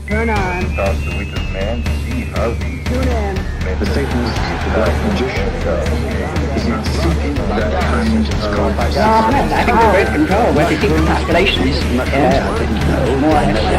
Turn on. Across the week of man, Steve Harvey. Tune in. The Satan, the black magician, is not seeking that kind of... I think we're both control. When you do the calculations, more or less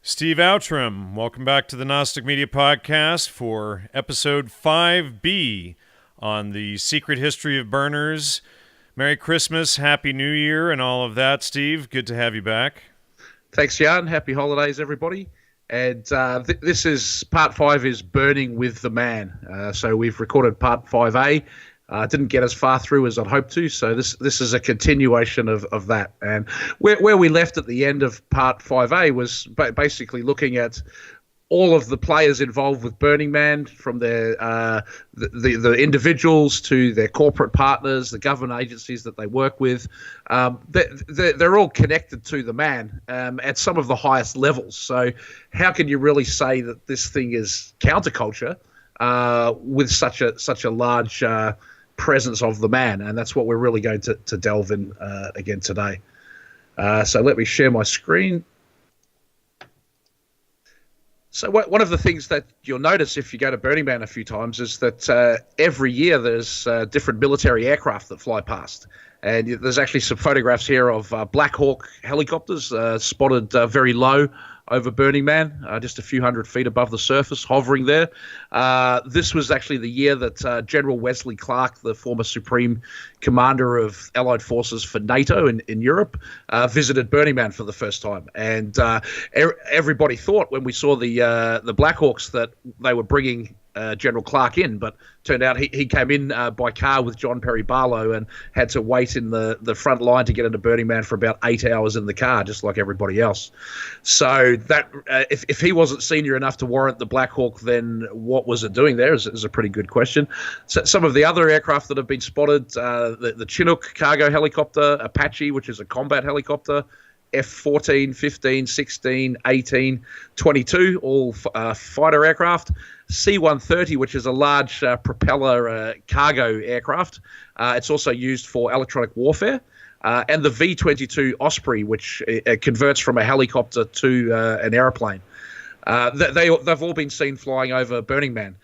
Steve Outtrim, welcome back to the Gnostic Media Podcast for episode 5b on the secret history of burners. Merry Christmas, Happy New Year, and all of that, Steve. Good to have you back. Thanks, Jan. Happy holidays, everybody. And this is part 5 is Burning with the Man. So we've recorded part 5a. Didn't get as far through as I'd hoped to, so this is a continuation of that. And where we left at the end of part 5a was basically looking at all of the players involved with Burning Man, from their the individuals to their corporate partners, the government agencies that they work with. They're all connected to the man at some of the highest levels. So how can you really say that this thing is counterculture with such a large presence of the man? And that's what we're really going to delve in again today. So let me share my screen. So one of the things that you'll notice if you go to Burning Man a few times is that every year there's different military aircraft that fly past. And there's actually some photographs here of Black Hawk helicopters spotted very low over Burning Man, just a few hundred feet above the surface, hovering there. This was actually the year that General Wesley Clark, the former Supreme Commander of Allied Forces for NATO in Europe, visited Burning Man for the first time. And everybody thought when we saw the Black Hawks that they were bringing General Clark in, but turned out he came in by car with John Perry Barlow and had to wait in the front line to get into Burning Man for about 8 hours in the car, just like everybody else. So that if he wasn't senior enough to warrant the Black Hawk, then what was it doing there is a pretty good question. So some of the other aircraft that have been spotted, the Chinook cargo helicopter, Apache, which is a combat helicopter, F-14, 15, 16, 18, 22, all fighter aircraft. C-130, which is a large propeller cargo aircraft. It's also used for electronic warfare. And the V-22 Osprey, which converts from a helicopter to an airplane. They've all been seen flying over Burning Man.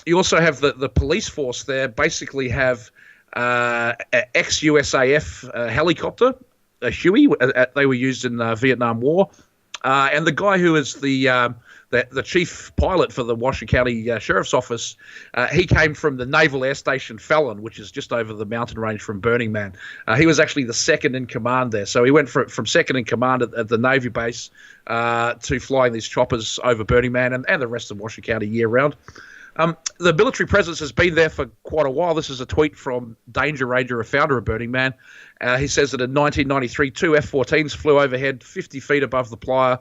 You also have the police force there basically have ex-USAF helicopter, a Huey. They were used in the Vietnam War. And the guy who is the chief pilot for the Washoe County Sheriff's Office, he came from the Naval Air Station Fallon, which is just over the mountain range from Burning Man. He was actually the second in command there. So he went from second in command at the Navy base to flying these choppers over Burning Man and the rest of Washoe County year round. The military presence has been there for quite a while. This is a tweet from Danger Ranger, a founder of Burning Man. He says that in 1993, 2 F-14s flew overhead 50 feet above the playa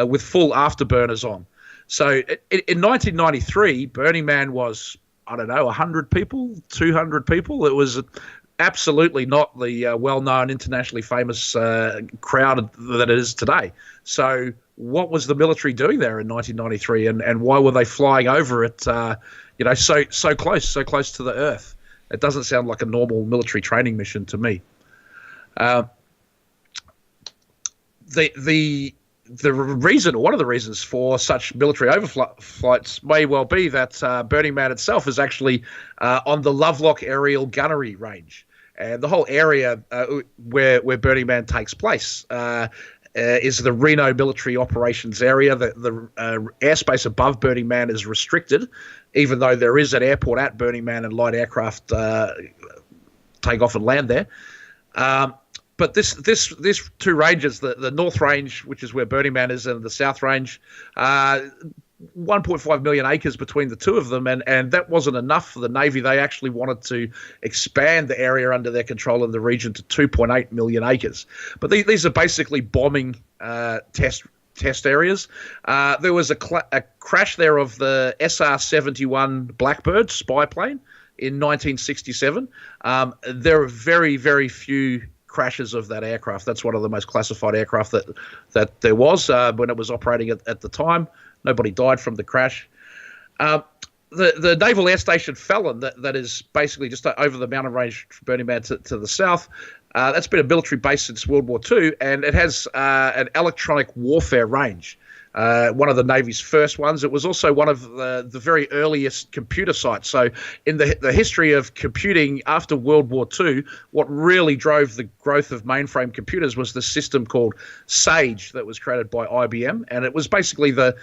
with full afterburners on. So in 1993, Burning Man was, 100 people, 200 people. It was absolutely not the well-known, internationally famous crowd that it is today. So what was the military doing there in 1993, and why were they flying over it, so close to the Earth? It doesn't sound like a normal military training mission to me. The reason, or one of the reasons for such military overflights may well be that Burning Man itself is actually on the Lovelock Aerial Gunnery Range. And the whole area where Burning Man takes place is the Reno Military Operations Area. The airspace above Burning Man is restricted, even though there is an airport at Burning Man and light aircraft take off and land there. But this two ranges, the North Range, which is where Burning Man is, and the South Range, 1.5 million acres between the two of them, and that wasn't enough for the Navy. They actually wanted to expand the area under their control in the region to 2.8 million acres. But these are basically bombing test areas. There was a crash there of the SR-71 Blackbird spy plane. in 1967. There are very, very few crashes of that aircraft. That's one of the most classified aircraft that there was when it was operating at the time. Nobody died from the crash. The Naval Air Station Fallon, that is basically just over the mountain range from Burning Man to the south, that's been a military base since World War II, and it has an electronic warfare range. One of the Navy's first ones. It was also one of the very earliest computer sites. So in the history of computing after World War II, what really drove the growth of mainframe computers was the system called SAGE that was created by IBM, and it was basically the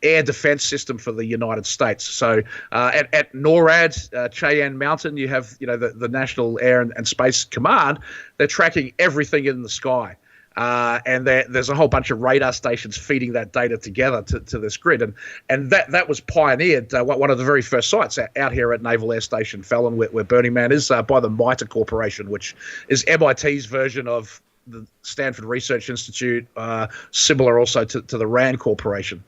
air defense system for the United States. So at NORAD, Cheyenne Mountain, you have the National Air and Space Command. They're tracking everything in the sky. And there's a whole bunch of radar stations feeding that data together to this grid, and that was pioneered. One of the very first sites out here at Naval Air Station Fallon, where Burning Man is, by the MITRE Corporation, which is MIT's version of the Stanford Research Institute, similar also to the RAND Corporation.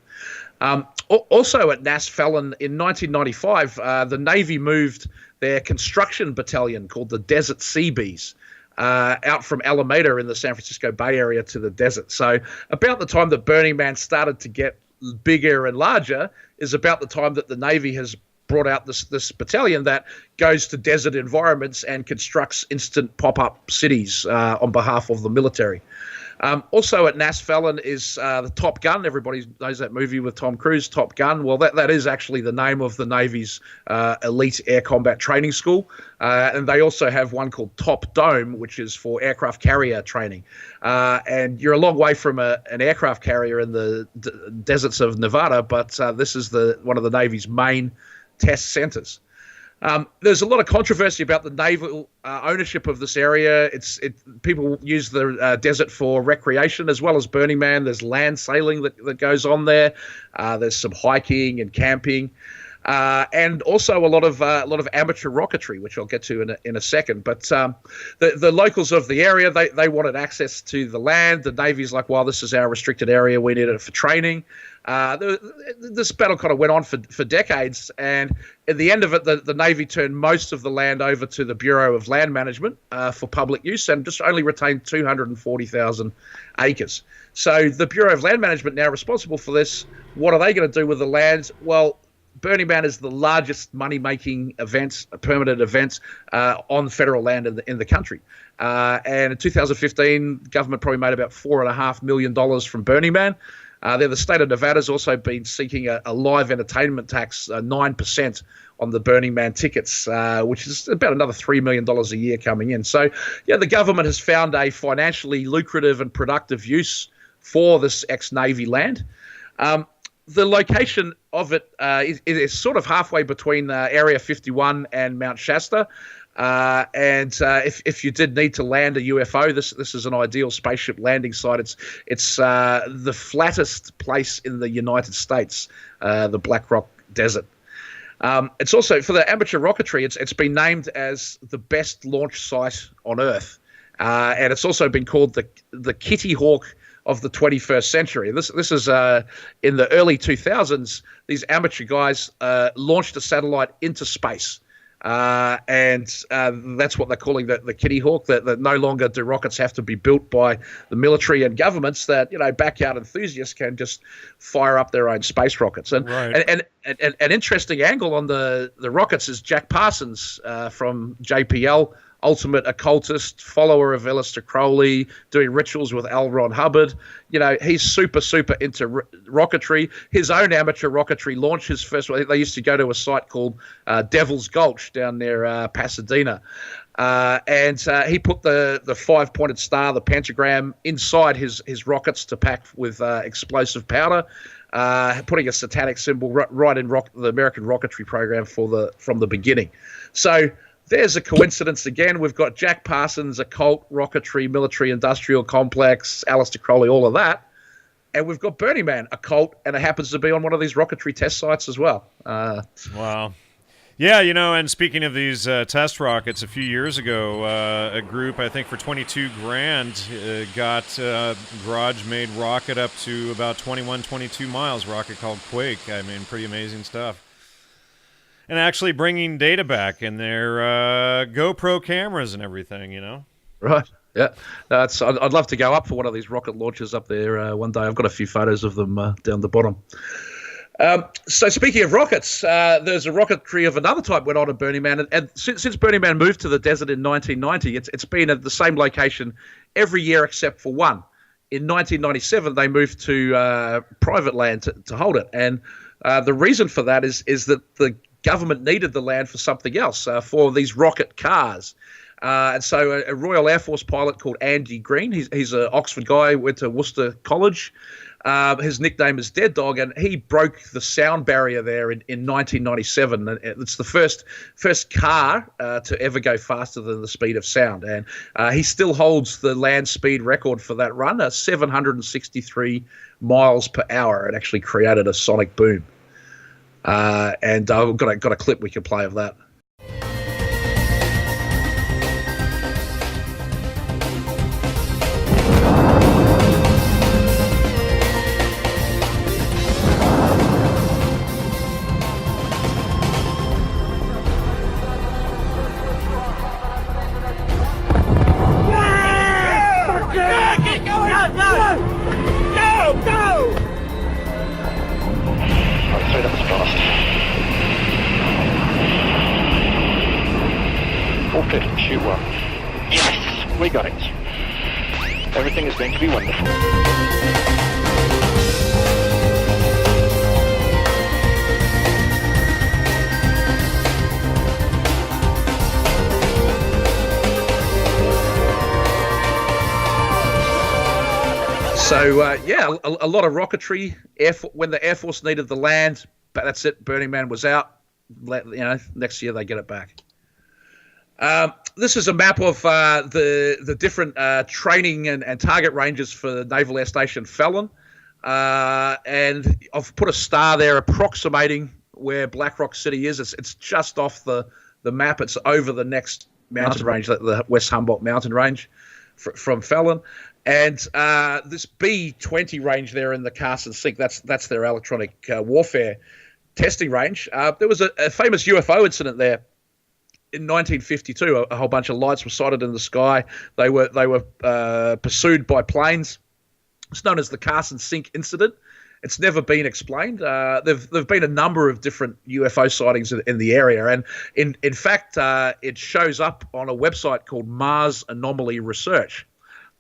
Also at NAS Fallon in 1995, the Navy moved their construction battalion called the Desert Seabees out from Alameda in the San Francisco Bay Area to the desert. So about the time that Burning Man started to get bigger and larger is about the time that the Navy has brought out this battalion that goes to desert environments and constructs instant pop-up cities on behalf of the military. Also at NAS Fallon is the Top Gun. Everybody knows that movie with Tom Cruise, Top Gun. Well, that is actually the name of the Navy's elite air combat training school. And they also have one called Top Dome, which is for aircraft carrier training. And you're a long way from an aircraft carrier in the deserts of Nevada, but this is one of the Navy's main test centers. There's a lot of controversy about the naval ownership of this area. People use the desert for recreation as well as Burning Man. There's land sailing that goes on there. There's some hiking and camping, and also a lot of amateur rocketry, which I'll get to in a second. But the locals of the area they wanted access to the land. The Navy's like, well, this is our restricted area. We need it for training. This battle kind of went on for decades, and at the end of it, the Navy turned most of the land over to the Bureau of Land Management for public use, and just only retained 240,000 acres. So the Bureau of Land Management now responsible for this. What are they going to do with the land? Well, Burning Man is the largest money-making event, a permanent event on federal land in the country. And in 2015, government probably made about $4.5 million from Burning Man. The state of Nevada's also been seeking a live entertainment tax, 9% on the Burning Man tickets, which is about another $3 million a year coming in. So, yeah, the government has found a financially lucrative and productive use for this ex-Navy land. The location of it is sort of halfway between Area 51 and Mount Shasta. And if you did need to land a UFO, this is an ideal spaceship landing site. It's the flattest place in the United States, the Black Rock Desert. It's also, for the amateur rocketry, it's been named as the best launch site on Earth, and it's also been called the Kitty Hawk of the 21st century. This is in the early 2000s. These amateur guys launched a satellite into space. And that's what they're calling the Kitty Hawk, that no longer do rockets have to be built by the military and governments, that backyard enthusiasts can just fire up their own space rockets. And right. and an interesting angle on the rockets is Jack Parsons from JPL, ultimate occultist, follower of Aleister Crowley, doing rituals with L. Ron Hubbard. He's super into rocketry. His own amateur rocketry launched his first one. They used to go to a site called Devil's Gulch down near Pasadena. And he put the five-pointed star, the pentagram, inside his rockets to pack with explosive powder, putting a satanic symbol right in the American rocketry program from the beginning. So there's a coincidence again. We've got Jack Parsons, occult, rocketry, military-industrial complex, Aleister Crowley, all of that. And we've got Burning Man, occult, and it happens to be on one of these rocketry test sites as well. Wow. Yeah, and speaking of these test rockets, a few years ago, a group, I think for $22,000, got a garage-made rocket up to about 22 miles, rocket called Quake. I mean, pretty amazing stuff. And actually bringing data back in their GoPro cameras and everything, you know? Right. Yeah. No, I'd love to go up for one of these rocket launches up there one day. I've got a few photos of them down the bottom. So speaking of rockets, there's a rocketry of another type went on at Burning Man, and since Burning Man moved to the desert in 1990, it's been at the same location every year except for one. In 1997, they moved to private land to hold it, and the reason for that is that the government needed the land for something else, for these rocket cars. And so a Royal Air Force pilot called Andy Green, he's an Oxford guy, went to Worcester College. His nickname is Dead Dog, and he broke the sound barrier there in 1997. And it's the first car to ever go faster than the speed of sound. And he still holds the land speed record for that run, 763 miles per hour. It actually created a sonic boom. And I've got a clip we can play of that. Shoot one. Yes, we got it. Everything is going to be wonderful. So, a lot of rocketry. When the Air Force needed the land, but that's it. Burning Man was out. Next year they get it back. This is a map of the different training and target ranges for Naval Air Station Fallon. And I've put a star there approximating where Black Rock City is. It's just off the map. It's over the next mountain range, the West Humboldt mountain range from Fallon. And this B-20 range there in the Carson Sink, that's their electronic warfare testing range. There was a famous UFO incident there. In 1952, a whole bunch of lights were sighted in the sky. They were pursued by planes. It's known as the Carson Sink incident. It's never been explained. There've been a number of different UFO sightings in the area, and in fact, it shows up on a website called Mars Anomaly Research,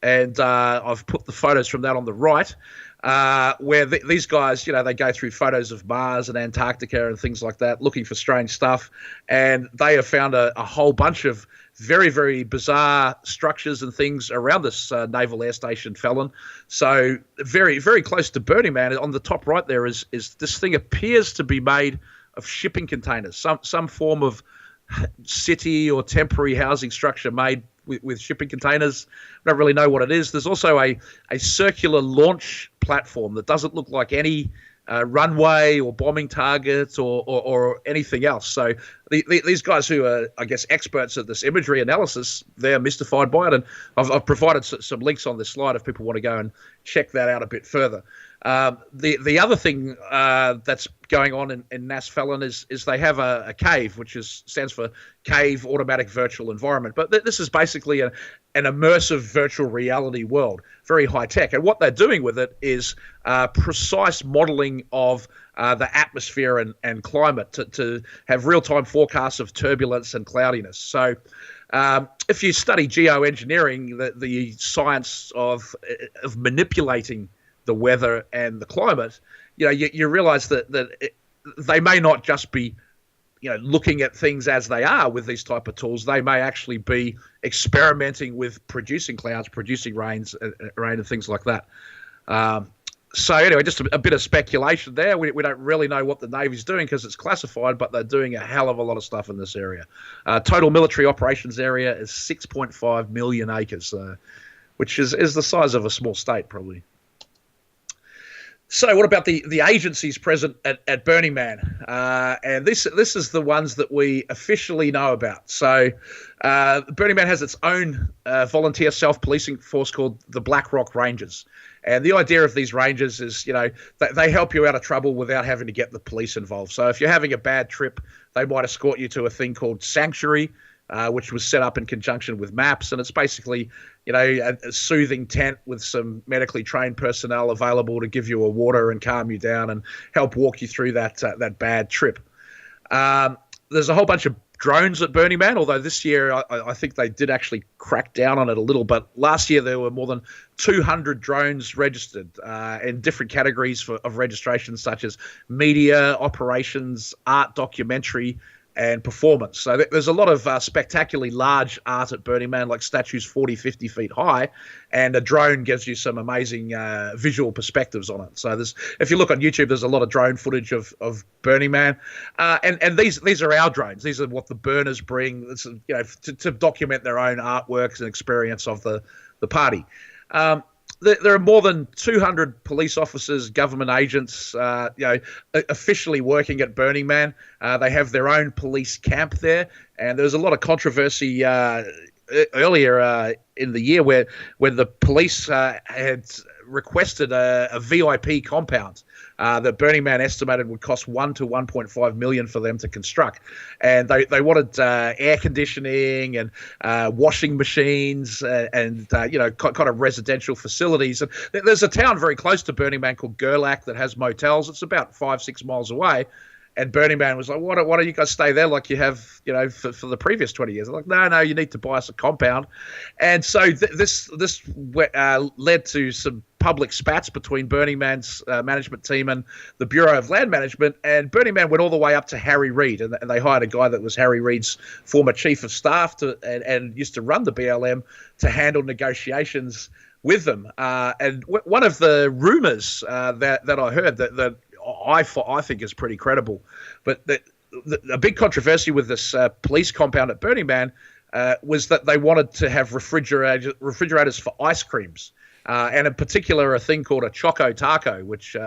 and I've put the photos from that on the right. Where these guys, they go through photos of Mars and Antarctica and things like that, looking for strange stuff. And they have found a whole bunch of very, very bizarre structures and things around this Naval Air Station Fallon. So very, very close to Burning Man. On the top right there is this thing appears to be made of shipping containers, some form of city or temporary housing structure made with shipping containers. I don't really know what it is. There's also a circular launch platform that doesn't look like any runway or bombing target or anything else. So these guys who are, I guess, experts at this imagery analysis, they're mystified by it. And I've provided some links on this slide if people want to go and check that out a bit further. The other thing that's going on in NAS Fallon is they have a cave, which stands for Cave Automatic Virtual Environment. But this is basically an immersive virtual reality world, very high tech. And what they're doing with it is precise modeling of the atmosphere and climate to have real-time forecasts of turbulence and cloudiness. So if you study geoengineering, the science of manipulating the weather and the climate, you realize that they may not just be, looking at things as they are with these type of tools. They may actually be experimenting with producing clouds, producing rain and things like that. So anyway, just a bit of speculation there. We don't really know what the Navy's doing because it's classified, but they're doing a hell of a lot of stuff in this area. Total military operations area is 6.5 million acres, which is the size of a small state probably. So what about the agencies present at Burning Man? And this is the ones that we officially know about. So Burning Man has its own volunteer self-policing force called the Black Rock Rangers. And the idea of these rangers is, they help you out of trouble without having to get the police involved. So if you're having a bad trip they might escort you to a thing called Sanctuary, which was set up in conjunction with MAPS, and it's basically, a soothing tent with some medically trained personnel available to give you a water and calm you down and help walk you through that bad trip. There's a whole bunch of drones at Burning Man, although this year I think they did actually crack down on it a little, but last year there were more than 200 drones registered in different categories of registration, such as media, operations, art, documentary, and performance. So there's a lot of spectacularly large art at Burning Man, like statues 40, 50 feet high, and a drone gives you some amazing visual perspectives on it. So if you look on YouTube, there's a lot of drone footage of Burning Man, and these are our drones. These are what the burners bring, to document their own artworks and experience of the party. There are more than 200 police officers, government agents, officially working at Burning Man. They have their own police camp there, and there was a lot of controversy earlier in the year when the police had requested a VIP compound that Burning Man estimated would cost $1 to $1.5 million for them to construct, and they wanted air conditioning and washing machines and kind of residential facilities. And there's a town very close to Burning Man called Gerlach that has motels. It's about 5-6 miles away. And Burning Man was like, why don't you guys stay there like you have, for the previous 20 years? I'm like, no, you need to buy us a compound. And so this led to some public spats between Burning Man's management team and the Bureau of Land Management. And Burning Man went all the way up to Harry Reid. And they hired a guy that was Harry Reid's former chief of staff and used to run the BLM to handle negotiations with them. And one of the rumors that I heard that I think is pretty credible, but a big controversy with this police compound at Burning Man was that they wanted to have refrigerators for ice creams, and in particular a thing called a Choco Taco, which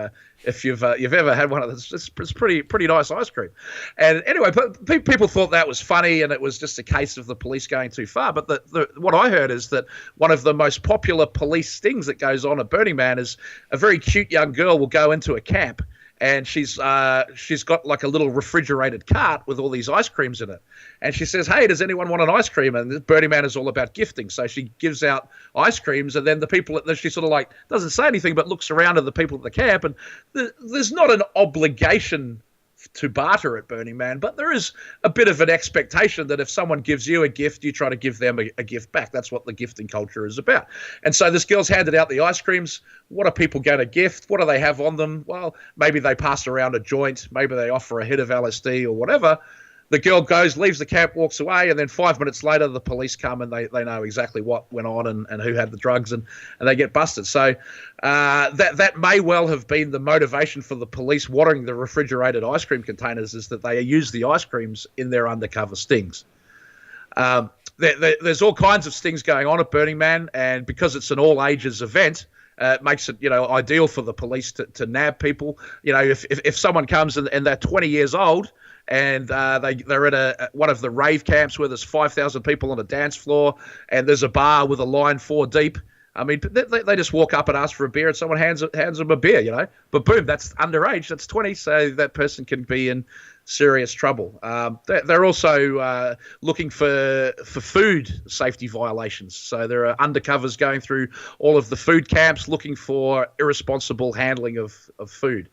if you've ever had one of those, it's pretty nice ice cream. And anyway, people thought that was funny, and it was just a case of the police going too far. But what I heard is that one of the most popular police stings that goes on at Burning Man is a very cute young girl will go into a camp, and she's got like a little refrigerated cart with all these ice creams in it. And she says, hey, does anyone want an ice cream? And Burning Man is all about gifting. So she gives out ice creams, and then the people, she sort of like doesn't say anything but looks around at the people at the camp. And there's not an obligation to barter at Burning Man, but there is a bit of an expectation that if someone gives you a gift, you try to give them a gift back. That's what the gifting culture is about. And so this girl's handed out the ice creams. What are people going to gift? What do they have on them? Well, maybe they pass around a joint. Maybe they offer a hit of LSD or whatever. The girl goes, leaves the camp, walks away, and then 5 minutes later, the police come and they know exactly what went on and who had the drugs, and they get busted. So that may well have been the motivation for the police watering the refrigerated ice cream containers, is that they use the ice creams in their undercover stings. There's all kinds of stings going on at Burning Man, and because it's an all-ages event, it makes it, ideal for the police to nab people. If someone comes and they're 20 years old, and they're at one of the rave camps where there's 5,000 people on a dance floor, and there's a bar with a line 4 deep. I mean, they just walk up and ask for a beer, and someone hands them a beer, But boom, that's underage. That's 20, so that person can be in serious trouble. They're also looking for food safety violations. So there are undercovers going through all of the food camps looking for irresponsible handling of food.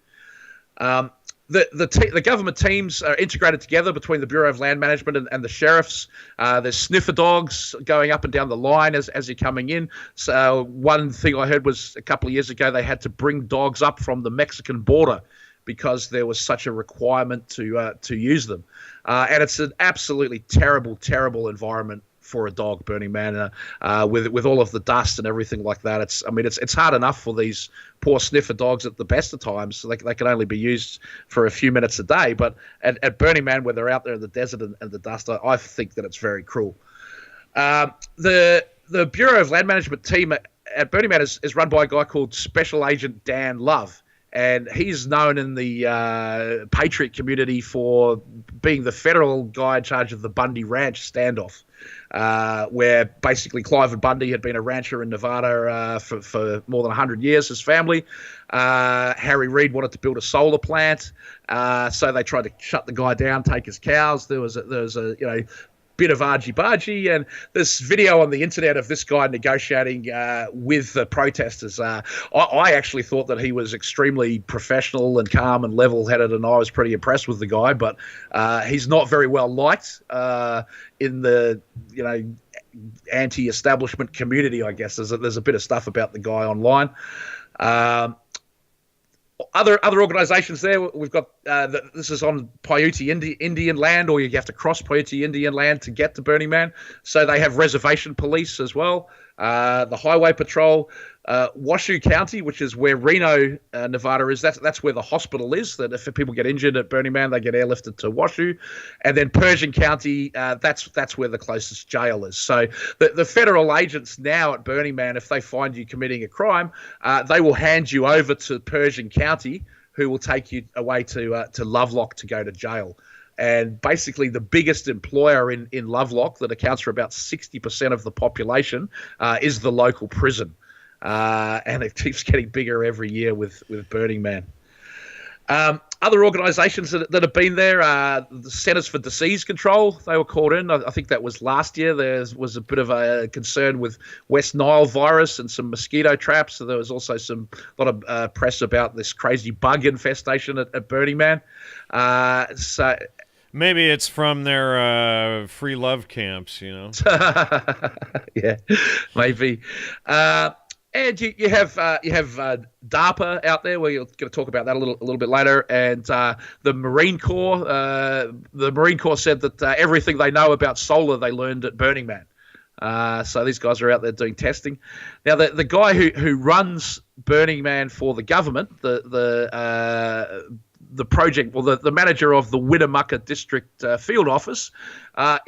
The government teams are integrated together between the Bureau of Land Management and the sheriffs. There's sniffer dogs going up and down the line as you're coming in. So one thing I heard was a couple of years ago they had to bring dogs up from the Mexican border because there was such a requirement to use them. And it's an absolutely terrible, terrible environment for a dog, Burning Man, with all of the dust and everything like that. It's hard enough for these poor sniffer dogs at the best of times. So they can only be used for a few minutes a day. But at Burning Man, where they're out there in the desert and the dust, I think that it's very cruel. The Bureau of Land Management team at Burning Man is run by a guy called Special Agent Dan Love. And he's known in the Patriot community for being the federal guy in charge of the Bundy Ranch standoff. where basically Clive Bundy had been a rancher in Nevada for more than 100 years, his family. Harry Reid wanted to build a solar plant, so they tried to shut the guy down, take his cows. There was a bit of argy-bargy, and this video on the internet of this guy negotiating with the protesters. I actually thought that he was extremely professional and calm and level-headed, and I was pretty impressed with the guy, but he's not very well liked in the, anti-establishment community, I guess. There's a bit of stuff about the guy online. Other organisations there, we've got this is on Paiute Indian land, or you have to cross Paiute Indian land to get to Burning Man. So they have reservation police as well, the highway patrol. Washoe County, which is where Reno, Nevada is, that's where the hospital is, that if people get injured at Burning Man, they get airlifted to Washoe. And then Pershing County, that's where the closest jail is. So the federal agents now at Burning Man, if they find you committing a crime, they will hand you over to Pershing County, who will take you away to Lovelock to go to jail. And basically the biggest employer in Lovelock, that accounts for about 60% of the population, is the local prison. And it keeps getting bigger every year with Burning Man. Other organisations that have been there, the Centres for Disease Control, they were called in. I think that was last year. There was a bit of a concern with West Nile virus and some mosquito traps. So there was also a lot of press about this crazy bug infestation at Burning Man. So maybe it's from their free love camps, Yeah, maybe. And you have DARPA out there. We're going to talk about that a little bit later. And the Marine Corps. The Marine Corps said that everything they know about solar they learned at Burning Man. So these guys are out there doing testing. Now the guy who runs Burning Man for the government, the project, well, the manager of the Winnemucca District Field Office,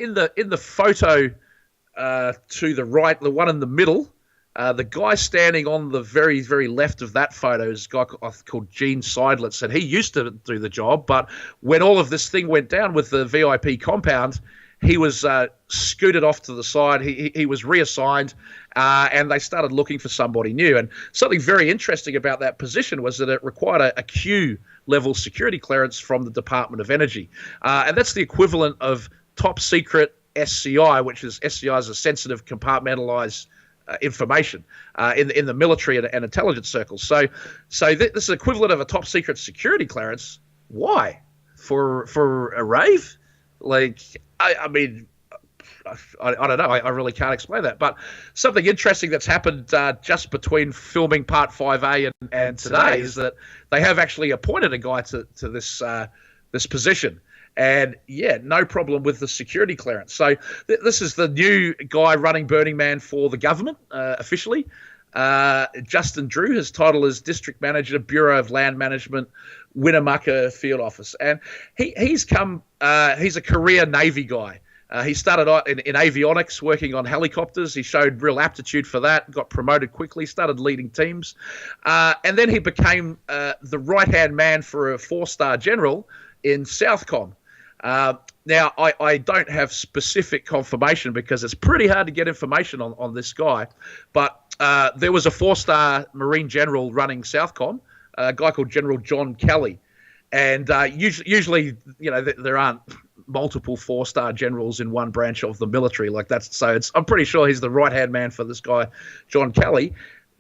in the photo to the right, the one in the middle. The guy standing on the very, very left of that photo is a guy called Gene Seidlitz, and he used to do the job, but when all of this thing went down with the VIP compound, he was scooted off to the side. He was reassigned, and they started looking for somebody new. And something very interesting about that position was that it required a Q-level security clearance from the Department of Energy. And that's the equivalent of top secret SCI, which is SCI is a sensitive compartmentalized information in the military and intelligence circles. So this is equivalent of a top secret security clearance. Why? For a rave? Like, I mean, I don't know. I really can't explain that. But something interesting that's happened just between filming Part 5A and today is that they have actually appointed a guy to this position. And, yeah, no problem with the security clearance. So this is the new guy running Burning Man for the government officially. Justin Drew, his title is District Manager, Bureau of Land Management, Winnemucca Field Office. And he's a career Navy guy. He started out in avionics, working on helicopters. He showed real aptitude for that, got promoted quickly, started leading teams. And then he became the right-hand man for a 4-star general in Southcom. Now, I don't have specific confirmation because it's pretty hard to get information on this guy, but there was a 4-star Marine general running Southcom, a guy called General John Kelly, and usually, there aren't multiple 4-star generals in one branch of the military like that. So I'm pretty sure he's the right-hand man for this guy, John Kelly.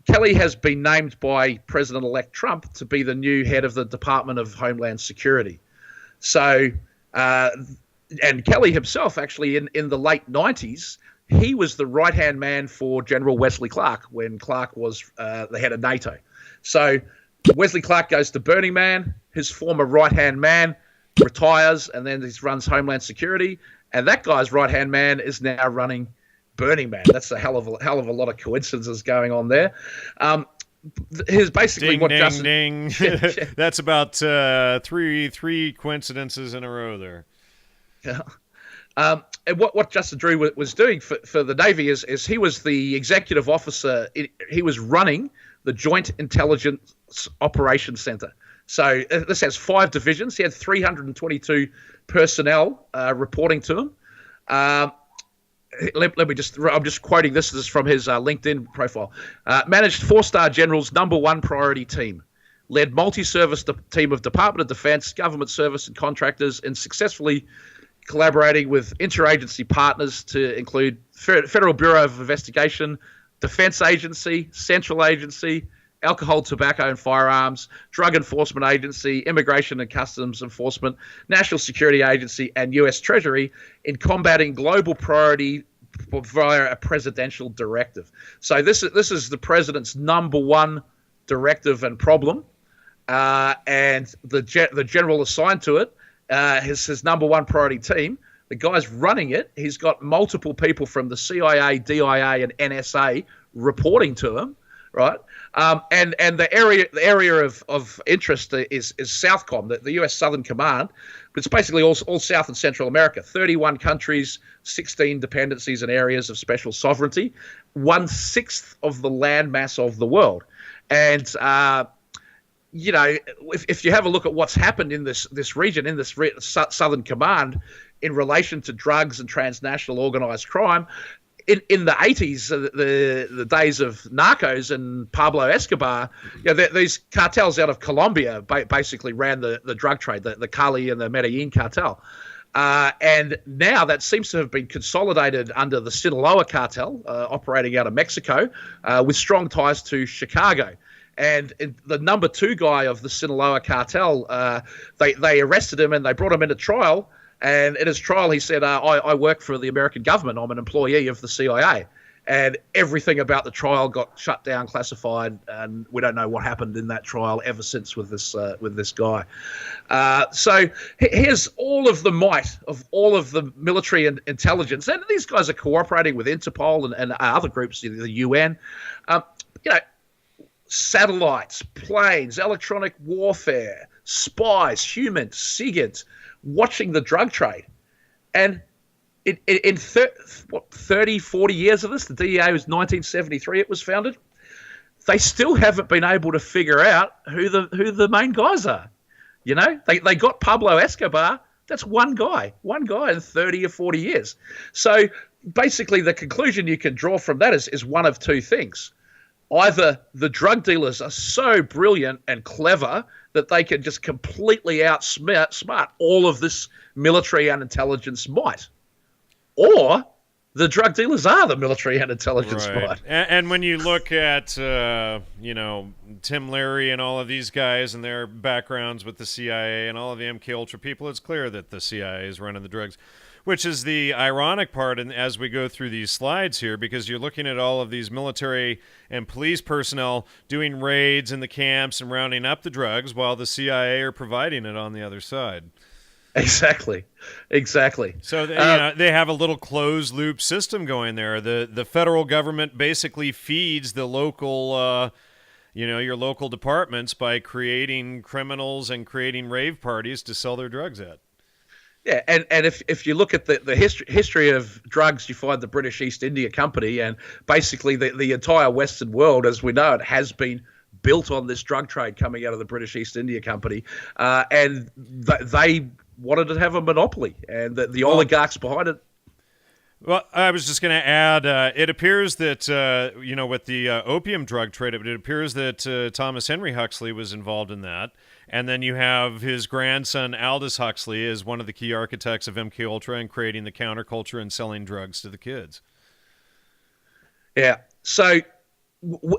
Kelly has been named by President-elect Trump to be the new head of the Department of Homeland Security. So, and Kelly himself, actually, in the late 90s, he was the right-hand man for General Wesley Clark when Clark was the head of NATO. So Wesley Clark goes to Burning Man. His former right-hand man retires, and then he runs Homeland Security. And that guy's right-hand man is now running Burning Man. That's a hell of a lot of coincidences going on there. Here's basically ding, what ding, Justin... Ding. That's about three coincidences in a row there. Yeah. And what Justin Drew was doing for the Navy is he was the executive officer. He was running the Joint Intelligence Operations Center. So this has 5 divisions. He had 322 personnel reporting to him. let me just, I'm just quoting this is from his LinkedIn profile. Managed 4-star general's number one priority team. Led multi-service team of Department of Defense, government service and contractors, and successfully collaborating with interagency partners to include Federal Bureau of Investigation, Defense Agency, Central Agency, Alcohol, Tobacco and Firearms, Drug Enforcement Agency, Immigration and Customs Enforcement, National Security Agency, and U.S. Treasury in combating global priority via a presidential directive. So this is the president's number one directive and problem, and the general assigned to it, his number one priority team. The guy's running it. He's got multiple people from the CIA, DIA, and NSA reporting to him, right? And the area of interest is Southcom, the U.S. Southern Command, but it's basically all South and Central America. 31 countries, 16 dependencies and areas of special sovereignty, 1/6 of the landmass of the world. And if you have a look at what's happened in this region, in this Southern Command, in relation to drugs and transnational organized crime, in the 80s, the days of Narcos and Pablo Escobar, these cartels out of Colombia basically ran the drug trade, the Cali and the Medellin cartel. And now that seems to have been consolidated under the Sinaloa cartel, operating out of Mexico, with strong ties to Chicago. And the number two guy of the Sinaloa cartel, they arrested him and they brought him into trial. And in his trial, he said, I work for the American government. I'm an employee of the CIA. And everything about the trial got shut down, classified, and we don't know what happened in that trial ever since with this guy. So here's all of the might of all of the military and intelligence. And these guys are cooperating with Interpol and other groups, the UN. Satellites, planes, electronic warfare, spies, humans, SIGINT, watching the drug trade. And in 30, 40 years of this, the DEA was 1973, it was founded, they still haven't been able to figure out who the main guys are. They got Pablo Escobar. That's one guy in 30 or 40 years. So basically the conclusion you can draw from that is one of two things. Either the drug dealers are so brilliant and clever that they can just completely outsmart all of this military and intelligence might, or the drug dealers are the military and intelligence might. And when you look at, Tim Leary and all of these guys and their backgrounds with the CIA and all of the MKUltra people, it's clear that the CIA is running the drugs. Which is the ironic part as we go through these slides here, because you're looking at all of these military and police personnel doing raids in the camps and rounding up the drugs while the CIA are providing it on the other side. Exactly. So they have a little closed loop system going there. The federal government basically feeds the local your local departments by creating criminals and creating rave parties to sell their drugs at. Yeah, and if you look at the history of drugs, you find the British East India Company, and basically the entire Western world, as we know it, has been built on this drug trade coming out of the British East India Company, and they wanted to have a monopoly, and the oligarchs behind it. Well, I was just going to add, it appears that, with the opium drug trade, it appears that Thomas Henry Huxley was involved in that. And then you have his grandson, Aldous Huxley, as one of the key architects of MKUltra and creating the counterculture and selling drugs to the kids. Yeah. So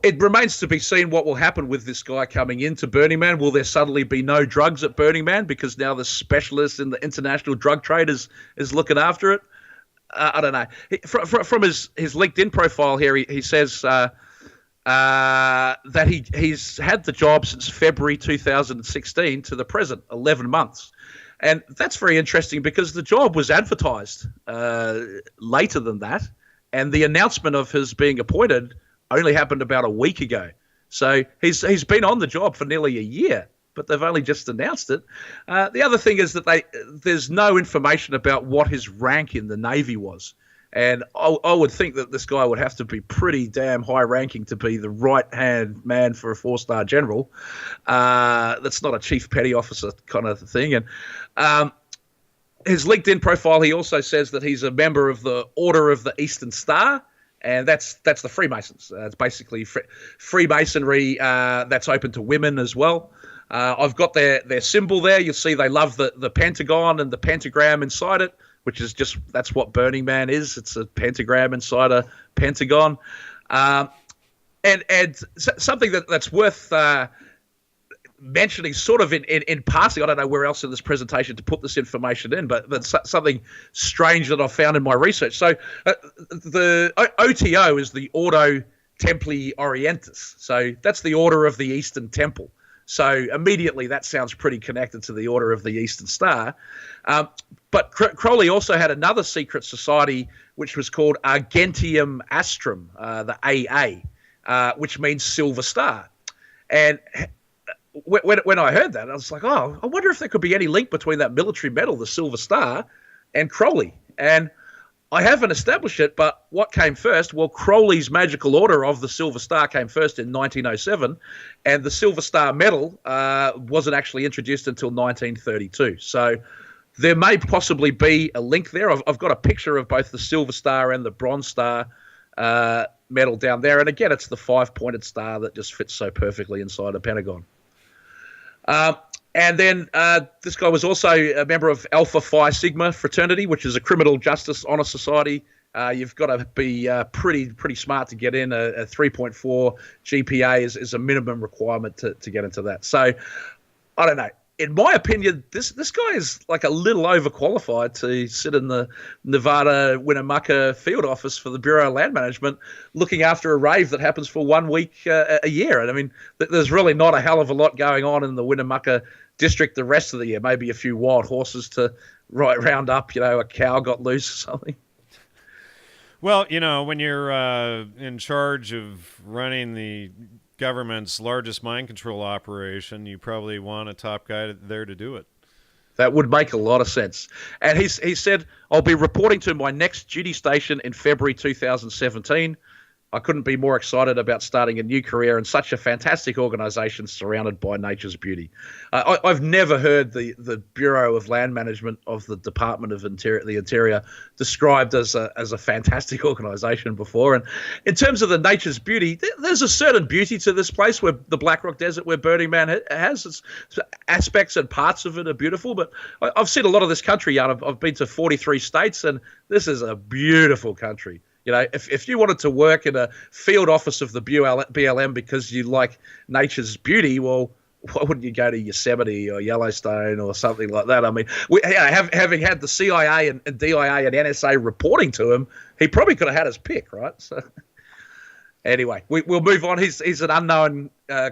it remains to be seen what will happen with this guy coming into Burning Man. Will there suddenly be no drugs at Burning Man because now the specialist in the international drug trade is looking after it? I don't know. From his LinkedIn profile here, he says that he's had the job since February 2016 to the present, 11 months. And that's very interesting because the job was advertised later than that, and the announcement of his being appointed only happened about a week ago. So he's been on the job for nearly a year, but they've only just announced it. The other thing is that there's no information about what his rank in the Navy was. And I would think that this guy would have to be pretty damn high-ranking to be the right-hand man for a 4-star general. That's not a chief petty officer kind of thing. And his LinkedIn profile, he also says that he's a member of the Order of the Eastern Star, and that's the Freemasons. It's basically Freemasonry that's open to women as well. I've got their symbol there. You'll see they love the pentagon and the pentagram inside it, which is that's what Burning Man is. It's a pentagram inside a pentagon. And something that's worth mentioning sort of in passing, I don't know where else in this presentation to put this information in, but something strange that I found in my research. So the OTO is the Ordo Templi Orientis. So that's the Order of the Eastern Temple. So immediately that sounds pretty connected to the Order of the Eastern Star. But Crowley also had another secret society which was called Argentium Astrum, the AA, which means Silver Star. And when I heard that, I was like, oh, I wonder if there could be any link between that military medal, the Silver Star, and Crowley. And I haven't established it, but what came first? Well, Crowley's Magical Order of the Silver Star came first in 1907, and the Silver Star medal wasn't actually introduced until 1932. So there may possibly be a link there. I've got a picture of both the Silver Star and the Bronze Star medal down there. And again, it's the 5-pointed star that just fits so perfectly inside a pentagon. And then this guy was also a member of Alpha Phi Sigma fraternity, which is a criminal justice honor society. You've got to be pretty smart to get in. A 3.4 GPA is a minimum requirement to get into that. So I don't know. In my opinion, this guy is like a little overqualified to sit in the Nevada Winnemucca field office for the Bureau of Land Management looking after a rave that happens for 1 week a year. And I mean, there's really not a hell of a lot going on in the Winnemucca district the rest of the year. Maybe a few wild horses to round up, a cow got loose or something. Well, when you're in charge of running the government's largest mind control operation, you probably want a top guy there to do it. That would make a lot of sense. And he said, I'll be reporting to my next duty station in February 2017. I couldn't be more excited about starting a new career in such a fantastic organization surrounded by nature's beauty. I've never heard the Bureau of Land Management of the Department of the Interior described as a fantastic organization before. And in terms of the nature's beauty, there's a certain beauty to this place, where the Black Rock Desert, where Burning Man has aspects and parts of it are beautiful. But I've seen a lot of this country. I've been to 43 states, and this is a beautiful country. If you wanted to work in a field office of the BLM because you like nature's beauty, well, why wouldn't you go to Yosemite or Yellowstone or something like that? I mean, having had the CIA and DIA and NSA reporting to him, he probably could have had his pick, right? So anyway, we'll move on. He's an unknown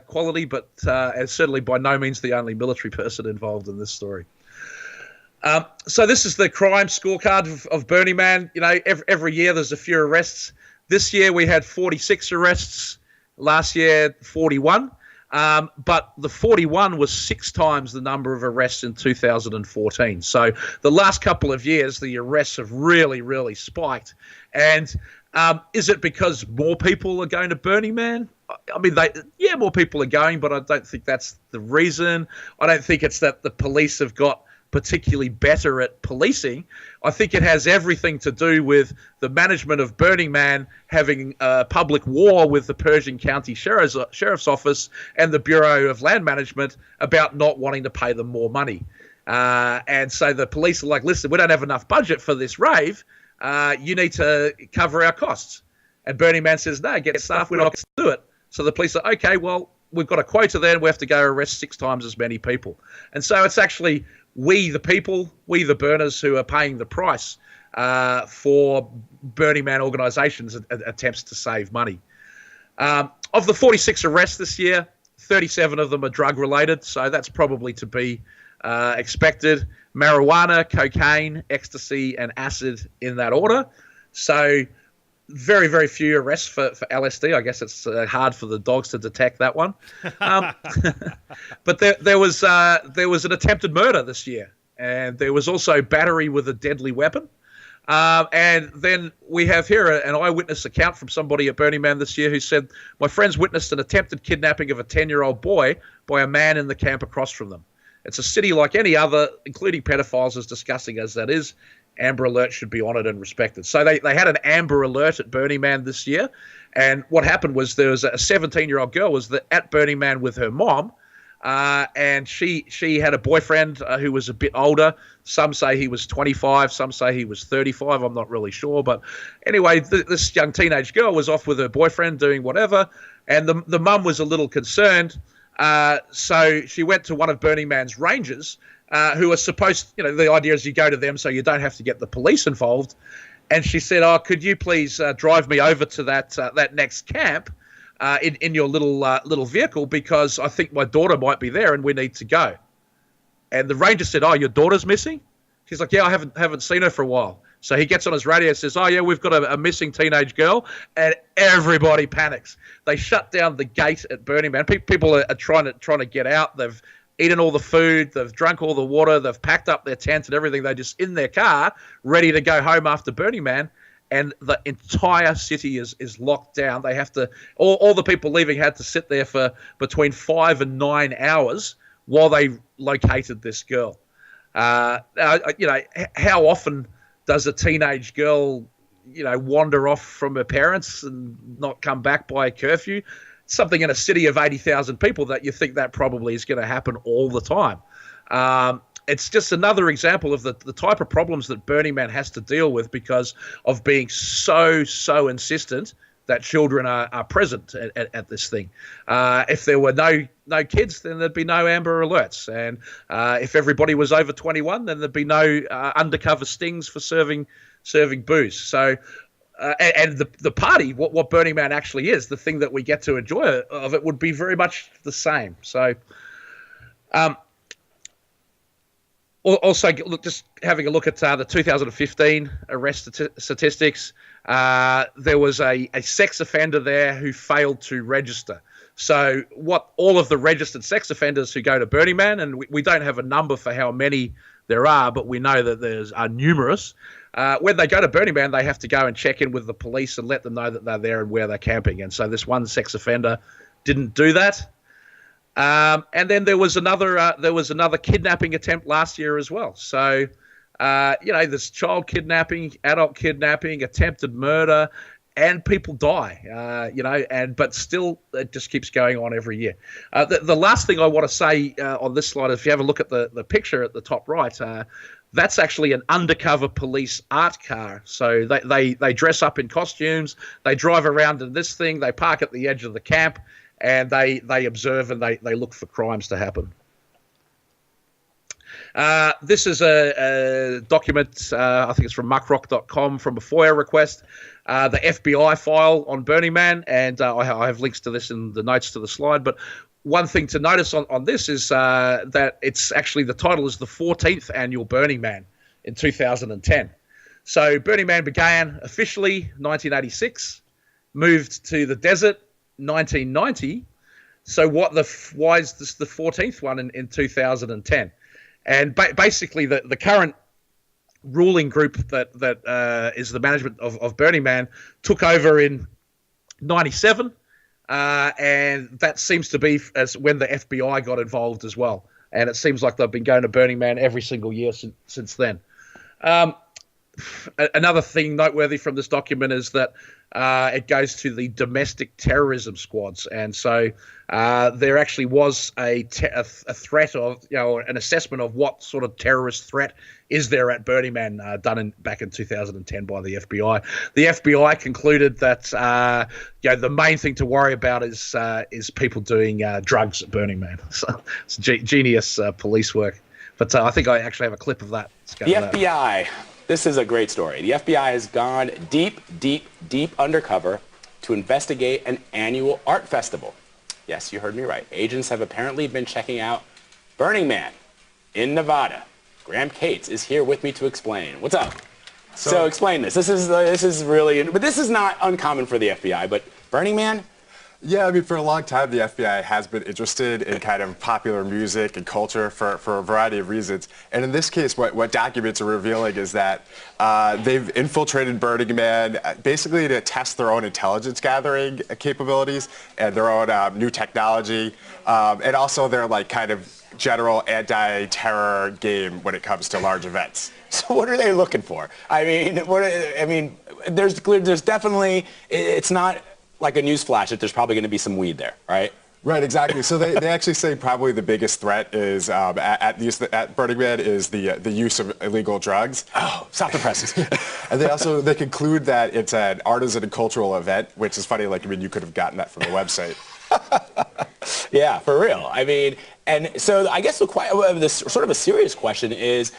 quality, but certainly by no means the only military person involved in this story. So this is the crime scorecard of Burning Man. Every year there's a few arrests. This year we had 46 arrests. Last year, 41. But the 41 was 6 times the number of arrests in 2014. So the last couple of years, the arrests have really, really spiked. And is it because more people are going to Burning Man? I mean, more people are going, but I don't think that's the reason. I don't think it's that the police have got particularly better at policing. I think it has everything to do with the management of Burning Man having a public war with the Pershing County Sheriff's Office and the Bureau of Land Management about not wanting to pay them more money. And so the police are like, listen, we don't have enough budget for this rave. You need to cover our costs. And Burning Man says, no, get staff, we're not going to do it. So the police are, okay, well, we've got a quota there and we have to go arrest 6 times as many people. And so it's actually we, the people, we, the burners, who are paying the price for Burning Man organisations' attempts to save money. Of the 46 arrests this year, 37 of them are drug-related, so that's probably to be expected. Marijuana, cocaine, ecstasy, and acid in that order. So very, very few arrests for LSD. I guess it's hard for the dogs to detect that one. But there was an attempted murder this year, and there was also battery with a deadly weapon. And then we have here an eyewitness account from somebody at Burning Man this year who said, my friends witnessed an attempted kidnapping of a 10-year-old boy by a man in the camp across from them. It's a city like any other, including pedophiles, as disgusting as that is. Amber Alert should be honoured and respected. So they had an Amber Alert at Burning Man this year. And what happened was there was a 17-year-old girl was at Burning Man with her mom. And she had a boyfriend who was a bit older. Some say he was 25. Some say he was 35. I'm not really sure. But anyway, this young teenage girl was off with her boyfriend doing whatever. And the mum was a little concerned. So she went to one of Burning Man's rangers, who are supposed, the idea is you go to them so you don't have to get the police involved. And she said, "Oh, could you please drive me over to that next camp in your little vehicle, because I think my daughter might be there and we need to go." And the ranger said, "Oh, your daughter's missing?" She's like, "Yeah, I haven't seen her for a while." So he gets on his radio and says, "Oh, yeah, we've got a missing teenage girl," and everybody panics. They shut down the gate at Burning Man. People are trying to get out. They've eaten all the food, they've drunk all the water, they've packed up their tent and everything. They're just in their car, ready to go home after Burning Man, and the entire city is locked down. They have to, all the people leaving had to sit there for between 5 and 9 hours while they located this girl. How often does a teenage girl, wander off from her parents and not come back by curfew? Something in a city of 80,000 people that you think that probably is going to happen all the time. It's just another example of the type of problems that Burning Man has to deal with because of being so insistent that children are present at this thing. If there were no kids, then there'd be no Amber Alerts. And if everybody was over 21, then there'd be no undercover stings for serving booze. So and the party, what Burning Man actually is, the thing that we get to enjoy of it would be very much the same. So, also, look, just having a look at the 2015 arrest statistics, there was a sex offender there who failed to register. So what all of the registered sex offenders who go to Burning Man, and we don't have a number for how many there are, but we know that there's numerous. When they go to Burning Man, they have to go and check in with the police and let them know that they're there and where they're camping. And so this one sex offender didn't do that. And then there was another kidnapping attempt last year as well. So, there's child kidnapping, adult kidnapping, attempted murder, and people die. But still it just keeps going on every year. The last thing I want to say on this slide, if you have a look at the picture at the top right, that's actually an undercover police art car. So they dress up in costumes, they drive around in this thing, they park at the edge of the camp, and they observe and they look for crimes to happen. This is a document, I think it's from muckrock.com, from a FOIA request, the FBI file on Burning Man, and I have links to this in the notes to the slide. But one thing to notice on this is that it's actually, the title is the 14th annual Burning Man in 2010. So Burning Man began officially 1986, moved to the desert 1990. So why is this the 14th one in 2010? And basically the current ruling group that is the management of Burning Man took over in 97. And that seems to be as when the FBI got involved as well. And it seems like they've been going to Burning Man every single year since then. Another thing noteworthy from this document is that it goes to the domestic terrorism squads. And so there actually was a threat of, an assessment of what sort of terrorist threat is there at Burning Man done back in 2010 by the FBI. The FBI concluded that the main thing to worry about is people doing drugs at Burning Man. So it's genius police work. But I think I actually have a clip of that. The FBI. This is a great story. The FBI has gone deep undercover to investigate an annual art festival. Yes, you heard me right. Agents have apparently been checking out Burning Man in Nevada. Graham Cates is here with me to explain. What's up? So explain this. This is really, but this is not uncommon for the FBI, but Burning Man? Yeah, I mean, for a long time, the FBI has been interested in kind of popular music and culture for a variety of reasons. And in this case, what documents are revealing is that they've infiltrated Burning Man basically to test their own intelligence gathering capabilities and their own new technology. And also they're like kind of general anti-terror game when it comes to large events. So what are they looking for? I mean, there's definitely, it's not like a news flash that there's probably going to be some weed there, right? Right, exactly. So they actually say probably the biggest threat is at Burning Man is the use of illegal drugs. Oh, stop the presses. And they conclude that it's an artisan and cultural event, which is funny. Like, I mean, you could have gotten that from the website. Yeah, for real. I mean, and so I guess this sort of a serious question is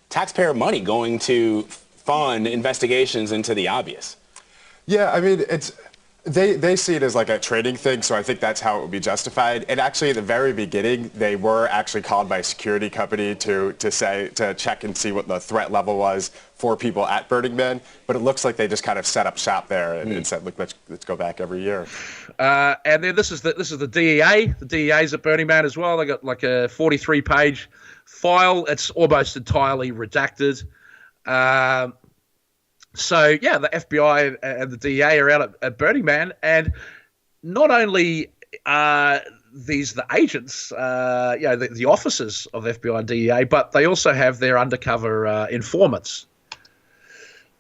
taxpayer money going to fund investigations into the obvious? Yeah, I mean, they see it as like a trading thing, so I think that's how it would be justified. And actually, at the very beginning, they were actually called by a security company to check and see what the threat level was for people at Burning Man. But it looks like they just kind of set up shop there and said, look, let's go back every year. And then this is the DEA. The DEA's at Burning Man as well. They got like a 43-page file. It's almost entirely redacted. So, yeah, the FBI and the DEA are out at Burning Man, and not only are these the agents, the officers of FBI and DEA, but they also have their undercover informants,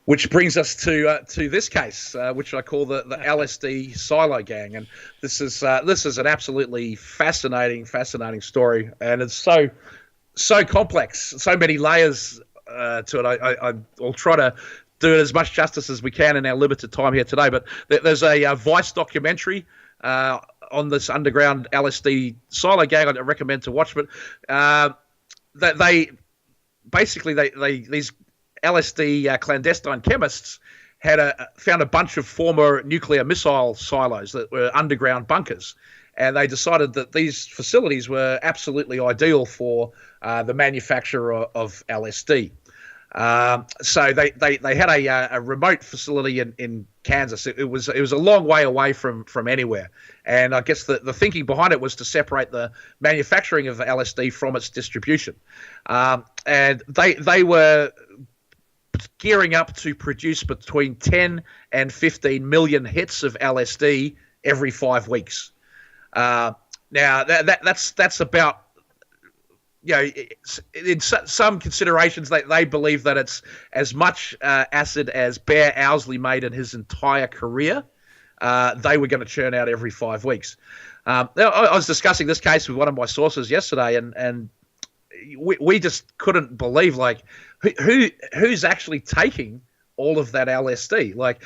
which brings us to this case, which I call the LSD Silo Gang. And this is an absolutely fascinating story, and it's so complex, so many layers to it. I'll try to do it as much justice as we can in our limited time here today. But there's a Vice documentary on this underground LSD silo gang I recommend to watch. But these LSD clandestine chemists found a bunch of former nuclear missile silos that were underground bunkers. And they decided that these facilities were absolutely ideal for the manufacture of LSD. So they had a remote facility in Kansas. It was a long way away from anywhere, and I guess the thinking behind it was to separate the manufacturing of the LSD from its distribution. And they were gearing up to produce between 10 and 15 million hits of LSD every 5 weeks. Now that's about, in some considerations, they believe that it's as much acid as Bear Owsley made in his entire career. They were going to churn out every 5 weeks. I was discussing this case with one of my sources yesterday, and we just couldn't believe, like, who's actually taking all of that LSD? Like,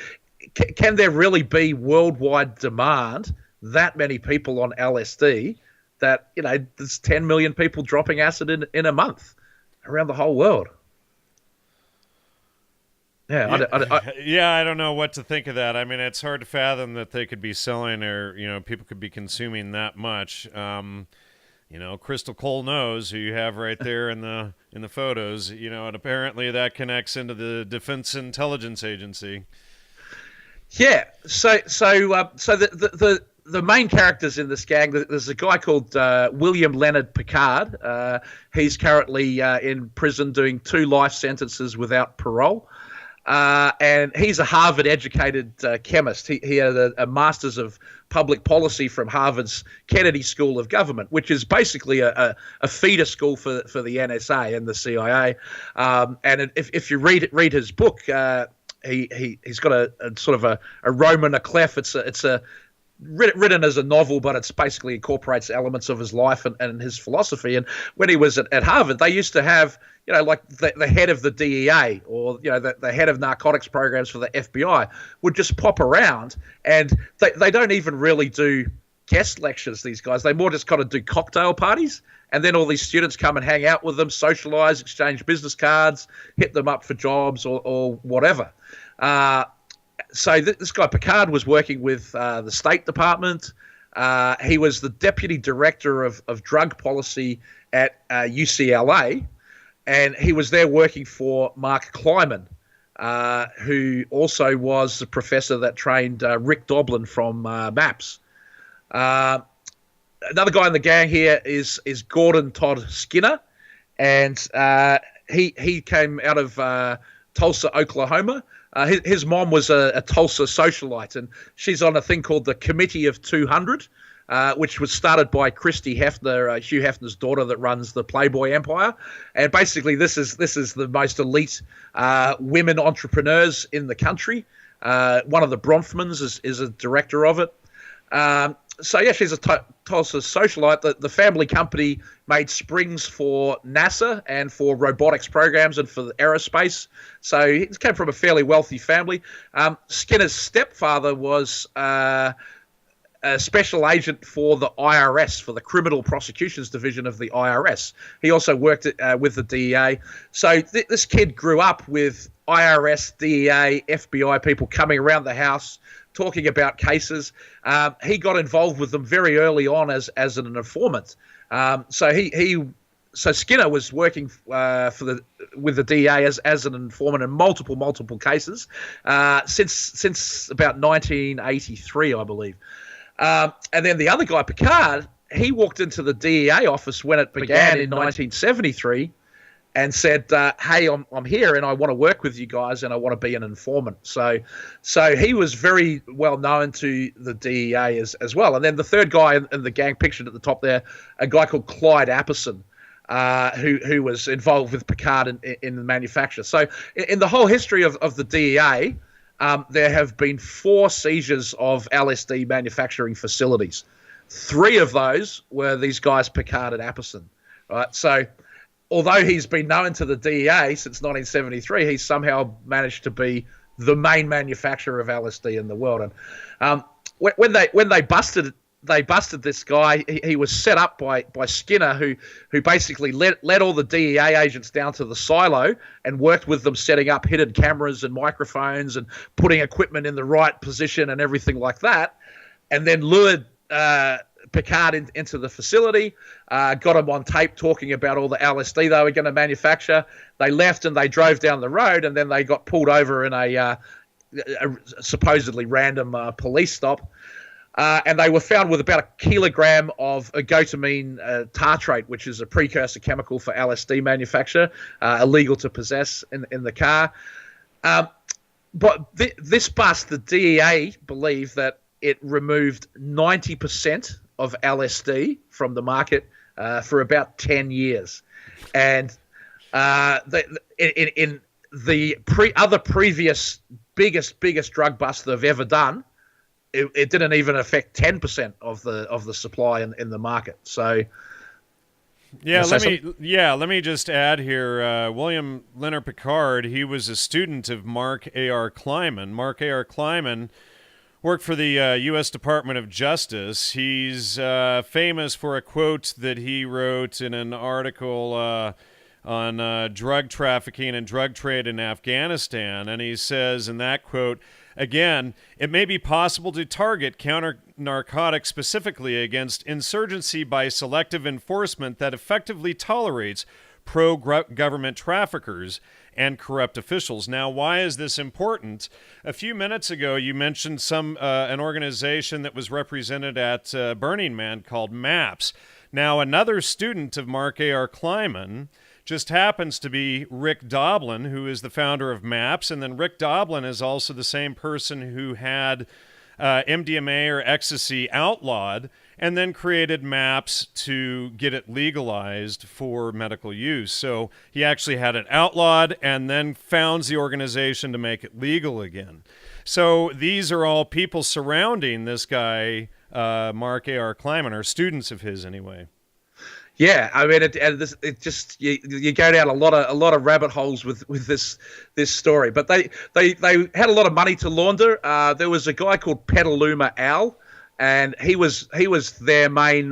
can there really be worldwide demand, that many people on LSD, that, there's 10 million people dropping acid in a month around the whole world? Yeah, I don't know what to think of that. I mean, it's hard to fathom that they could be selling, or people could be consuming that much. Crystal Cole knows, who you have right there in the photos. And apparently that connects into the Defense Intelligence Agency. Yeah. So the main characters in this gang, there's a guy called William Leonard Picard. He's currently in prison doing 2 life sentences without parole. And he's a Harvard-educated chemist. He had a master's of public policy from Harvard's Kennedy School of Government, which is basically a feeder school for the NSA and the CIA. And if you read his book, he's got a sort of a Roman a clef. It's a written as a novel, but it's basically incorporates elements of his life and his philosophy. And when he was at Harvard, they used to have, like the head of the DEA, or, the head of narcotics programs for the FBI would just pop around, and they don't even really do guest lectures, these guys. They more just kind of do cocktail parties, and then all these students come and hang out with them, socialize, exchange business cards, hit them up for jobs or whatever. So this guy Picard was working with the State Department. He was the deputy director of drug policy at UCLA, and he was there working for Mark Kleiman, who also was the professor that trained Rick Doblin from MAPS. Another guy in the gang here is Gordon Todd Skinner, and he came out of Tulsa, Oklahoma. His mom was a Tulsa socialite, and she's on a thing called the Committee of 200, which was started by Christy Hefner, Hugh Hefner's daughter, that runs the Playboy empire. And basically, this is the most elite women entrepreneurs in the country. One of the Bronfmans is a director of it. So yeah, she's a Tulsa socialite. The family company made springs for NASA and for robotics programs and for the aerospace. So he came from a fairly wealthy family. Skinner's stepfather was a special agent for the IRS, for the Criminal Prosecutions Division of the IRS. He also worked with the DEA. So this kid grew up with IRS, DEA, FBI people coming around the house talking about cases. He got involved with them very early on as an informant. So Skinner was working with the DEA as an informant in multiple cases since about 1983, I believe. And then the other guy, Picard, he walked into the DEA office when it began in 1973 and said, hey, I'm here and I want to work with you guys and I want to be an informant. So he was very well known to the DEA as well. And then the third guy in the gang pictured at the top there, a guy called Clyde Apperson, who was involved with Picard in the manufacture. So in the whole history of the DEA, there have been 4 seizures of LSD manufacturing facilities. 3 of those were these guys, Picard and Apperson. Right? So although he's been known to the DEA since 1973, he's somehow managed to be the main manufacturer of LSD in the world. And when they busted this guy, he was set up by Skinner, who basically led all the DEA agents down to the silo and worked with them setting up hidden cameras and microphones and putting equipment in the right position and everything like that, and then lured Picard into the facility, got him on tape talking about all the LSD they were going to manufacture. They left and they drove down the road, and then they got pulled over in a supposedly random police stop. And they were found with about 1 kilogram of ergotamine tartrate, which is a precursor chemical for LSD manufacture, illegal to possess in the car. But this bust, the DEA believed that it removed 90% of LSD from the market for about 10 years. And in the other previous biggest drug bust they've ever done, it didn't even affect 10% of the supply in the market. So let me just add here. William Leonard Picard, he was a student of Mark A.R. Kleiman. Mark A.R. Kleiman worked for the U.S. Department of Justice. He's famous for a quote that he wrote in an article on drug trafficking and drug trade in Afghanistan. And he says in that quote, again, it may be possible to target counter-narcotics specifically against insurgency by selective enforcement that effectively tolerates pro-government traffickers and corrupt officials. Now, why is this important? A few minutes ago, you mentioned an organization that was represented at Burning Man called MAPS. Now, another student of Mark A.R. Kleiman just happens to be Rick Doblin, who is the founder of MAPS, and then Rick Doblin is also the same person who had MDMA or ecstasy outlawed and then created MAPS to get it legalized for medical use. So he actually had it outlawed and then founds the organization to make it legal again. So these are all people surrounding this guy, Mark A.R. Kleiman, or students of his anyway. Yeah, I mean, it just you go down a lot of rabbit holes with this story. But they had a lot of money to launder. There was a guy called Petaluma Al, and he was their main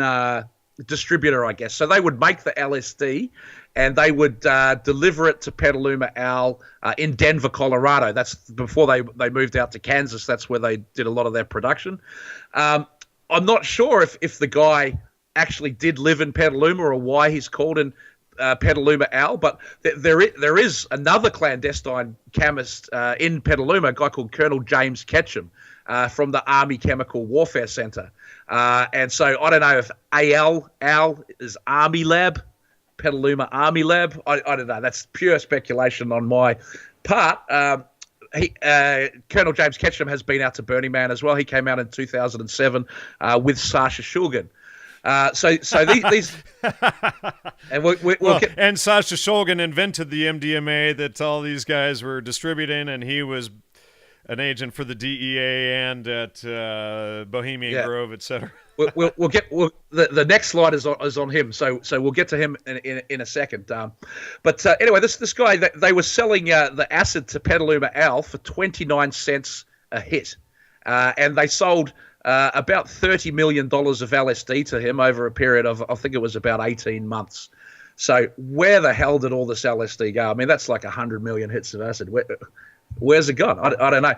distributor, I guess. So they would make the LSD, and they would deliver it to Petaluma Al in Denver, Colorado. That's before they moved out to Kansas. That's where they did a lot of their production. I'm not sure if the guy actually did live in Petaluma or why he's called in Petaluma Al, but there is another clandestine chemist in Petaluma, a guy called Colonel James Ketchum from the Army Chemical Warfare Center. And so I don't know if Al is Army Lab, Petaluma Army Lab. I don't know. That's pure speculation on my part. Colonel James Ketchum has been out to Burning Man as well. He came out in 2007 with Sasha Shulgin. So these and Sasha Shulgin invented the MDMA that all these guys were distributing, and he was an agent for the DEA and at Bohemian Grove, etc. We'll get the next slide is on him, so we'll get to him in a second. But anyway, this guy, they were selling the acid to Petaluma Al for 29 cents a hit, and they sold about $30 million of LSD to him over a period of, I think it was about 18 months. So where the hell did all this LSD go? I mean, that's like 100 million hits of acid. Where's it gone? I don't know.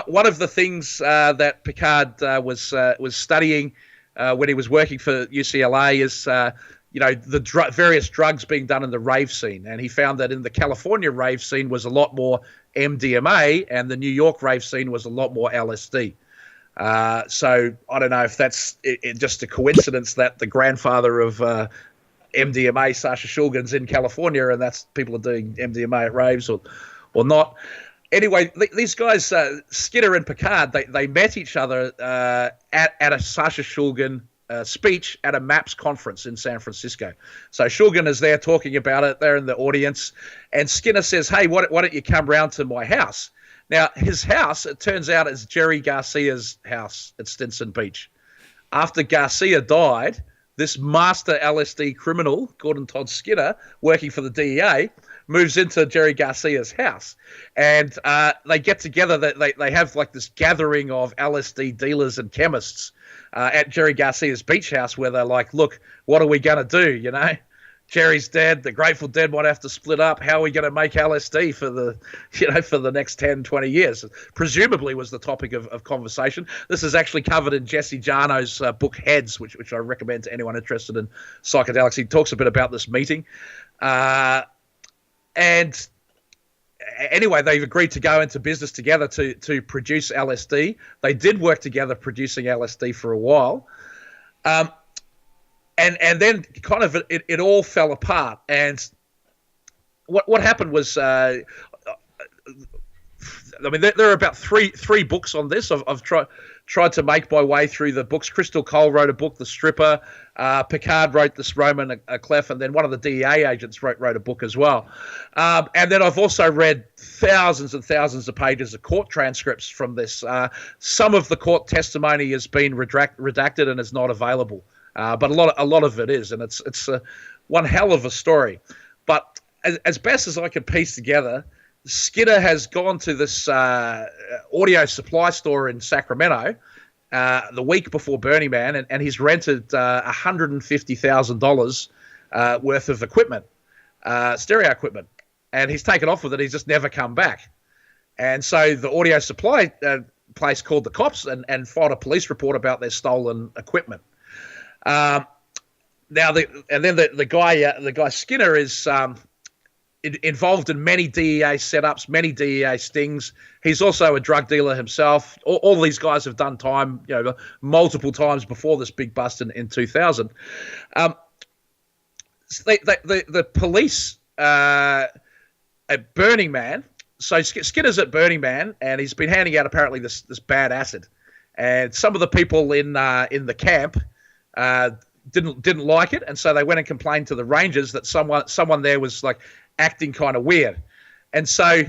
One of the things that Picard was studying when he was working for UCLA is the various drugs being done in the rave scene, and he found that in the California rave scene was a lot more MDMA, and the New York rave scene was a lot more LSD. So I don't know if that's just a coincidence that the grandfather of MDMA, Sasha Shulgin's in California, and that's people are doing MDMA at raves or not. Anyway, these guys, Skinner and Picard, they met each other at a Sasha Shulgin speech at a MAPS conference in San Francisco. So Shulgin is there talking about it. They're in the audience, and Skinner says, "Hey, why don't you come round to my house?" Now, his house, it turns out, is Jerry Garcia's house at Stinson Beach. After Garcia died, this master LSD criminal, Gordon Todd Skinner, working for the DEA, moves into Jerry Garcia's house. And they get together. They have like this gathering of LSD dealers and chemists at Jerry Garcia's beach house where they're like, look, what are we going to do, you know? Jerry's dead. The Grateful Dead might have to split up. How are we going to make LSD for the next 10, 20 years? Presumably was the topic of conversation. This is actually covered in Jesse Jarno's book Heads, which I recommend to anyone interested in psychedelics. He talks a bit about this meeting. And anyway, they've agreed to go into business together to produce LSD. They did work together producing LSD for a while. And then kind of it all fell apart. And what happened was, I mean, there are about three books on this. I've tried to make my way through the books. Crystal Cole wrote a book, The Stripper. Picard wrote this Roman a Clef, and then one of the DEA agents wrote a book as well. And then I've also read thousands and thousands of pages of court transcripts from this. Some of the court testimony has been redacted and is not available. But a lot of it is, and it's one hell of a story. But as best as I can piece together, Skinner has gone to this audio supply store in Sacramento the week before Burning Man, and he's rented $150,000 worth of equipment, stereo equipment, and he's taken off with it. He's just never come back. And so the audio supply place called the cops and filed a police report about their stolen equipment. Now, the guy Skinner is involved in many DEA setups, many DEA stings. He's also a drug dealer himself. All these guys have done time, multiple times before this big bust in 2000. The police at Burning Man. So Skinner's at Burning Man, and he's been handing out apparently this bad acid, and some of the people in the camp didn't like it, and so they went and complained to the Rangers that someone there was like acting kind of weird. And so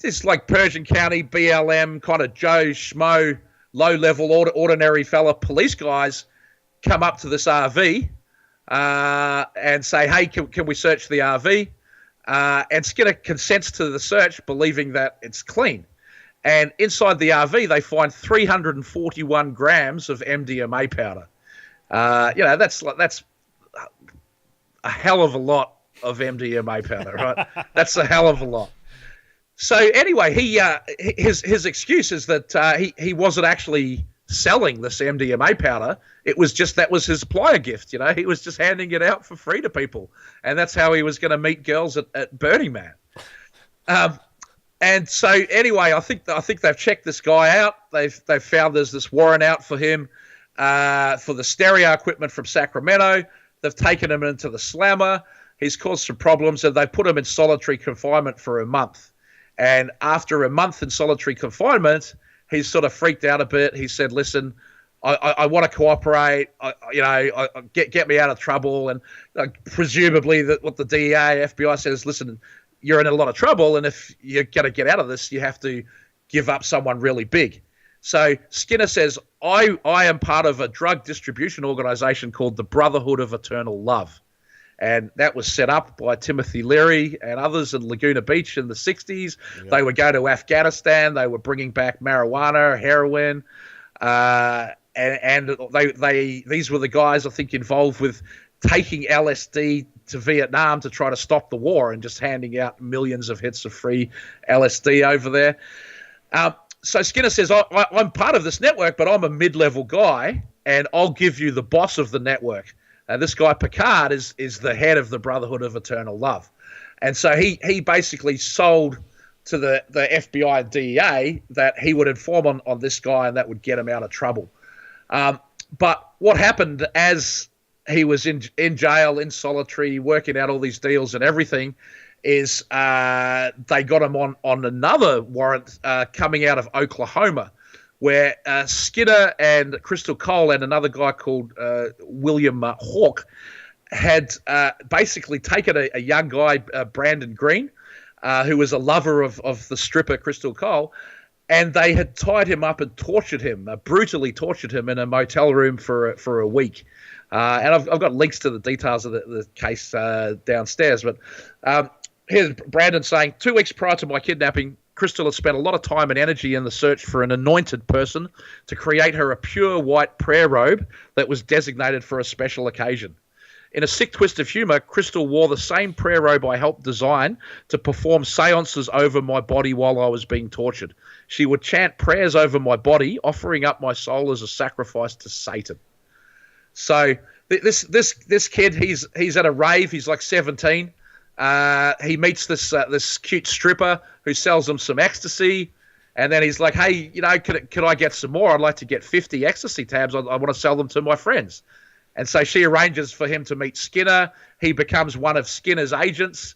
this like Persian County BLM kind of Joe Schmo, low-level ordinary fella police guys come up to this RV and say, hey, can we search the RV? And Skinner consents to the search, believing that it's clean. And inside the RV, they find 341 grams of MDMA powder. That's a hell of a lot of MDMA powder, right? That's a hell of a lot. So anyway, his excuse is that he wasn't actually selling this MDMA powder. It was just that was his supplier gift. He was just handing it out for free to people, and that's how he was going to meet girls at Burning Man. And so anyway, I think they've checked this guy out. They've found there's this warrant out for him. For the stereo equipment from Sacramento. They've taken him into the slammer. He's caused some problems, and they put him in solitary confinement for a month. And after a month in solitary confinement, he's sort of freaked out a bit. He said, listen, I want to cooperate, get me out of trouble. And presumably what the DEA, FBI says, listen, you're in a lot of trouble, and if you're going to get out of this, you have to give up someone really big. So Skinner says, I am part of a drug distribution organization called the Brotherhood of Eternal Love. And that was set up by Timothy Leary and others in Laguna Beach in the 60s. Yep. They would go to Afghanistan. They were bringing back marijuana, heroin, and these were the guys, I think, involved with taking LSD to Vietnam to try to stop the war and just handing out millions of hits of free LSD over there. So Skinner says, I'm part of this network, but I'm a mid-level guy, and I'll give you the boss of the network. This guy Picard is the head of the Brotherhood of Eternal Love. And so he basically sold to the FBI and DEA that he would inform on this guy and that would get him out of trouble. But what happened as he was in jail, in solitary, working out all these deals and everything, is they got him on another warrant coming out of Oklahoma, where Skinner and Crystal Cole and another guy called William Hawk had basically taken a young guy, Brandon Green, who was a lover of the stripper Crystal Cole, and they had tied him up and tortured him, brutally tortured him in a motel room for a week. And I've got links to the details of the case downstairs. But here's Brandon saying, 2 weeks prior to my kidnapping, Crystal had spent a lot of time and energy in the search for an anointed person to create her a pure white prayer robe that was designated for a special occasion. In a sick twist of humor, Crystal wore the same prayer robe I helped design to perform seances over my body while I was being tortured. She would chant prayers over my body, offering up my soul as a sacrifice to Satan. So this kid, he's at a rave. He's like 17. He meets this cute stripper who sells him some ecstasy, and then he's like, "Hey, could I get some more? I'd like to get 50 ecstasy tabs. I want to sell them to my friends." And so she arranges for him to meet Skinner. He becomes one of Skinner's agents,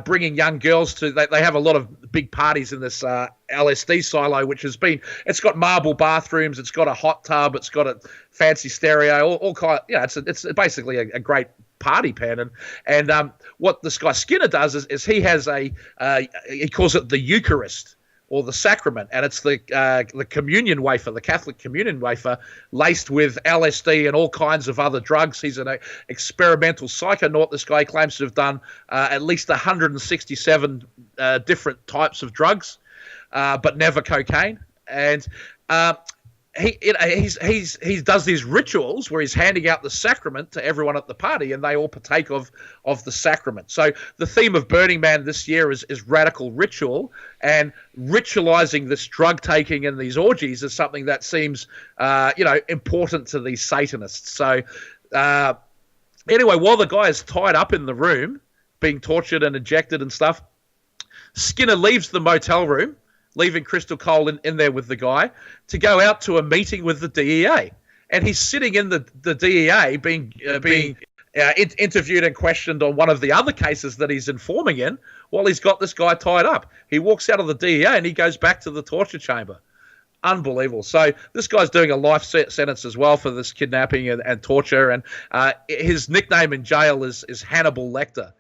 bringing young girls to. They have a lot of big parties in this LSD silo, which it's got marble bathrooms, it's got a hot tub, it's got a fancy stereo, all kind. It's basically a great party pen. And what this guy Skinner does is he has he calls it the Eucharist or the sacrament, and it's the communion wafer, the Catholic communion wafer, laced with LSD and all kinds of other drugs. He's an experimental psychonaut. This guy claims to have done at least 167 different types of drugs, but never cocaine. And he does these rituals where he's handing out the sacrament to everyone at the party, and they all partake of the sacrament. So the theme of Burning Man this year is radical ritual, and ritualizing this drug taking and these orgies is something that seems important to these Satanists. So anyway, while the guy is tied up in the room being tortured and injected and stuff, Skinner leaves the motel room, leaving Crystal Cole in there with the guy, to go out to a meeting with the DEA. And he's sitting in the DEA being interviewed and questioned on one of the other cases that he's informing in while he's got this guy tied up. He walks out of the DEA and he goes back to the torture chamber. Unbelievable. So this guy's doing a life sentence as well for this kidnapping and torture. And his nickname in jail is Hannibal Lecter.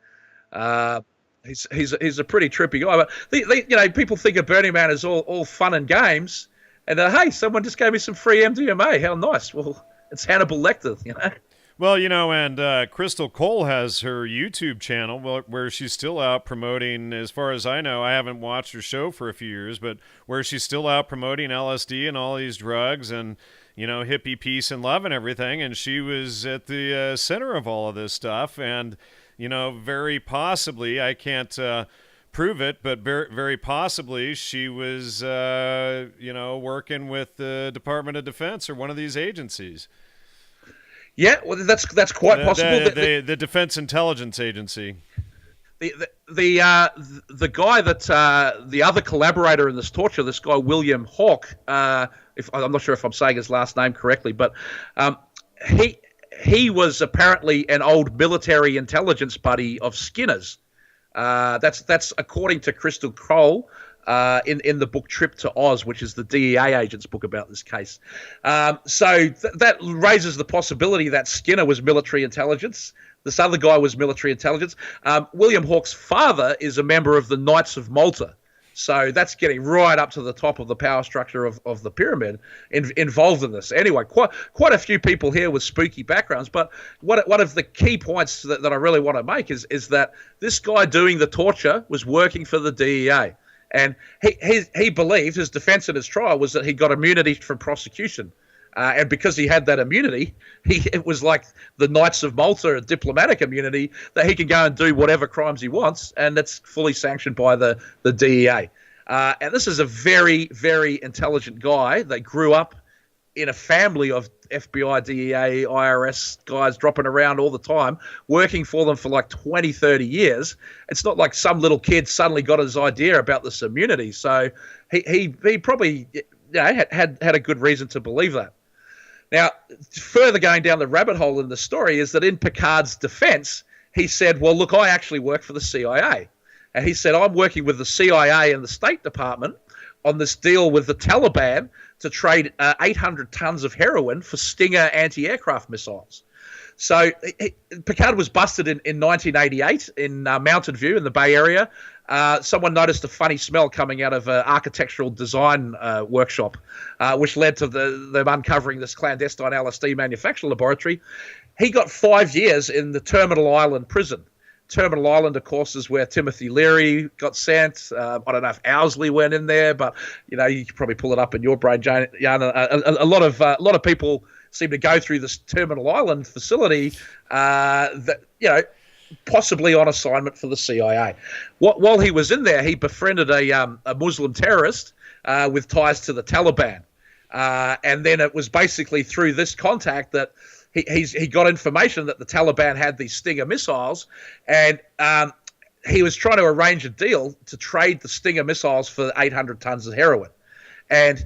He's a pretty trippy guy, but people think of Burning Man as all fun and games, and hey, someone just gave me some free MDMA. How nice! Well, it's Hannibal Lecter, Well, and Crystal Cole has her YouTube channel where she's still out promoting. As far as I know, I haven't watched her show for a few years, but where she's still out promoting LSD and all these drugs and hippie peace and love and everything. And she was at the center of all of this stuff, and very possibly, I can't prove it, but very possibly she was, working with the Department of Defense or one of these agencies. Yeah, well, that's quite possible. The Defense Intelligence Agency. The guy that the other collaborator in this torture, this guy William Hawk, if I'm not sure if I'm saying his last name correctly, but he was apparently an old military intelligence buddy of Skinner's. That's according to Crystal Cole. in the book Trip to Oz, which is the DEA agent's book about this case. So that raises the possibility that Skinner was military intelligence. This other guy was military intelligence. William Hawke's father is a member of the Knights of Malta. So that's getting right up to the top of the power structure of the pyramid involved in this. Anyway, quite a few people here with spooky backgrounds. But one of the key points that I really want to make is that this guy doing the torture was working for the DEA. And he believed, his defense in his trial was that he got immunity from prosecution. And because he had that immunity, it was like the Knights of Malta, a diplomatic immunity, that he can go and do whatever crimes he wants, and that's fully sanctioned by the DEA. And this is a very, very intelligent guy. They grew up in a family of FBI, DEA, IRS guys dropping around all the time, working for them for like 20, 30 years. It's not like some little kid suddenly got his idea about this immunity. So he probably had a good reason to believe that. Now, further going down the rabbit hole in the story is that in Picard's defense, he said, well, look, I actually work for the CIA. And he said, I'm working with the CIA and the State Department on this deal with the Taliban to trade 800 tons of heroin for Stinger anti-aircraft missiles. So Picard was busted in 1988 in Mountain View in the Bay Area. Someone noticed a funny smell coming out of an architectural design workshop, which led to them uncovering this clandestine LSD manufacture laboratory. He got 5 years in the Terminal Island prison. Terminal Island, of course, is where Timothy Leary got sent. I don't know if Owsley went in there, but you could probably pull it up in your brain, Jan. A lot of people seem to go through this Terminal Island facility possibly on assignment for the CIA. While he was in there, he befriended a Muslim terrorist with ties to the Taliban. And then it was basically through this contact that he got information that the Taliban had these Stinger missiles, and he was trying to arrange a deal to trade the Stinger missiles for 800 tons of heroin. And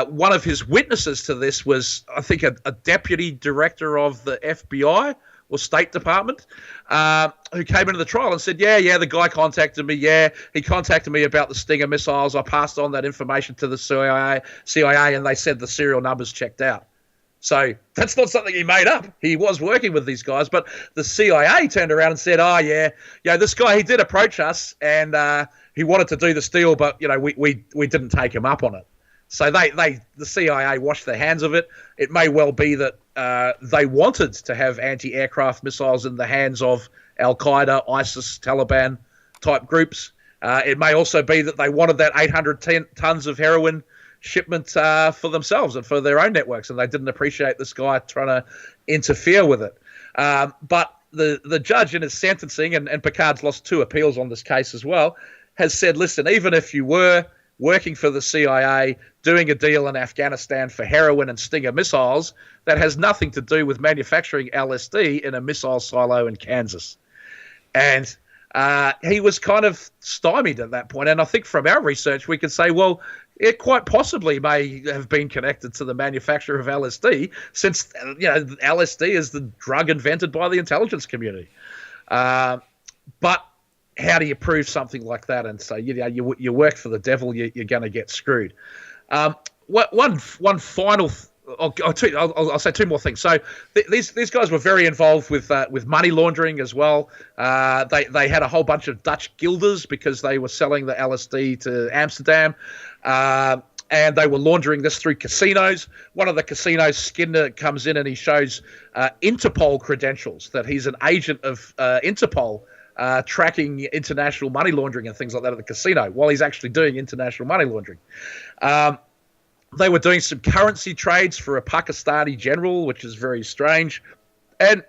one of his witnesses to this was, I think, a deputy director of the FBI or State Department, who came into the trial and said, yeah, the guy contacted me. Yeah, he contacted me about the Stinger missiles. I passed on that information to the CIA, and they said the serial numbers checked out. So that's not something he made up. He was working with these guys, but the CIA turned around and said, this guy, he did approach us, and he wanted to do this deal, but we didn't take him up on it. So the CIA washed their hands of it. It may well be that they wanted to have anti-aircraft missiles in the hands of Al-Qaeda, ISIS, Taliban type groups. It may also be that they wanted that 800 tons of heroin shipment for themselves and for their own networks, and they didn't appreciate this guy trying to interfere with it. But the judge in his sentencing, and Picard's lost 2 appeals on this case as well, has said, listen, even if you were working for the CIA, doing a deal in Afghanistan for heroin and Stinger missiles, that has nothing to do with manufacturing LSD in a missile silo in Kansas. And he was kind of stymied at that point. And I think from our research, we could say, well, it quite possibly may have been connected to the manufacture of LSD, since LSD is the drug invented by the intelligence community. But how do you prove something like that? And so you work for the devil, you're going to get screwed. One final. I'll say 2 more things. So these guys were very involved with money laundering as well. They had a whole bunch of Dutch guilders because they were selling the LSD to Amsterdam. And they were laundering this through casinos. One of the casinos, Skinner comes in and he shows Interpol credentials, that he's an agent of Interpol, tracking international money laundering and things like that at the casino while he's actually doing international money laundering. They were doing some currency trades for a Pakistani general, which is very strange. And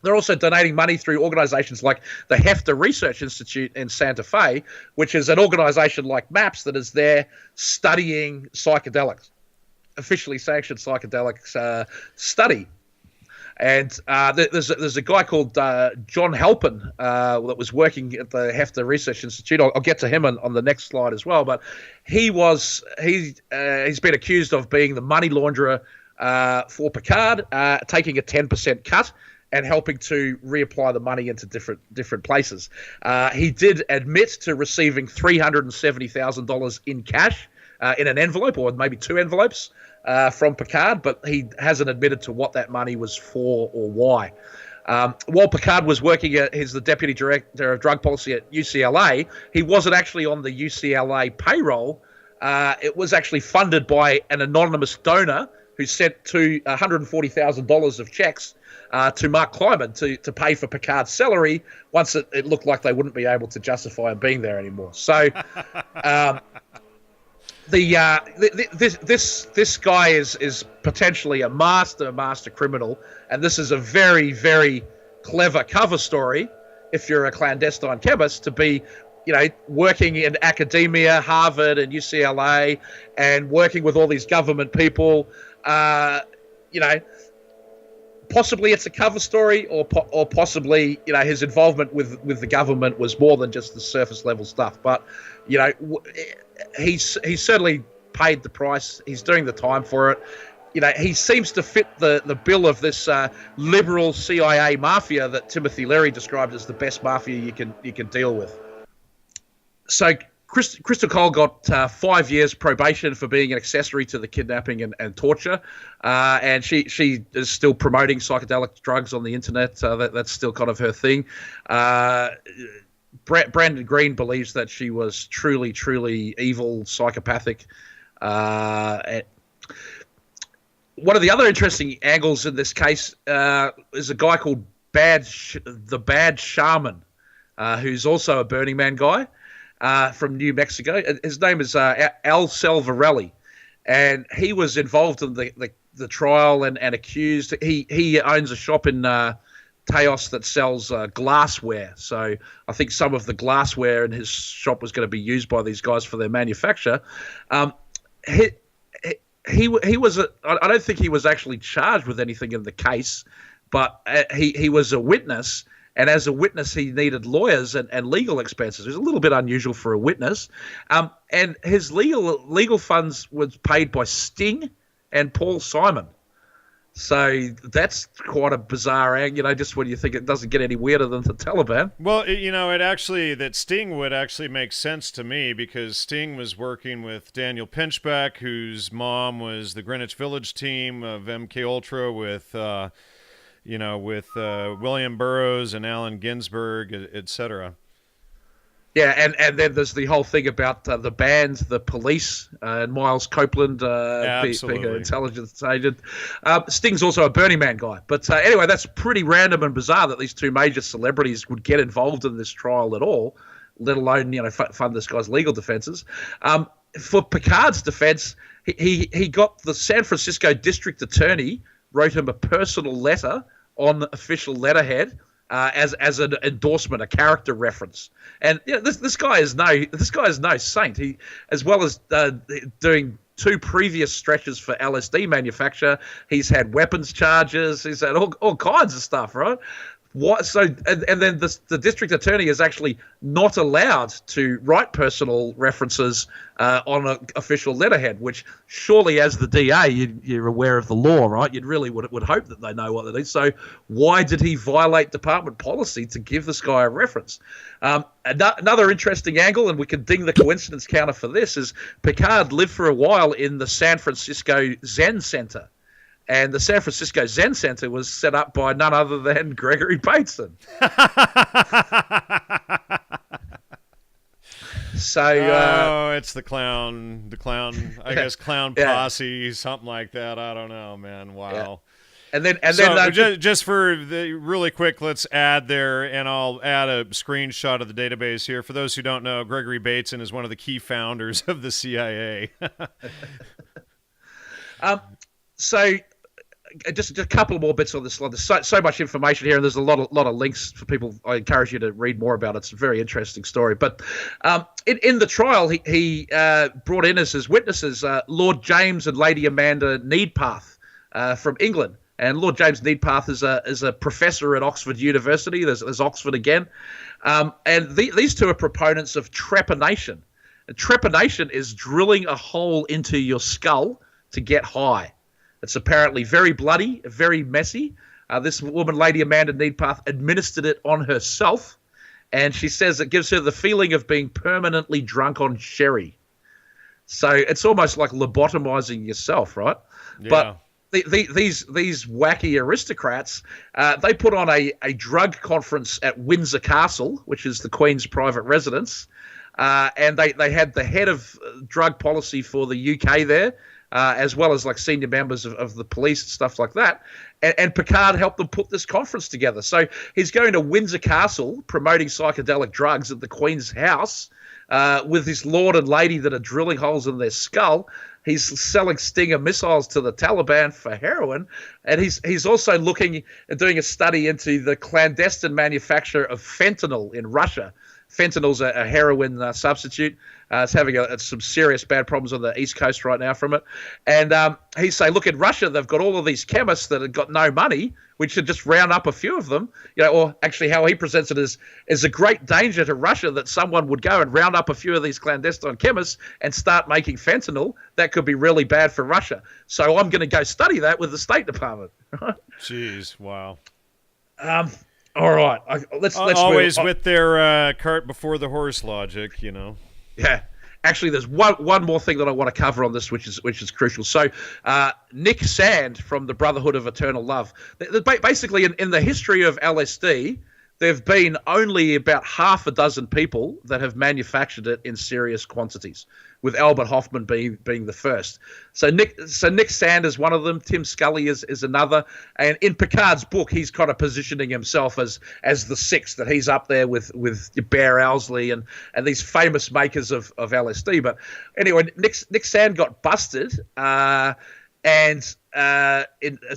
they're also donating money through organizations like the Hefter Research Institute in Santa Fe, which is an organization like MAPS that is there studying psychedelics, officially sanctioned psychedelics study. And there's a guy called John Halpin that was working at the Hefter Research Institute. I'll get to him on the next slide as well. But he's been accused of being the money launderer for Picard, taking a 10% cut. and helping to reapply the money into different places. He did admit to receiving $370,000 in cash in an envelope, or maybe two envelopes, from Picard, but he hasn't admitted to what that money was for or why. While Picard was working he's the deputy director of drug policy at UCLA, he wasn't actually on the UCLA payroll. It was actually funded by an anonymous donor who sent $140,000 of checks to Mark Kleiman to pay for Picard's salary once it looked like they wouldn't be able to justify him being there anymore. So this guy is potentially a master criminal, and this is a very, very clever cover story if you're a clandestine chemist to be, working in academia, Harvard and UCLA, and working with all these government people. Possibly it's a cover story, or possibly his involvement with the government was more than just the surface level stuff. But he's certainly paid the price. He's doing the time for it. He seems to fit the bill of this liberal CIA mafia that Timothy Leary described as the best mafia you can deal with. So Crystal Cole got 5 years probation for being an accessory to the kidnapping and torture, and she is still promoting psychedelic drugs on the internet. That's still kind of her thing. Brandon Green believes that she was truly, truly evil, psychopathic. One of the other interesting angles in this case is a guy called the Bad Shaman, who's also a Burning Man guy. From New Mexico. His name is Al Salvarelli, and he was involved in the trial and accused. He owns a shop in Taos that sells glassware. So I think some of the glassware in his shop was going to be used by these guys for their manufacture. He was I don't think he was actually charged with anything in the case, but he was a witness. And as a witness, he needed lawyers and legal expenses. It was a little bit unusual for a witness. And his legal funds was paid by Sting and Paul Simon. So that's quite a bizarre angle, just when you think it doesn't get any weirder than the Taliban. Well, that Sting would actually make sense to me, because Sting was working with Daniel Pinchbeck, whose mom was the Greenwich Village team of MK Ultra with William Burroughs and Allen Ginsberg, etc. Yeah, and then there's the whole thing about the band, the police, and Miles Copeland being an intelligence agent. Sting's also a Burning Man guy. But anyway, that's pretty random and bizarre that these two major celebrities would get involved in this trial at all, let alone fund this guy's legal defenses. For Picard's defense, he got the San Francisco district attorney wrote him a personal letter on official letterhead as an endorsement, a character reference. And this guy is no saint. He, as well as doing two previous stretches for LSD manufacture, he's had weapons charges. He's had all kinds of stuff, right? What? So and then the district attorney is actually not allowed to write personal references on an official letterhead, which surely, as the DA, you're aware of the law, right? You'd really would hope that they know what they do. So why did he violate department policy to give this guy a reference? Another interesting angle, and we can ding the coincidence counter for this, is Picard lived for a while in the San Francisco Zen Center. And the San Francisco Zen Center was set up by none other than Gregory Bateson. So it's the clown, I guess clown posse, something like that. I don't know, man. Wow. Yeah. And then just for the really quick, let's add there, and I'll add a screenshot of the database here. For those who don't know, Gregory Bateson is one of the key founders of the CIA. So just a couple more bits on this slide. There's so much information here, and there's a lot of links for people. I encourage you to read more about it. It's a very interesting story. But in the trial, he brought in as his witnesses Lord James and Lady Amanda Needpath from England. And Lord James Needpath is a professor at Oxford University. There's Oxford again. And these two are proponents of trepanation. And trepanation is drilling a hole into your skull to get high. It's apparently very bloody, very messy, This woman, Lady Amanda Needpath, administered it on herself, and she says it gives her the feeling of being permanently drunk on sherry. So it's almost like lobotomizing yourself, right? Yeah. But these wacky aristocrats, they put on a drug conference at Windsor Castle, which is the Queen's private residence, and they had the head of drug policy for the UK there, as well as like senior members of the police and stuff like that. And Picard helped them put this conference together. So he's going to Windsor Castle promoting psychedelic drugs at the Queen's house with this lord and lady that are drilling holes in their skull. He's selling Stinger missiles to the Taliban for heroin. And he's also looking and doing a study into the clandestine manufacture of fentanyl in Russia. Fentanyl's a heroin substitute. It's having some serious bad problems on the East Coast right now from it. And he's saying, look, in Russia, they've got all of these chemists that have got no money. We should just round up a few of them. Or actually how he presents it is a great danger to Russia that someone would go and round up a few of these clandestine chemists and start making fentanyl. That could be really bad for Russia. So I'm going to go study that with the State Department. Jeez, wow. All right, let's always move. With their cart before the horse logic, Yeah, actually, there's one more thing that I want to cover on this, which is crucial. So, Nick Sand from the Brotherhood of Eternal Love. Basically, in the history of LSD, there've been only about half a dozen people that have manufactured it in serious quantities, with Albert Hoffman being the first. So Nick Sand is one of them. Tim Scully is another. And in Picard's book, he's kind of positioning himself as the sixth, that he's up there with Bear Owsley and these famous makers of LSD. But anyway, Nick Sand got busted, this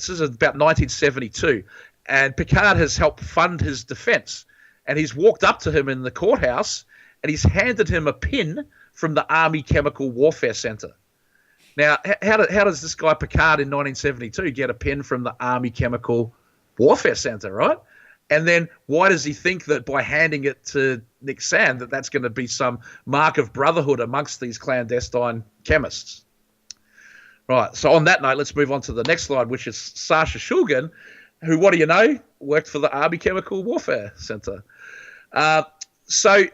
is about 1972. And Picard has helped fund his defense. And he's walked up to him in the courthouse and he's handed him a pin from the Army Chemical Warfare Center. Now, how does this guy Picard in 1972 get a pin from the Army Chemical Warfare Center, right? And then why does he think that by handing it to Nick Sand that's going to be some mark of brotherhood amongst these clandestine chemists? Right, so on that note, let's move on to the next slide, which is Sasha Shulgin, who, what do you know, worked for the Army Chemical Warfare Center. So,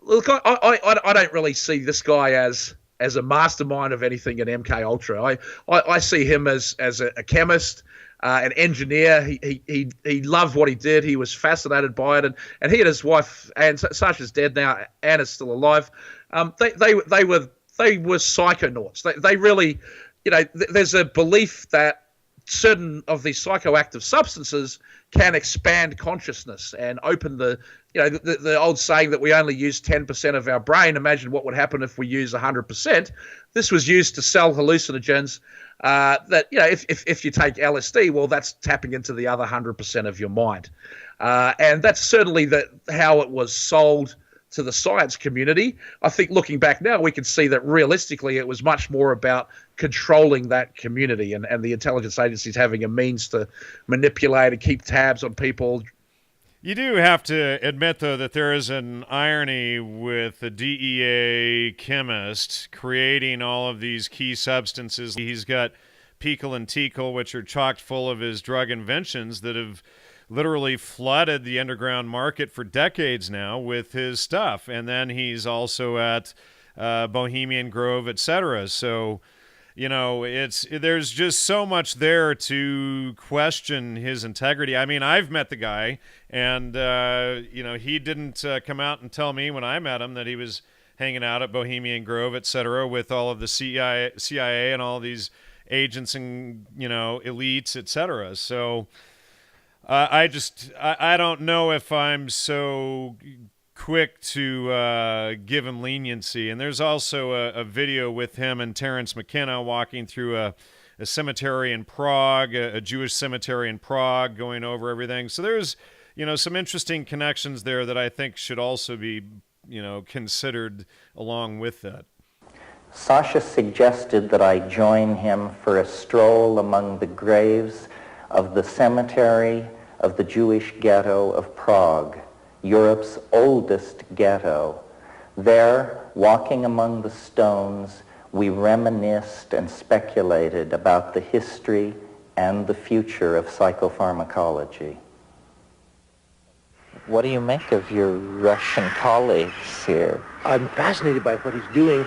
look, I don't really see this guy as a mastermind of anything in MK Ultra. I see him as a chemist, an engineer. He loved what he did. He was fascinated by it, and he and his wife, and Sasha's dead now, Anna's still alive. They were psychonauts. They really, there's a belief that certain of these psychoactive substances can expand consciousness and open the old saying that we only use 10% of our brain. Imagine what would happen if we use 100%. This was used to sell hallucinogens that, if you take LSD, well, that's tapping into the other 100% of your mind. And that's certainly how it was sold to the science community. I think looking back now, we can see that realistically it was much more about controlling that community and the intelligence agencies having a means to manipulate and keep tabs on people. You do have to admit, though, that there is an irony with the DEA chemist creating all of these key substances. He's got Pickle and Tickle, which are chock full of his drug inventions that have literally flooded the underground market for decades now with his stuff. And then he's also at Bohemian Grove, etc. So, there's just so much there to question his integrity. I mean, I've met the guy, and, he didn't come out and tell me when I met him that he was hanging out at Bohemian Grove, etc., with all of the CIA and all these agents and, elites, etc. So I don't know if I'm so quick to give him leniency. And there's also a video with him and Terence McKenna walking through a cemetery in Prague, a Jewish cemetery in Prague, going over everything. So there's, some interesting connections there that I think should also be, considered along with that. Sasha suggested that I join him for a stroll among the graves of the cemetery of the Jewish ghetto of Prague, Europe's oldest ghetto. There, walking among the stones, we reminisced and speculated about the history and the future of psychopharmacology. What do you make of your Russian colleagues here? I'm fascinated by what he's doing,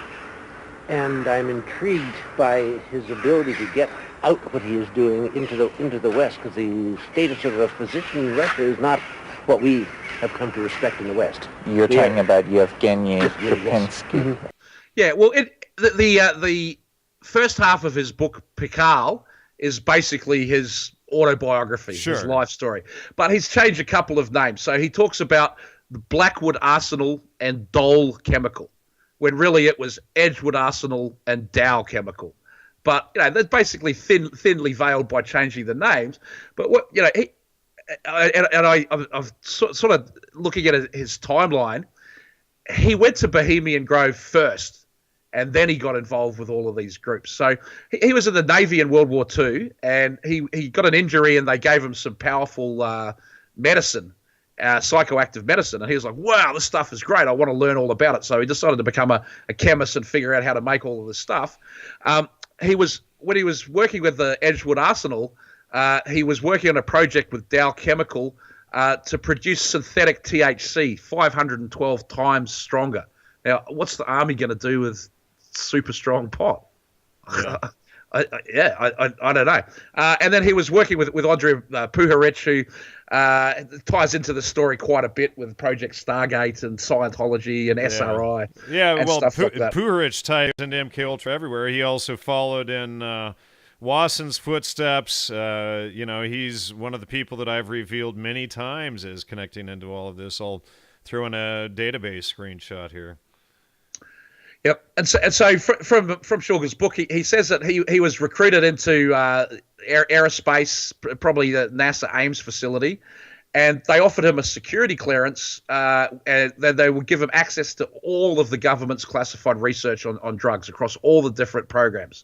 and I'm intrigued by his ability to get out what he is doing into the West, because the status of the position in Russia is not what we have come to respect in the West. You're talking about Yevgeny Krupinski. Mm-hmm. Yeah, well, the first half of his book, Pikal, is basically his autobiography, his life story. But he's changed a couple of names. So he talks about the Blackwood Arsenal and Dole Chemical, when really it was Edgewood Arsenal and Dow Chemical. But, they're basically thinly veiled by changing the names. But, what I'm sort of looking at his timeline. He went to Bohemian Grove first, and then he got involved with all of these groups. So he was in the Navy in World War II, and he got an injury, and they gave him some powerful medicine, psychoactive medicine. And he was like, wow, this stuff is great. I want to learn all about it. So he decided to become a chemist and figure out how to make all of this stuff. When he was working with the Edgewood Arsenal, he was working on a project with Dow Chemical to produce synthetic THC, 512 times stronger. Now, what's the army going to do with super strong pot? I don't know. And then he was working with Outtrim Puharich, who ties into the story quite a bit with Project Stargate and Scientology and SRI. Yeah, and well, stuff like that. Puharich ties into MK Ultra everywhere. He also followed in Wasson's footsteps. He's one of the people that I've revealed many times as connecting into all of this. I'll throw in a database screenshot here. Yep, and so from Shulgin's book, he says that he was recruited into aerospace, probably the NASA Ames facility, and they offered him a security clearance, and then they would give him access to all of the government's classified research on drugs across all the different programs.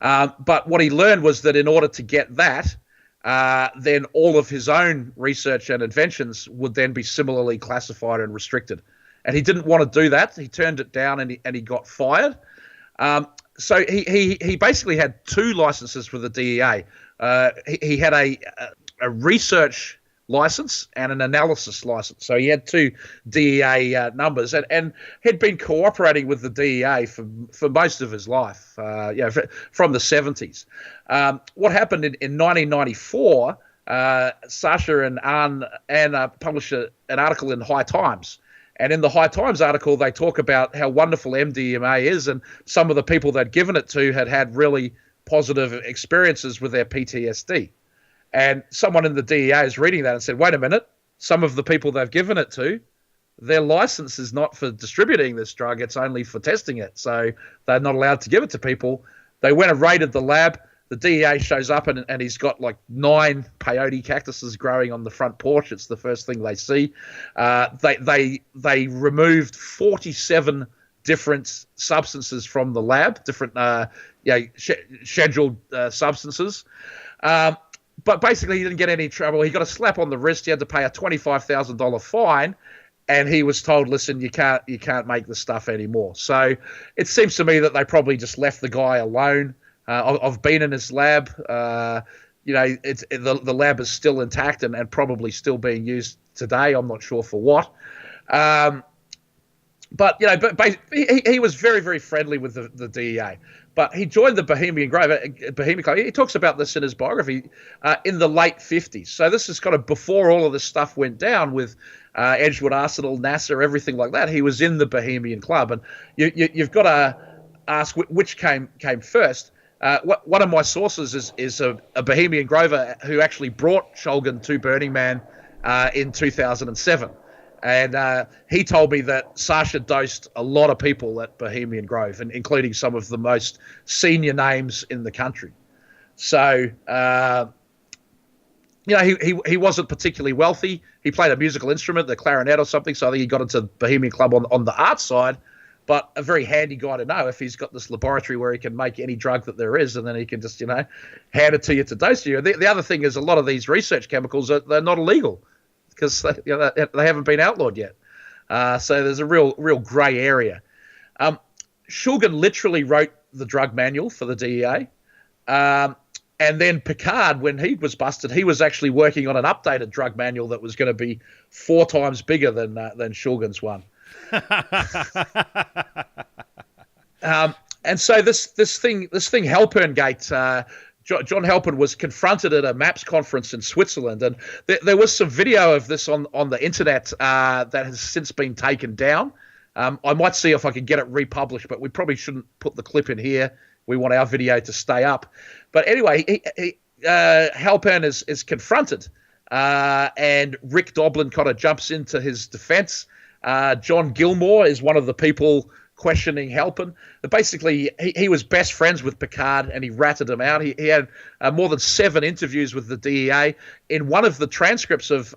But what he learned was that in order to get that, then all of his own research and inventions would then be similarly classified and restricted. And he didn't want to do that. He turned it down, and he got fired. So he basically had two licenses with the DEA. He had a research license and an analysis license. So he had two DEA numbers, and had been cooperating with the DEA for most of his life, from the 70s. What happened in 1994, Sasha and Anne published an article in High Times. And in the High Times article, they talk about how wonderful MDMA is, and some of the people they'd given it to had really positive experiences with their PTSD. And someone in the DEA is reading that and said, wait a minute, some of the people they've given it to, their license is not for distributing this drug, it's only for testing it. So they're not allowed to give it to people. They went and raided the lab. The DEA shows up, and he's got like 9 peyote cactuses growing on the front porch. It's the first thing they see. They removed 47 different substances from the lab, different scheduled substances. But basically, he didn't get any trouble. He got a slap on the wrist. He had to pay a $25,000 fine, and he was told, "Listen, you can't make this stuff anymore." So it seems to me that they probably just left the guy alone. I've been in his lab. The lab is still intact and probably still being used today. I'm not sure for what. But he was very, very friendly with the DEA. But he joined the Bohemian Club. He talks about this in his biography in the late 50s. So this is kind of before all of this stuff went down with Edgewood Arsenal, NASA, everything like that. He was in the Bohemian Club. And you've got to ask which came first. One of my sources is a Bohemian Grover who actually brought Shulgin to Burning Man in 2007. And he told me that Sasha dosed a lot of people at Bohemian Grove, and including some of the most senior names in the country. So, he wasn't particularly wealthy. He played a musical instrument, the clarinet or something, so I think he got into Bohemian Club on the art side. But a very handy guy to know if he's got this laboratory where he can make any drug that there is, and then he can just, hand it to you to dose you. The other thing is a lot of these research chemicals, they're not illegal because they haven't been outlawed yet. So there's a real grey area. Shulgin literally wrote the drug manual for the DEA. And then Picard, when he was busted, he was actually working on an updated drug manual that was going to be 4 times bigger than Shulgin's one. And so this thing Halpern Gate, John Halpern was confronted at a MAPS conference in Switzerland, and there was some video of this on the internet that has since been taken down. I might see if I can get it republished, but we probably shouldn't put the clip in here. We want our video to stay up. But anyway, Halpern is confronted, and Rick Doblin kind of jumps into his defense. John Gilmore is one of the people questioning Halpern. But basically, he was best friends with Picard, and he ratted him out. He had more than 7 interviews with the DEA. In one of the transcripts of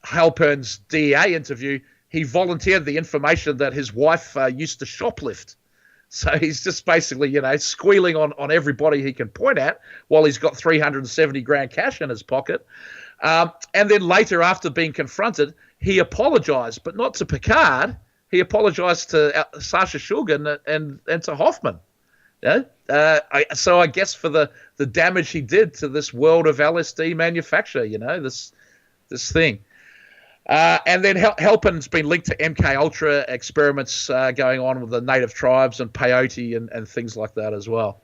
Halpern's DEA interview, he volunteered the information that his wife used to shoplift. So he's just basically, squealing on everybody he can point at while he's got 370 grand cash in his pocket. And then later, after being confronted, he apologized, but not to Picard. He apologized to Sasha Shulgin and to Hoffman. So I guess for the damage he did to this world of LSD manufacture, this thing. And then Halpern's been linked to MK Ultra experiments going on with the native tribes and peyote and things like that as well.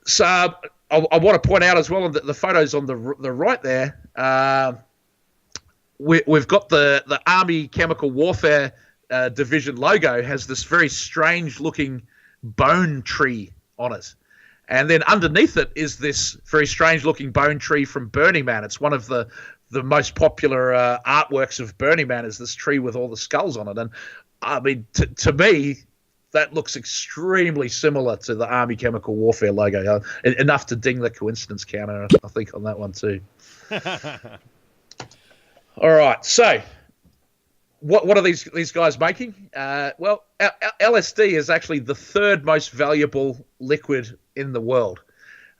So I want to point out as well that the photos on the right there, we've got the Army Chemical Warfare Division logo has this very strange looking bone tree on it. And then underneath it is this very strange looking bone tree from Burning Man. It's one of the most popular artworks of Burning Man is this tree with all the skulls on it. And I mean, to me, that looks extremely similar to the Army Chemical Warfare logo. Enough to ding the coincidence counter, I think, on that one too. All right, so what are these guys making? Well, LSD is actually the 3rd most valuable liquid in the world.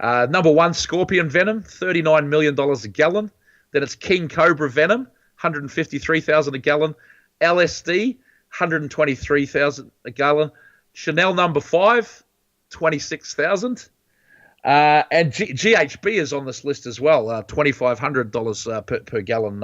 Number 1, scorpion venom, $39 million a gallon. Then it's king cobra venom, $153,000 a gallon. LSD, $123,000 a gallon. Chanel number 5, $26,000. And GHB is on this list as well, $2,500 per gallon.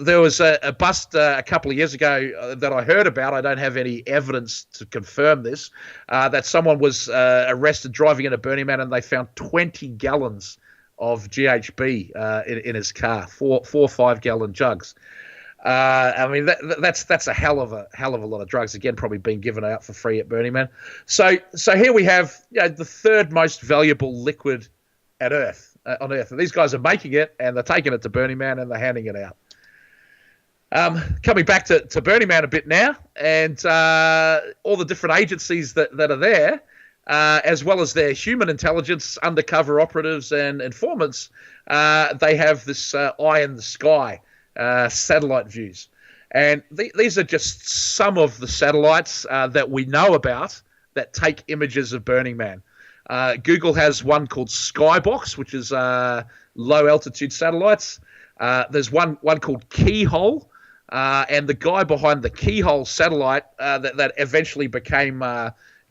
There was a bust a couple of years ago that I heard about. I don't have any evidence to confirm this, that someone was arrested driving in a Burning Man and they found 20 gallons of GHB in his car, 4 5-gallon jugs. I mean, that's a hell of a lot of drugs. Again, probably being given out for free at Burning Man. So here we have the 3rd most valuable liquid on Earth. And these guys are making it, and they're taking it to Burning Man, and they're handing it out. Coming back to Burning Man a bit now, and all the different agencies that are there, as well as their human intelligence, undercover operatives, and informants, they have this eye in the sky. Satellite views, and these are just some of the satellites that we know about that take images of Burning Man. Google has one called Skybox, which is low altitude satellites. There's one called Keyhole, and the guy behind the Keyhole satellite that eventually became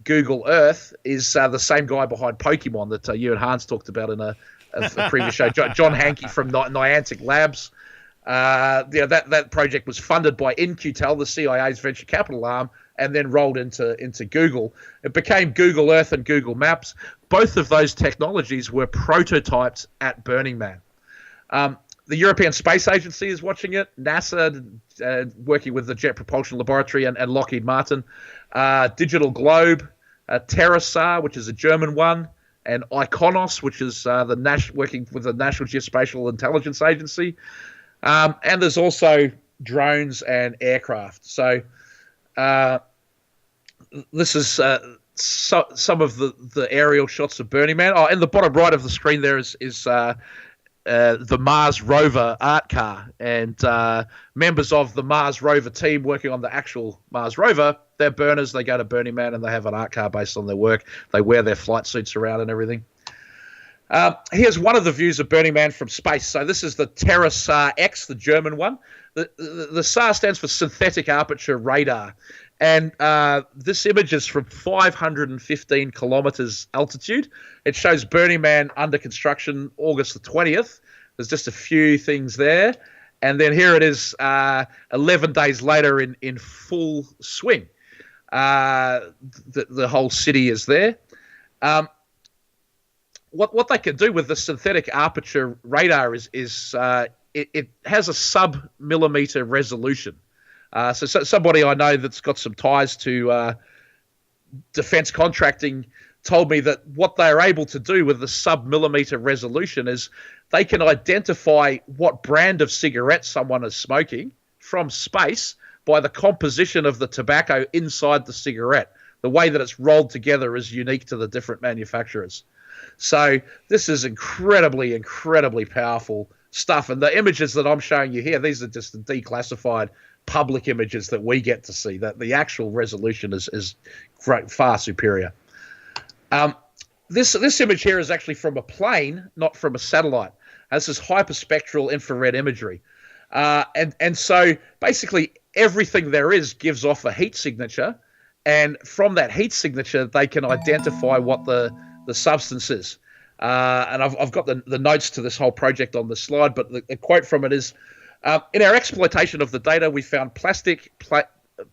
Google Earth is the same guy behind Pokemon that you and Hans talked about in a previous show. John Hankey from Niantic Labs. That project was funded by In-Q-Tel, the CIA's venture capital arm, and then rolled into Google. It became Google Earth and Google Maps. Both of those technologies were prototyped at Burning Man. The European Space Agency is watching it. NASA, working with the Jet Propulsion Laboratory and Lockheed Martin. Digital Globe, TerraSAR, which is a German one, and Iconos, which is working with the National Geospatial Intelligence Agency. And there's also drones and aircraft. So this is some of the aerial shots of Burning Man. Oh, in the bottom right of the screen there is the Mars rover art car. And members of the Mars rover team working on the actual Mars rover, they're burners. They go to Burning Man and they have an art car based on their work. They wear their flight suits around and everything. Here's one of the views of Burning Man from space. So this is the TerraSAR X, the German one. The SAR stands for Synthetic Aperture Radar. And this image is from 515 kilometers altitude. It shows Burning Man under construction August the 20th. There's just a few things there. And then here it is 11 days later in full swing. The whole city is there. What they can do with the synthetic aperture radar is it has a sub-millimeter resolution. So somebody I know that's got some ties to defense contracting told me that what they're able to do with the sub-millimeter resolution is they can identify what brand of cigarette someone is smoking from space by the composition of the tobacco inside the cigarette. The way that it's rolled together is unique to the different manufacturers. So this is incredibly, incredibly powerful stuff. And the images that I'm showing you here, these are just the declassified public images that we get to see. That the actual resolution is great, far superior. This image here is actually from a plane, not from a satellite. This is hyperspectral infrared imagery. And so basically everything there is gives off a heat signature. And from that heat signature, they can identify what the substance is. And I've got the notes to this whole project on the slide, but the quote from it is, in our exploitation of the data, we found plastic,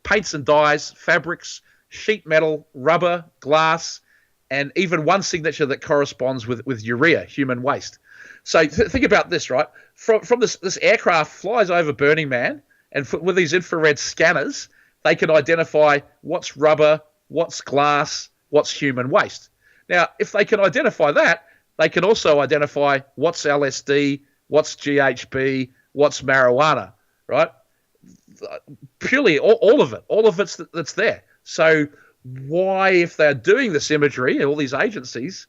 paints and dyes, fabrics, sheet metal, rubber, glass, and even one signature that corresponds with urea, human waste. So think about this, right? From this aircraft flies over Burning Man, and with these infrared scanners, they can identify what's rubber, what's glass, what's human waste. Now, if they can identify that, they can also identify what's LSD, what's GHB, what's marijuana, right? Purely all of it, that's there. So why, if they're doing this imagery, all these agencies,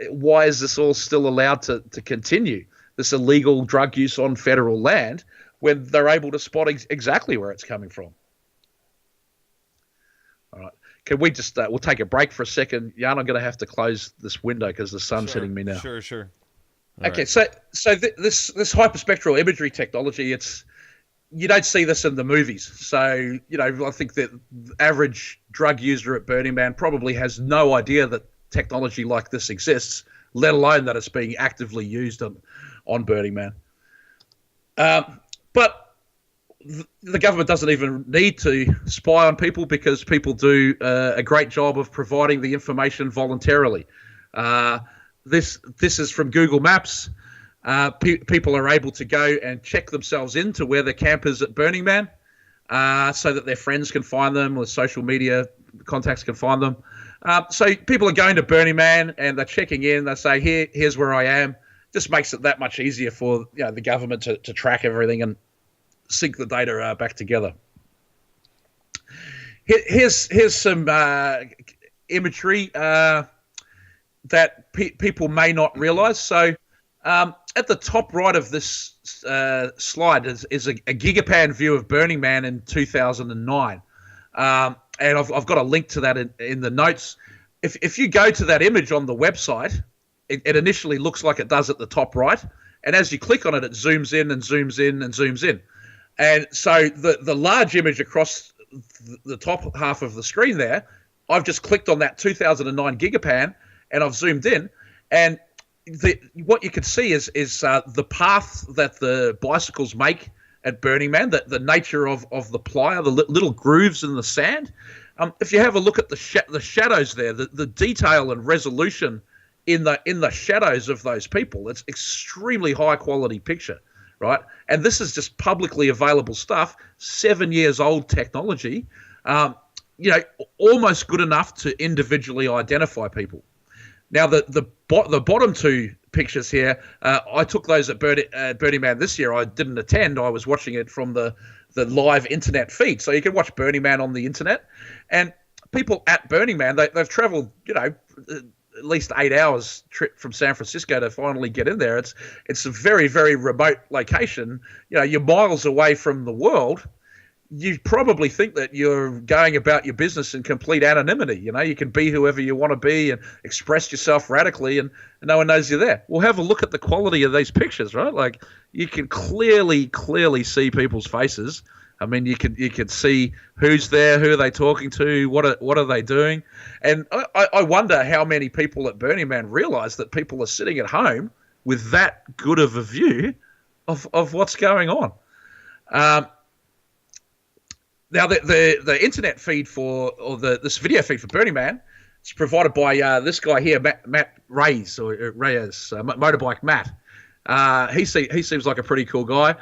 why is this all still allowed to continue, this illegal drug use on federal land, when they're able to spot exactly where it's coming from? All right. Can we just, we'll take a break for a second. Jan, I'm going to have to close this window because the sun's hitting me now. Sure. Okay, right. So this hyperspectral imagery technology, you don't see this in the movies. So, I think that the average drug user at Burning Man probably has no idea that technology like this exists, let alone that it's being actively used on Burning Man. But the government doesn't even need to spy on people because people do a great job of providing the information voluntarily. This is from Google Maps. People are able to go and check themselves into where their camp is at Burning Man, so that their friends can find them or social media contacts can find them. So people are going to Burning Man and they're checking in. They say, here's where I am. Just makes it that much easier for the government to track everything and sync the data back together. Here's some imagery that people may not realize. So at the top right of this slide is a gigapan view of Burning Man in 2009. And I've got a link to that in the notes. If you go to that image on the website, it initially looks like it does at the top right. And as you click on it, it zooms in and zooms in and zooms in. And so the large image across the top half of the screen there, I've just clicked on that 2009 gigapan and I've zoomed in. And what you can see is the path that the bicycles make at Burning Man, the nature of the playa, the little grooves in the sand. If you have a look at the shadows there, the detail and resolution in the shadows of those people, it's extremely high quality picture, right? And this is just publicly available stuff, 7 years old technology, almost good enough to individually identify people. Now, the bottom two pictures here, I took those at Burning Man this year. I didn't attend. I was watching it from the live internet feed. So you can watch Burning Man on the internet. And people at Burning Man, they've traveled, at least 8 hours trip from San Francisco to finally get in there. It's a very, very remote location. You're miles away from the world. You probably think that you're going about your business in complete anonymity. You can be whoever you want to be and express yourself radically, and no one knows you're there. Well, have a look at the quality of these pictures, right? Like, you can clearly see people's faces. I mean, you could see who's there, who are they talking to, what are they doing, and I wonder how many people at Burning Man realise that people are sitting at home with that good of a view of what's going on. Now, the internet feed this video feed for Burning Man is provided by this guy here, Matt Reyes, Motorbike Matt. He seems like a pretty cool guy.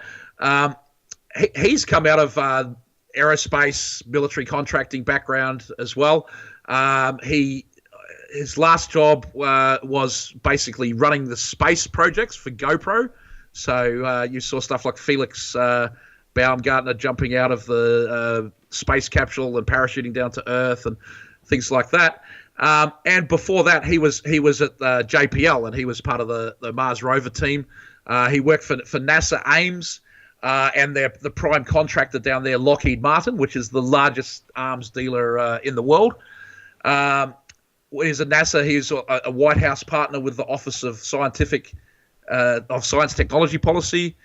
He's come out of aerospace, military contracting background as well. His last job was basically running the space projects for GoPro. So you saw stuff like Felix Baumgartner jumping out of the space capsule and parachuting down to Earth and things like that. And before that, he was at JPL, and he was part of the Mars rover team. He worked for NASA Ames, and the prime contractor down there, Lockheed Martin, which is the largest arms dealer in the world. He's at NASA. He's a White House partner with the Office of Science Technology Policy.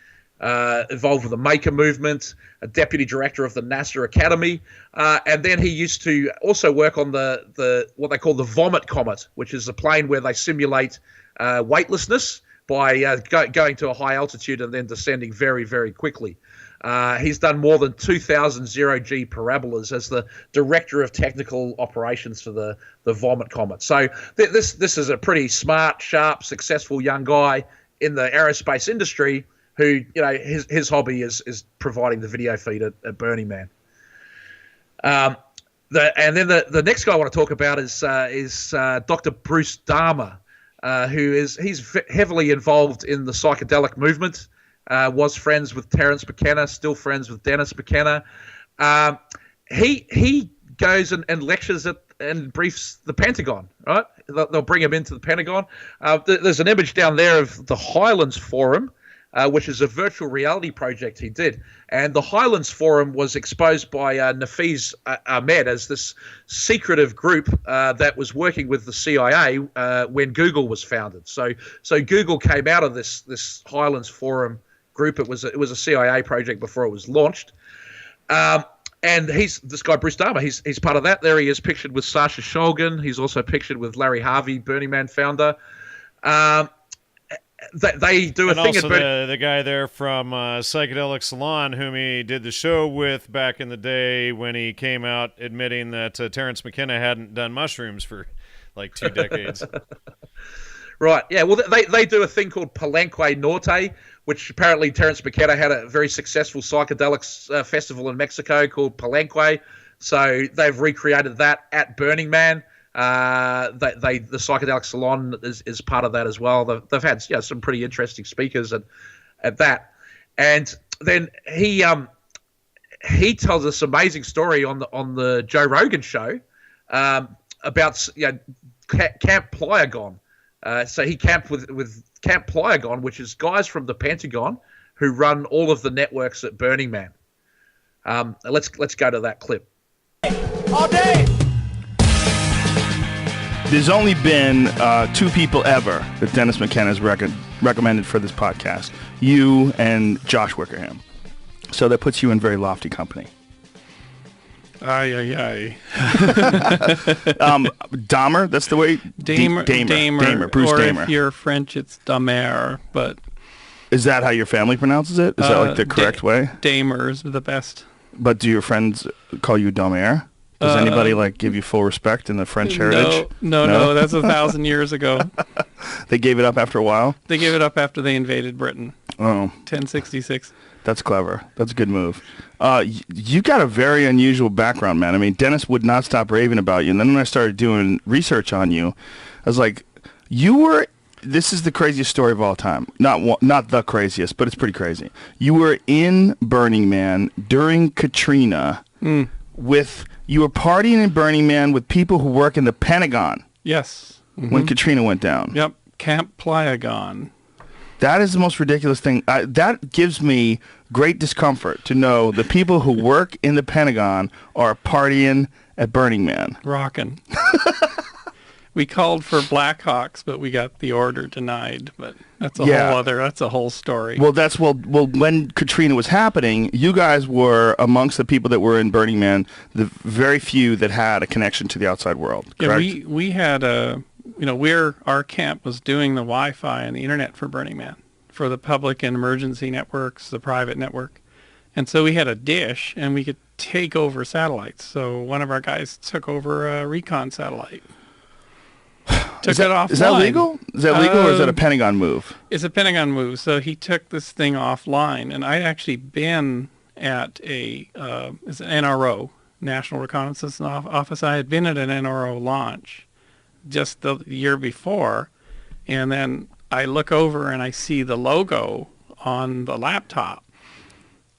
Involved with the Maker movement, a deputy director of the NASA Academy, and then he used to also work on the what they call the Vomit Comet, which is a plane where they simulate weightlessness by going to a high altitude and then descending very, very quickly. He's done more than 2,000 zero-G parabolas as the director of technical operations for the Vomit Comet. So this is a pretty smart, sharp, successful young guy in the aerospace industry who, his hobby is providing the video feed at Burning Man. And then the next guy I want to talk about is Dr. Bruce Dahmer, he's heavily involved in the psychedelic movement. Was friends with Terence McKenna, still friends with Dennis McKenna. He goes and lectures and briefs the Pentagon, right? They'll bring him into the Pentagon. There's an image down there of the Highlands Forum, which is a virtual reality project he did. And the Highlands Forum was exposed by Nafeez Ahmed as this secretive group that was working with the CIA when Google was founded. So Google came out of this Highlands Forum group. It was a CIA project before it was launched. And this guy, Bruce Dahmer, he's part of that. There he is pictured with Sasha Shulgin. He's also pictured with Larry Harvey, Burning Man founder. They do a thing also the guy there from Psychedelic Salon, whom he did the show with back in the day when he came out admitting that Terence McKenna hadn't done mushrooms for like 2 decades. Right, yeah. Well, they do a thing called Palenque Norte, which apparently Terence McKenna had a very successful psychedelics festival in Mexico called Palenque. So they've recreated that at Burning Man. The Psychedelic Salon is part of that as well. They've had some pretty interesting speakers at that, and then he tells this amazing story on the Joe Rogan show about Camp Pliagon. So he camped with Camp Pliagon, which is guys from the Pentagon who run all of the networks at Burning Man. Let's go to that clip. All day. There's only been 2 people ever that Dennis McKenna has recommended for this podcast. You and Josh Wickerham. So that puts you in very lofty company. Aye. Dahmer, that's the way? Damer. Bruce or Damer. If you're French, it's Damer, but... Is that how your family pronounces it? Is that like the correct way? Damer is the best. But do your friends call you Damer? Does anybody give you full respect in the French heritage? No, that's 1,000 years ago. They gave it up after a while? They gave it up after they invaded Britain. Oh. 1066. That's clever. That's a good move. You got a very unusual background, man. I mean, Dennis would not stop raving about you. And then when I started doing research on you, I was like, this is the craziest story of all time. Not the craziest, but it's pretty crazy. You were in Burning Man during Katrina you were partying in Burning Man with people who work in the Pentagon. Yes. Mm-hmm. When Katrina went down. Yep. Camp Pliagon. That is the most ridiculous thing. That gives me great discomfort to know the people who work in the Pentagon are partying at Burning Man. Rockin'. We called for Blackhawks, but we got the order denied. But that's a whole story. Well, when Katrina was happening, you guys were amongst the people that were in Burning Man, the very few that had a connection to the outside world. Correct? Yeah, we had our camp was doing the Wi-Fi and the internet for Burning Man, for the public and emergency networks, the private network. And so we had a dish, and we could take over satellites. So one of our guys took over a recon satellite. Took it offline. Is that legal? Is that legal, or is that a Pentagon move? It's a Pentagon move. So he took this thing offline, and I'd actually been at it's an NRO, National Reconnaissance Office. I had been at an NRO launch just the year before, and then I look over and I see the logo on the laptop,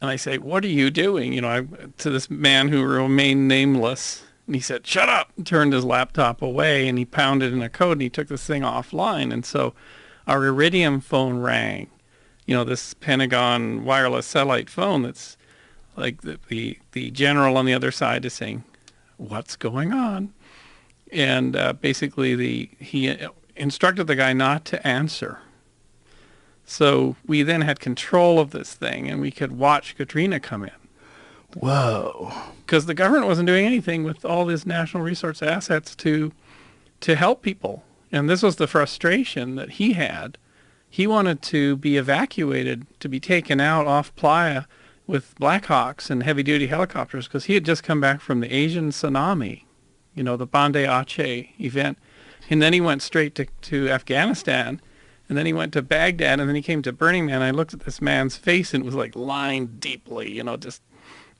and I say, "What are you doing?" To this man who remained nameless. And he said, "Shut up," and turned his laptop away, and he pounded in a code, and he took this thing offline. And so our Iridium phone rang, this Pentagon wireless satellite phone that's like the general on the other side is saying, "What's going on?" And basically he instructed the guy not to answer. So we then had control of this thing, and we could watch Katrina come in. Whoa. Because the government wasn't doing anything with all these national resource assets to help people. And this was the frustration that he had. He wanted to be evacuated, to be taken out off Playa with Blackhawks and heavy-duty helicopters, because he had just come back from the Asian tsunami, the Bande Aceh event. And then he went straight to Afghanistan, and then he went to Baghdad, and then he came to Burning Man. I looked at this man's face, and it was like lined deeply, just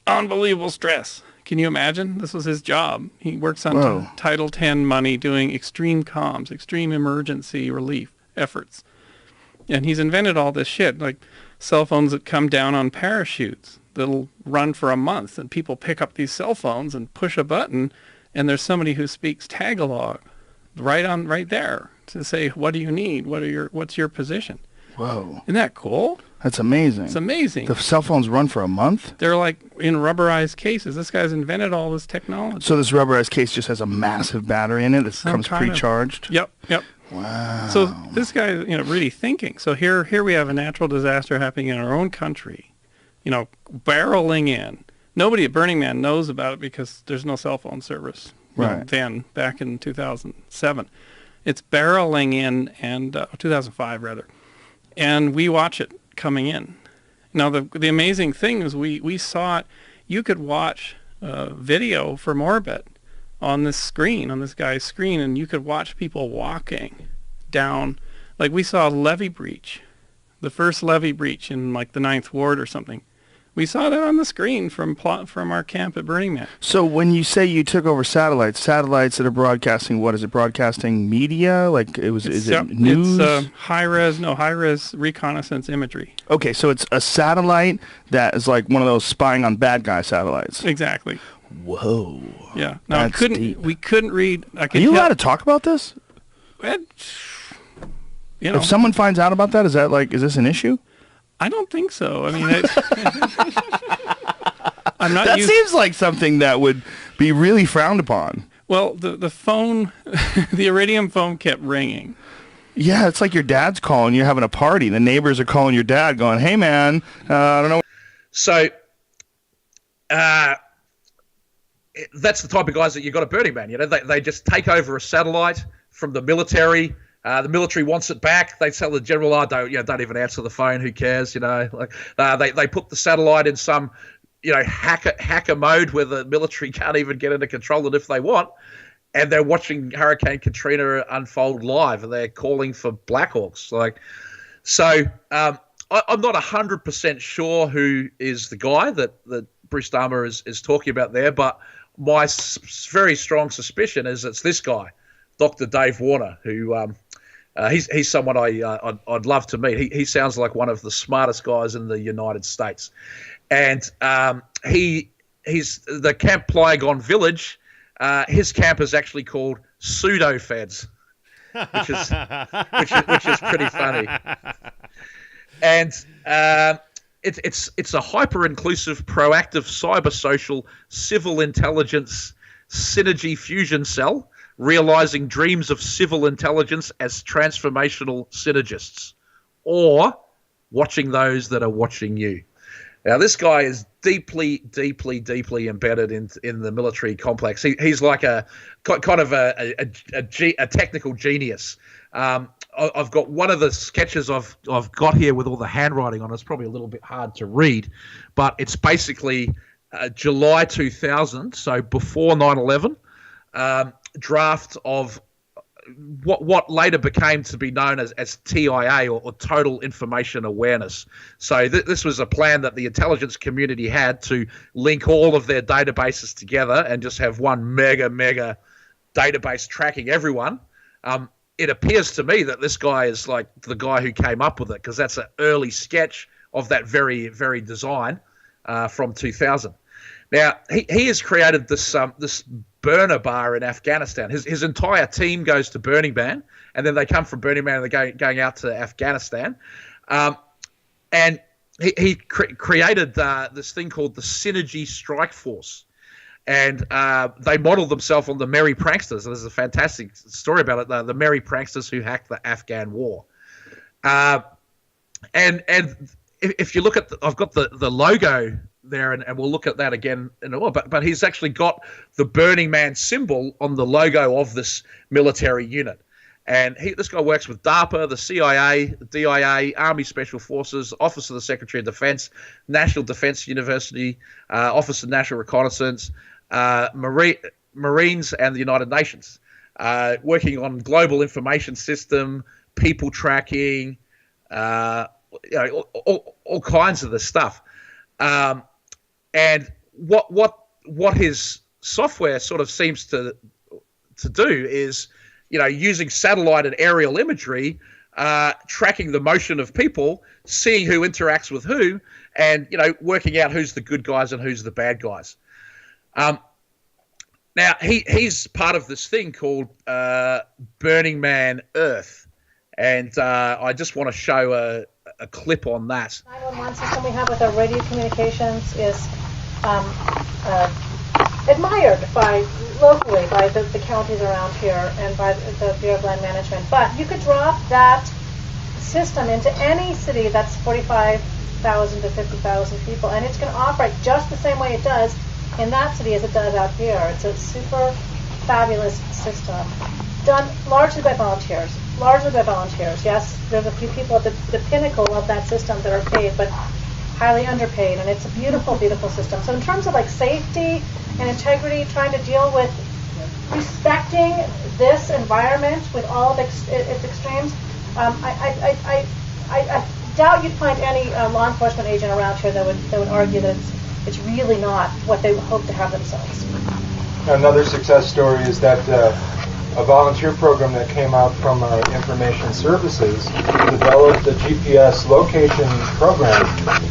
unbelievable stress. Can you imagine? This was his job. He works on Title 10 money doing extreme comms, extreme emergency relief efforts. And he's invented all this shit, like cell phones that come down on parachutes that'll run for a month, and people pick up these cell phones and push a button, and there's somebody who speaks Tagalog right there to say, "What do you need? What's your position?" Whoa. Isn't that cool? That's amazing. It's amazing. The cell phones run for a month? They're like in rubberized cases. This guy's invented all this technology. So this rubberized case just has a massive battery in it that comes pre-charged? Yep. Wow. So this guy, really thinking. So here we have a natural disaster happening in our own country, barreling in. Nobody at Burning Man knows about it because there's no cell phone service. Right. Then, back in 2007. It's barreling in, and 2005 rather. And we watch it coming in. Now, the amazing thing is we saw it. You could watch video from orbit on this screen, on this guy's screen, and you could watch people walking down. Like, we saw a levee breach, the first levee breach in, like, the 9th Ward or something. We saw that on the screen from our camp at Burning Man. So when you say you took over satellites that are broadcasting, what is it, broadcasting media? Like, is it news? It's high-res reconnaissance imagery. Okay, so it's a satellite that is like one of those spying on bad guy satellites. Exactly. Whoa. Yeah. Now, we couldn't read. Are you allowed to talk about this? If someone finds out about that, is this an issue? I don't think so. I mean, I'm not. That seems like something that would be really frowned upon. Well, the phone, the Iridium phone kept ringing. Yeah, it's like your dad's calling. You're having a party. The neighbors are calling your dad, going, "Hey, man, I don't know." So, that's the type of guys that you got at Burning Man. They just take over a satellite from the military. The military wants it back. They tell the general, don't even answer the phone. Who cares? They put the satellite in some, hacker mode where the military can't even get into control it if they want. And they're watching Hurricane Katrina unfold live, and they're calling for Blackhawks. I'm not 100% sure who is the guy that Bruce Dahmer is talking about there, but my very strong suspicion is it's this guy, Dr. Dave Warner, who he's someone I'd love to meet. He sounds like one of the smartest guys in the United States, and he's the Camp Plygon Village. His camp is actually called Pseudo Feds, which is pretty funny, and it's a hyper inclusive, proactive, cyber social, civil intelligence synergy fusion cell realizing dreams of civil intelligence as transformational synergists, or watching those that are watching you. Now, this guy is deeply, deeply, deeply embedded in the military complex. He's like a technical genius. I've got one of the sketches I've got here with all the handwriting on it. It's probably a little bit hard to read, but it's basically July 2000, so before 9/11, draft of what later became to be known as TIA, or Total Information Awareness. So this was a plan that the intelligence community had to link all of their databases together and just have one mega database tracking everyone. It appears to me that this guy is like the guy who came up with it, because that's an early sketch of that very, very design from 2000. Now, he has created this burner bar in Afghanistan. His entire team goes to Burning Man, and then they come from Burning Man and they're going out to Afghanistan. And he created this thing called the Synergy Strike Force. And they modeled themselves on the Merry Pranksters. There's a fantastic story about it, the Merry Pranksters who hacked the Afghan war. And if you look at I've got the logo there, and we'll look at that again in a while, but he's actually got the Burning Man symbol on the logo of this military unit. And this guy works with DARPA, the CIA, the DIA, Army Special Forces, Office of the Secretary of Defense, National Defense University, Office of National Reconnaissance, Marines, and the United Nations, working on global information system, people tracking, all kinds of this stuff. And what his software sort of seems to do is, using satellite and aerial imagery, tracking the motion of people, seeing who interacts with who, and working out who's the good guys and who's the bad guys. Now he's part of this thing called Burning Man Earth, and I just want to show a clip on that. 911 system we have with our radio communications is admired locally by the counties around here and by the Bureau of Land Management. But you could drop that system into any city that's 45,000 to 50,000 people, and it's going to operate just the same way it does in that city as it does out here. It's a super fabulous system, done largely by volunteers. Yes, there's a few people at the pinnacle of that system that are paid, but highly underpaid, and it's a beautiful, beautiful system. So in terms of like safety and integrity, trying to deal with respecting this environment with all of its extremes, I doubt you'd find any law enforcement agent around here that would argue that it's really not what they hope to have themselves. Another success story is that a volunteer program that came out from Information Services developed a GPS location program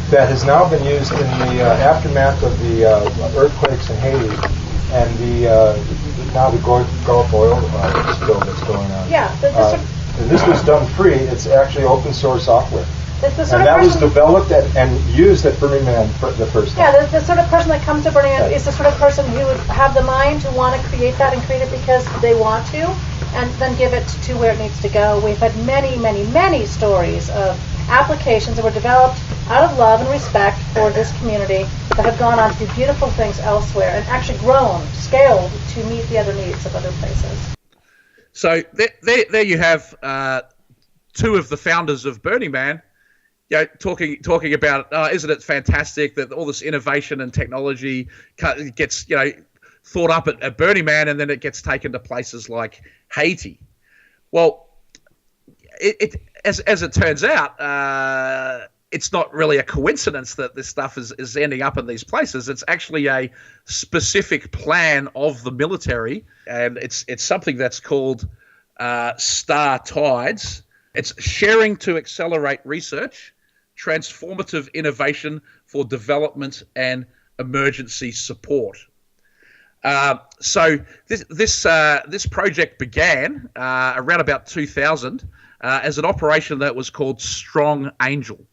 that has now been used in the aftermath of the earthquakes in Haiti and now the Gulf oil spill that's going on. Yeah. And this was done free. It's actually open source software. And that was developed and used at Burning Man for the first time. Yeah, the sort of person that comes to Burning Man is the sort of person who would have the mind to want to create that and create it because they want to, and then give it to where it needs to go. We've had many, many, many stories of applications that were developed out of love and respect for this community that have gone on to do beautiful things elsewhere and actually grown, scaled to meet the other needs of other places. So there you have two of the founders of Burning Man, talking about, isn't it fantastic that all this innovation and technology gets, thought up at Burning Man, and then it gets taken to places like Haiti. Well, as it turns out, it's not really a coincidence that this stuff is ending up in these places. It's actually a specific plan of the military, and it's something that's called Star Tides. It's sharing to accelerate research, transformative innovation for development and emergency support. So this project began around about 2000 as an operation that was called Strong Angel,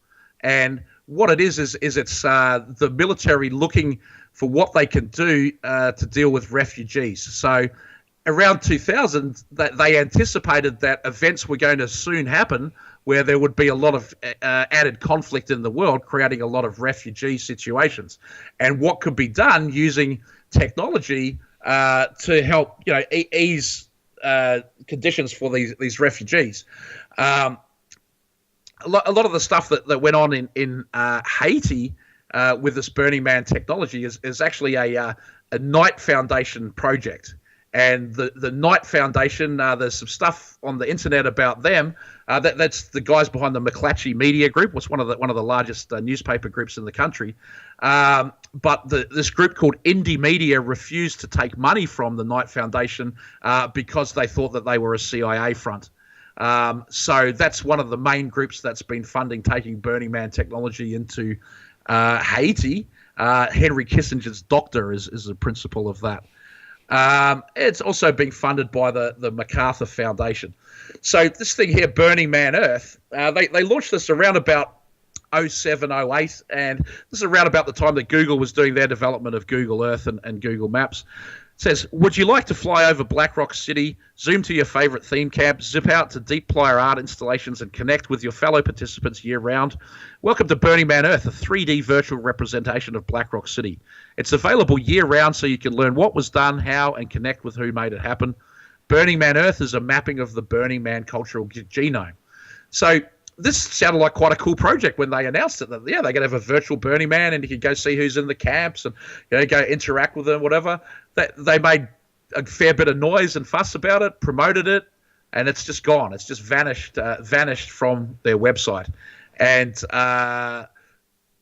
and what it is it's the military looking for what they can do to deal with refugees. So around 2000, they anticipated that events were going to soon happen where there would be a lot of added conflict in the world, creating a lot of refugee situations, and what could be done using technology to help, ease conditions for these refugees. A lot of the stuff that went on in Haiti with this Burning Man technology is actually a Knight Foundation project. And the Knight Foundation, there's some stuff on the internet about them. That's the guys behind the McClatchy Media Group, was one of the largest newspaper groups in the country. But this group called Indie Media refused to take money from the Knight Foundation because they thought that they were a CIA front. So that's one of the main groups that's been funding taking Burning Man technology into Haiti. Henry Kissinger's doctor is the principal of that. It's also being funded by the MacArthur Foundation. So this thing here, Burning Man Earth, they launched this around about 07, 08, and this is around about the time that Google was doing their development of Google Earth and Google Maps. It says, would you like to fly over Black Rock City, zoom to your favorite theme camp, zip out to deep playa art installations, and connect with your fellow participants year-round? Welcome to Burning Man Earth, a 3D virtual representation of Black Rock City. It's available year-round so you can learn what was done, how, and connect with who made it happen. Burning Man Earth is a mapping of the Burning Man cultural genome. So this sounded like quite a cool project when they announced it. That, they're going to have a virtual Burning Man, and you can go see who's in the camps and go interact with them, whatever. They made a fair bit of noise and fuss about it, promoted it, and it's just gone. It's just vanished from their website. And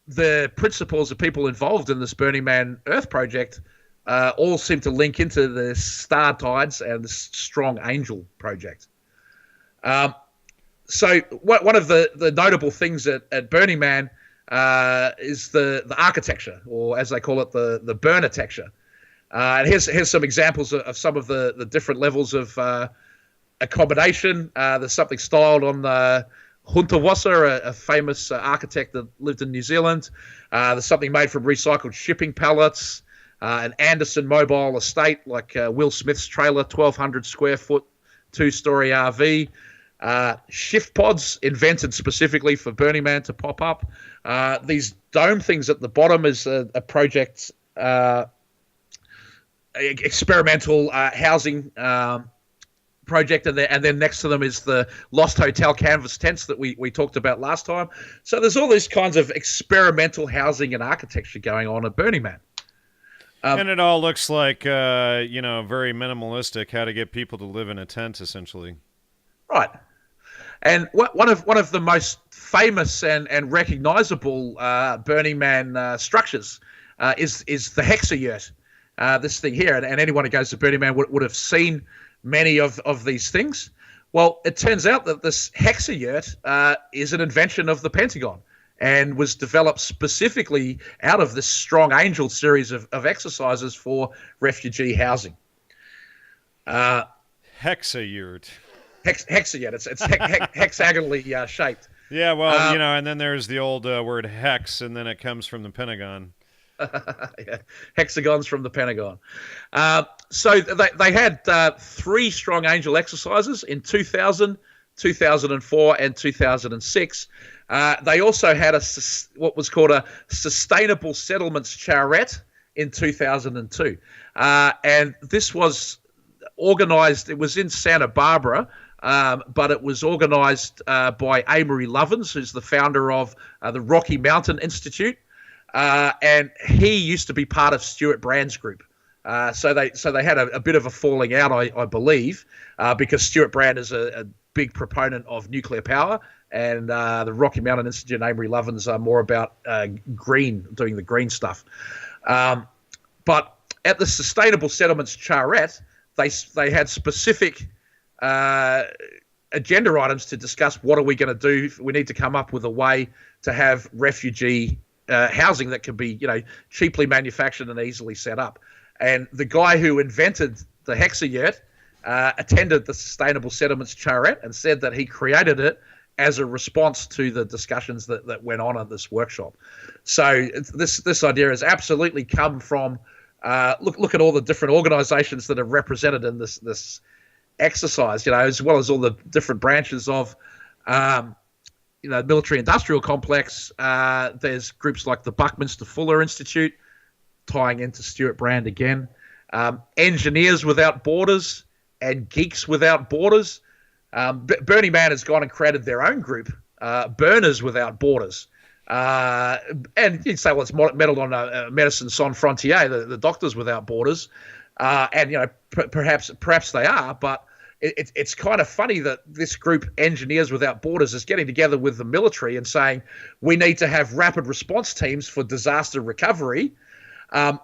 the principals of people involved in this Burning Man Earth project all seem to link into the Star Tides and the Strong Angel project. So one of the notable things at Burning Man is the architecture, or as they call it, the burn-architecture. And here's some examples of some of the different levels of accommodation. There's something styled on Huntawasser, a famous architect that lived in New Zealand. There's something made from recycled shipping pallets. An Anderson mobile estate, like Will Smith's trailer, 1,200 square foot, 2-story RV. Shift pods invented specifically for Burning Man to pop up. These dome things at the bottom is a project, experimental housing project, and then next to them is the Lost Hotel canvas tents that we talked about last time. So there's all these kinds of experimental housing and architecture going on at Burning Man. And it all looks like, very minimalistic, how to get people to live in a tent, essentially. Right. And one of the most famous and recognizable Burning Man structures is the Hexayurt, this thing here. And anyone who goes to Burning Man would have seen many of these things. Well, it turns out that this Hexayurt is an invention of the Pentagon and was developed specifically out of this Strong Angel series of exercises for refugee housing. Hexayurt. Hexayurt. It's hexagonally shaped. Yeah, well, and then there's the old word hex, and then it comes from the Pentagon. Yeah, hexagons from the Pentagon. So they had 3 Strong Angel exercises in 2000, 2004, and 2006. They also had what was called a Sustainable Settlements Charrette in 2002. And this was organized, it was in Santa Barbara, but it was organized by Amory Lovins, who's the founder of the Rocky Mountain Institute. And he used to be part of Stuart Brand's group. So they had a bit of a falling out, I believe, because Stuart Brand is a big proponent of nuclear power, and the Rocky Mountain Institute and Amory Lovins are more about doing the green stuff. But at the Sustainable Settlements Charrette, they had specific agenda items to discuss what are we going to do. We need to come up with a way to have refugee housing that can be, cheaply manufactured and easily set up. And the guy who invented the Hexayurt attended the Sustainable Settlements Charrette and said that he created it as a response to the discussions that went on at this workshop. So this idea has absolutely come from look at all the different organizations that are represented in this exercise, as well as all the different branches of military-industrial complex. There's groups like the Buckminster Fuller Institute, tying into Stuart Brand again, Engineers Without Borders, and Geeks Without Borders. Burning Man has gone and created their own group, Burners Without Borders. And you'd say, well, it's modeled on Médecins Sans Frontières, the Doctors Without Borders. And, perhaps they are, but it's kind of funny that this group, Engineers Without Borders, is getting together with the military and saying we need to have rapid response teams for disaster recovery,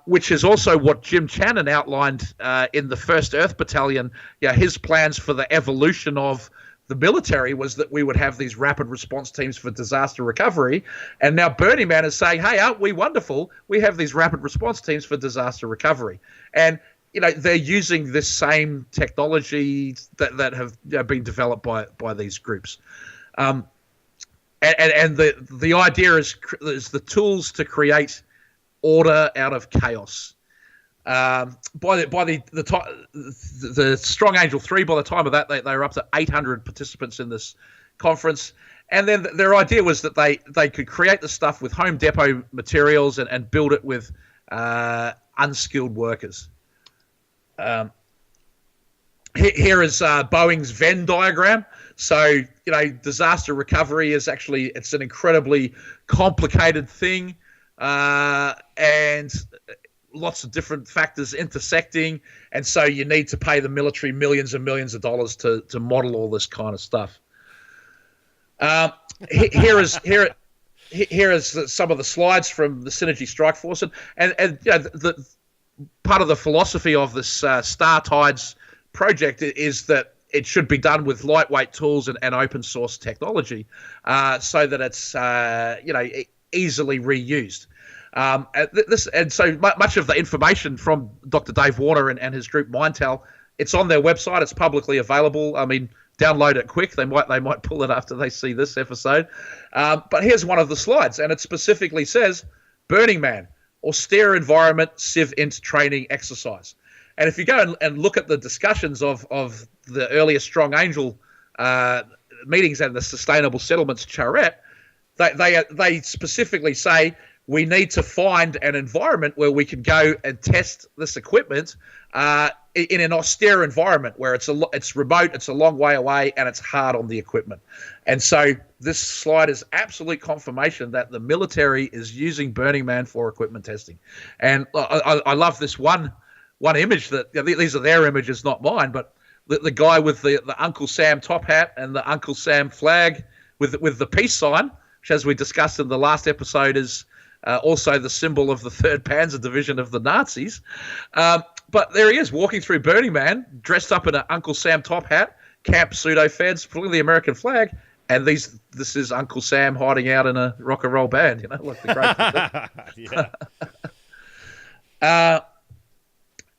which is also what Jim Channon outlined in the 1st Earth Battalion. His plans for the evolution of the military was that we would have these rapid response teams for disaster recovery. And now Burning Man is saying, hey, aren't we wonderful? We have these rapid response teams for disaster recovery. And they're using this same technology that have been developed by these groups. And the idea is the tools to create order out of chaos. By the Strong Angel 3, by the time of that, they were up to 800 participants in this conference. And then their idea was that they could create the stuff with Home Depot materials and build it with unskilled workers. Here is Boeing's Venn diagram. So, disaster recovery is it's an incredibly complicated thing, and lots of different factors intersecting. And so you need to pay the military millions and millions of dollars to model all this kind of stuff. Here is some of the slides from the Synergy Strike Force, and the part of the philosophy of this Star Tides project is that it should be done with lightweight tools and open source technology, so that it's easily reused. And so much of the information from Dr. Dave Warner and his group Mindtel, it's on their website. It's publicly available. I mean, download it quick. They might pull it after they see this episode. But here's one of the slides, and it specifically says, Burning Man, austere environment, civ int training exercise. And if you go and look at the discussions of the earlier Strong Angel meetings and the Sustainable Settlements Charrette, they specifically say we need to find an environment where we can go and test this equipment in an austere environment where it's remote, it's a long way away, and it's hard on the equipment. And so this slide is absolute confirmation that the military is using Burning Man for equipment testing. And I love this one image that these are their images, not mine, but the guy with the Uncle Sam top hat and the Uncle Sam flag with the peace sign, which, as we discussed in the last episode, is also the symbol of the 3rd Panzer Division of the Nazis. But there he is, walking through Burning Man, dressed up in an Uncle Sam top hat, camp pseudo-feds, pulling the American flag, and this is Uncle Sam hiding out in a rock and roll band, like the great.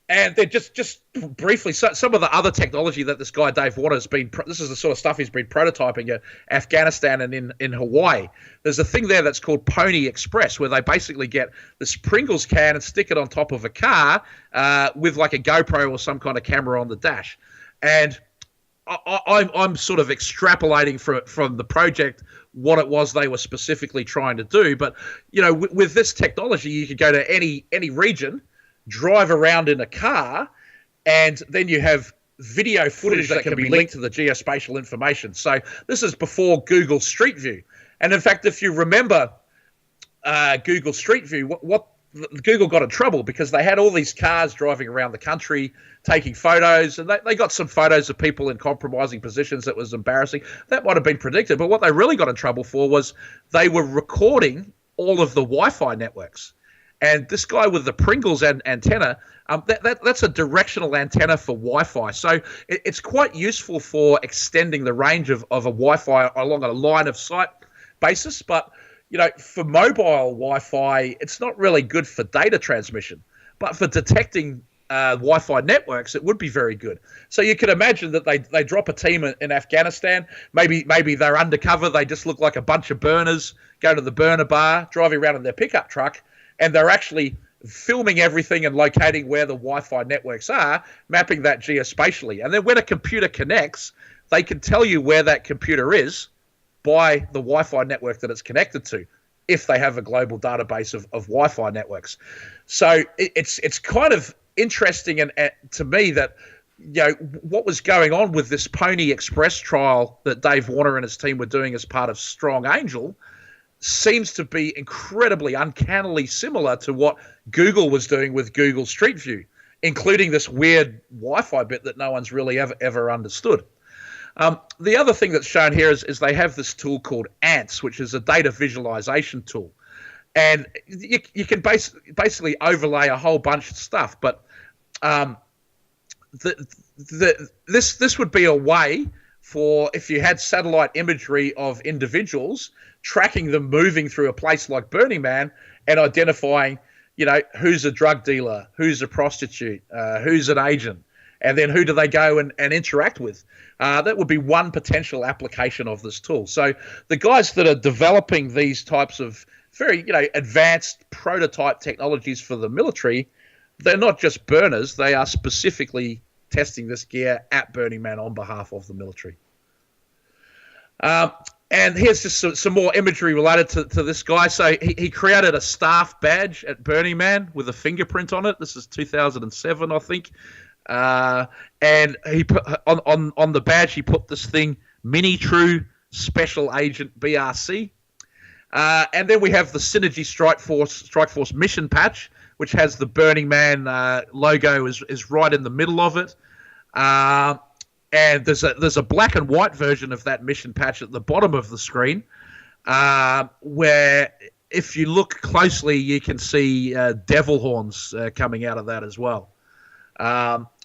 And then just briefly, some of the other technology that this guy Dave Warner has been, this is the sort of stuff he's been prototyping at Afghanistan and in Hawaii. There's a thing there that's called Pony Express, where they basically get this Pringles can and stick it on top of a car with like a GoPro or some kind of camera on the dash. And I'm sort of extrapolating from the project what it was they were specifically trying to do. But, with this technology, you could go to any region, drive around in a car, and then you have video footage that can be linked to the geospatial information. So this is before Google Street View. And in fact, if you remember Google Street View, what Google got in trouble because they had all these cars driving around the country taking photos, and they got some photos of people in compromising positions that was embarrassing. That might have been predicted, but what they really got in trouble for was they were recording all of the Wi-Fi networks. And this guy with the Pringles antenna, that's a directional antenna for Wi-Fi. So it's quite useful for extending the range of a Wi-Fi along a line of sight basis. But, for mobile Wi-Fi, it's not really good for data transmission. But for detecting Wi-Fi networks, it would be very good. So you could imagine that they drop a team in Afghanistan. Maybe they're undercover. They just look like a bunch of burners, go to the burner bar, driving around in their pickup truck, and they're actually filming everything and locating where the Wi-Fi networks are, mapping that geospatially. And then when a computer connects, they can tell you where that computer is by the Wi-Fi network that it's connected to, if they have a global database of Wi-Fi networks. So it's kind of interesting and to me that, what was going on with this Pony Express trial that Dave Warner and his team were doing as part of Strong Angel seems to be incredibly uncannily similar to what Google was doing with Google Street View, including this weird Wi-Fi bit that no one's really ever understood. The other thing that's shown here is they have this tool called ANTS, which is a data visualization tool. And you can basically overlay a whole bunch of stuff. But this would be a way for, if you had satellite imagery of individuals, tracking them moving through a place like Burning Man and identifying, who's a drug dealer, who's a prostitute, who's an agent, and then who do they go and interact with. That would be one potential application of this tool. So the guys that are developing these types of very, advanced prototype technologies for the military, they're not just burners, they are specifically testing this gear at Burning Man on behalf of the military. And here's just some more imagery related to this guy. So he created a staff badge at Burning Man with a fingerprint on it. This is 2007, I think. And he put on the badge, he put this thing, Mini True Special Agent BRC. And then we have the Synergy Strike Force mission patch, which has the Burning Man logo is right in the middle of it. And there's a black and white version of that mission patch at the bottom of the screen, where if you look closely, you can see devil horns coming out of that as well.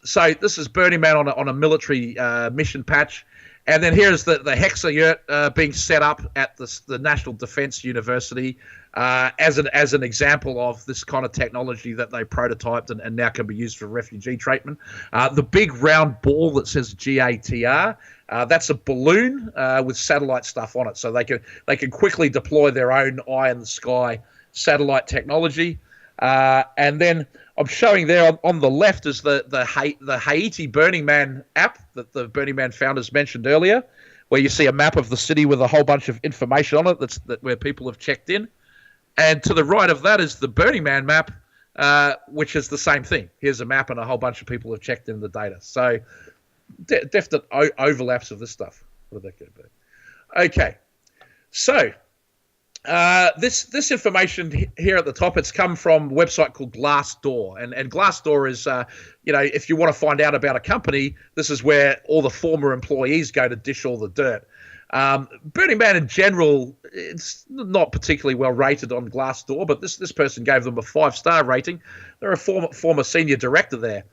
So this is Burning Man on a military mission patch. And then here's the Hexayurt being set up at the National Defense University as an example of this kind of technology that they prototyped and now can be used for refugee treatment. The big round ball that says GATR, that's a balloon with satellite stuff on it, so they can quickly deploy their own eye in the sky satellite technology. And then I'm showing there on the left is the Haiti Burning Man app that the Burning Man founders mentioned earlier, where you see a map of the city with a whole bunch of information on it where people have checked in. And to the right of that is the Burning Man map, which is the same thing. Here's a map and a whole bunch of people have checked in the data. So definite overlaps of this stuff. What are they going to be? Okay, so this information here at the top, it's come from a website called Glassdoor, and Glassdoor is if you want to find out about a company, this is where all the former employees go to dish all the dirt. Burning Man in general, it's not particularly well rated on Glassdoor, but this person gave them a 5-star rating. They're a former senior director there,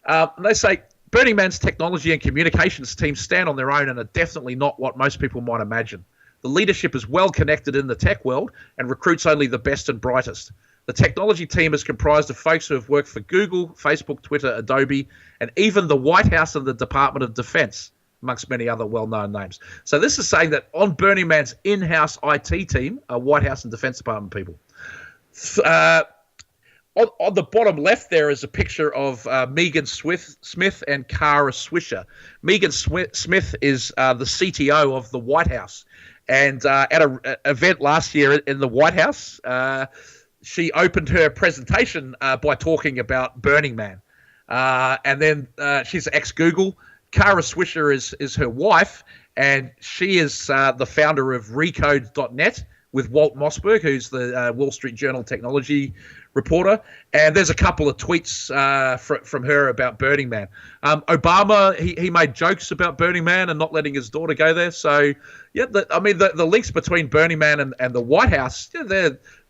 and they say Burning Man's technology and communications teams stand on their own and are definitely not what most people might imagine. The leadership is well connected in the tech world and recruits only the best and brightest. The technology team is comprised of folks who have worked for Google, Facebook, Twitter, Adobe, and even the White House and the Department of Defense, amongst many other well-known names. So this is saying that on Burning Man's in-house IT team are White House and Defense Department people. On the bottom left there is a picture of Megan Smith and Kara Swisher. Megan Smith is the CTO of the White House. And at an event last year in the White House, she opened her presentation by talking about Burning Man. And then she's ex-Google. Kara Swisher is her wife, and she is the founder of Recode.net with Walt Mossberg, who's the Wall Street Journal technology reporter. And there's a couple of tweets from her about Burning Man. Obama, he made jokes about Burning Man and not letting his daughter go there. So, yeah, the links between Burning Man and the White House, yeah,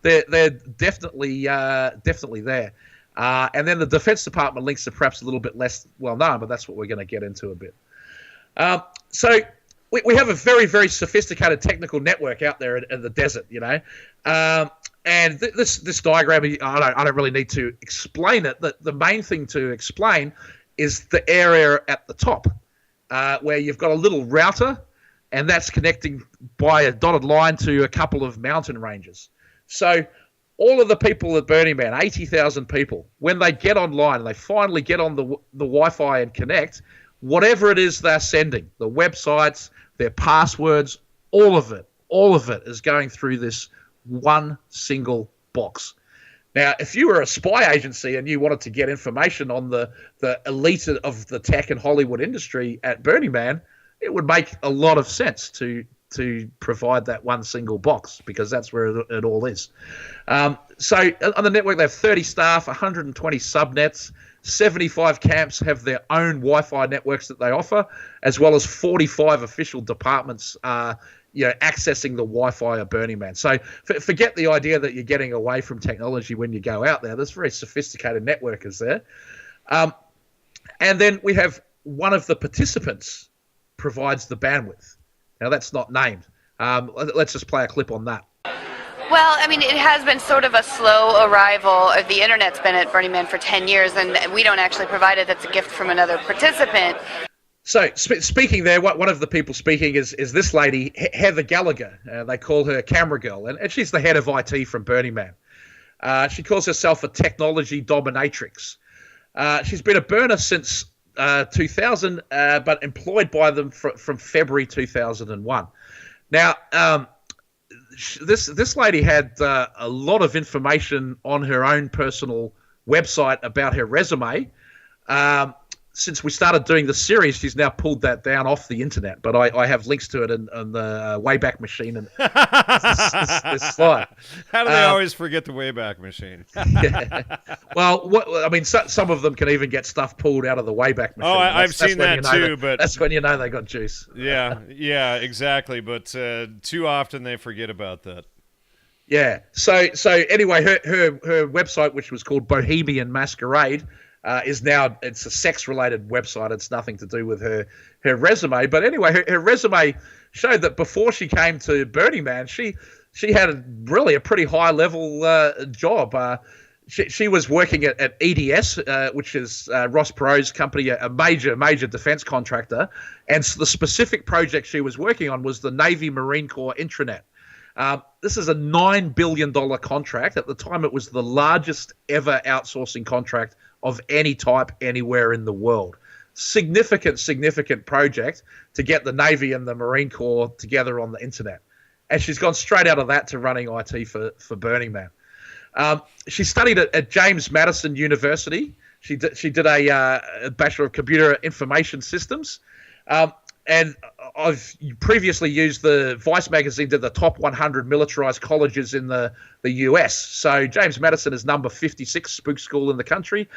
they're definitely there. And then the Defense Department links are perhaps a little bit less well known, but that's what we're going to get into a bit. So we have a very, very sophisticated technical network out there in the desert, and this diagram, I don't really need to explain it. The main thing to explain is the area at the top, where you've got a little router, and that's connecting by a dotted line to a couple of mountain ranges. So all of the people at Burning Man, 80,000 people, when they get online and they finally get on the Wi-Fi and connect, whatever it is they're sending, the websites, their passwords, all of it is going through this one single box. Now, if you were a spy agency and you wanted to get information on the elite of the tech and Hollywood industry at Burning Man, it would make a lot of sense to provide that one single box, because that's where it all is. So on the network, they have 30 staff, 120 subnets, 75 camps have their own Wi-Fi networks that they offer, as well as 45 official departments accessing the Wi-Fi of Burning Man. So forget the idea that you're getting away from technology when you go out there. There's very sophisticated networkers there. And then we have one of the participants provides the bandwidth. Now, that's not named. Let's just play a clip on that. Well, I mean, it has been sort of a slow arrival. The internet's been at Burning Man for 10 years, and we don't actually provide it. That's a gift from another participant. So, speaking there, one of the people speaking is this lady, Heather Gallagher. They call her Camera Girl, and she's the head of IT from Burning Man. She calls herself a technology dominatrix. She's been a burner since 2000, but employed by them from February 2001. Now, this lady had a lot of information on her own personal website about her resume. Since we started doing the series, she's now pulled that down off the internet, but I have links to it on the Wayback Machine and this slide. How do they always forget the Wayback Machine? Yeah. Well, some of them can even get stuff pulled out of the Wayback Machine. Oh, I've seen that too, but that's when you know they got juice. Yeah, exactly. But too often they forget about that. Yeah. So anyway, her website, which was called Bohemian Masquerade, is now, it's a sex-related website. It's nothing to do with her resume. But anyway, her resume showed that before she came to Burning Man, she had a pretty high-level job. She was working at EDS, which is Ross Perot's company, a major defense contractor. And the specific project she was working on was the Navy Marine Corps intranet. This is a $9 billion contract. At the time, it was the largest ever outsourcing contract of any type anywhere in the world. Significant project to get the Navy and the Marine Corps together on the internet. And she's gone straight out of that to running IT for Burning Man. She studied at James Madison University. She did a Bachelor of Computer Information Systems. And I've previously used the Vice magazine did the top 100 militarized colleges in the US. So James Madison is number 56 spook school in the country.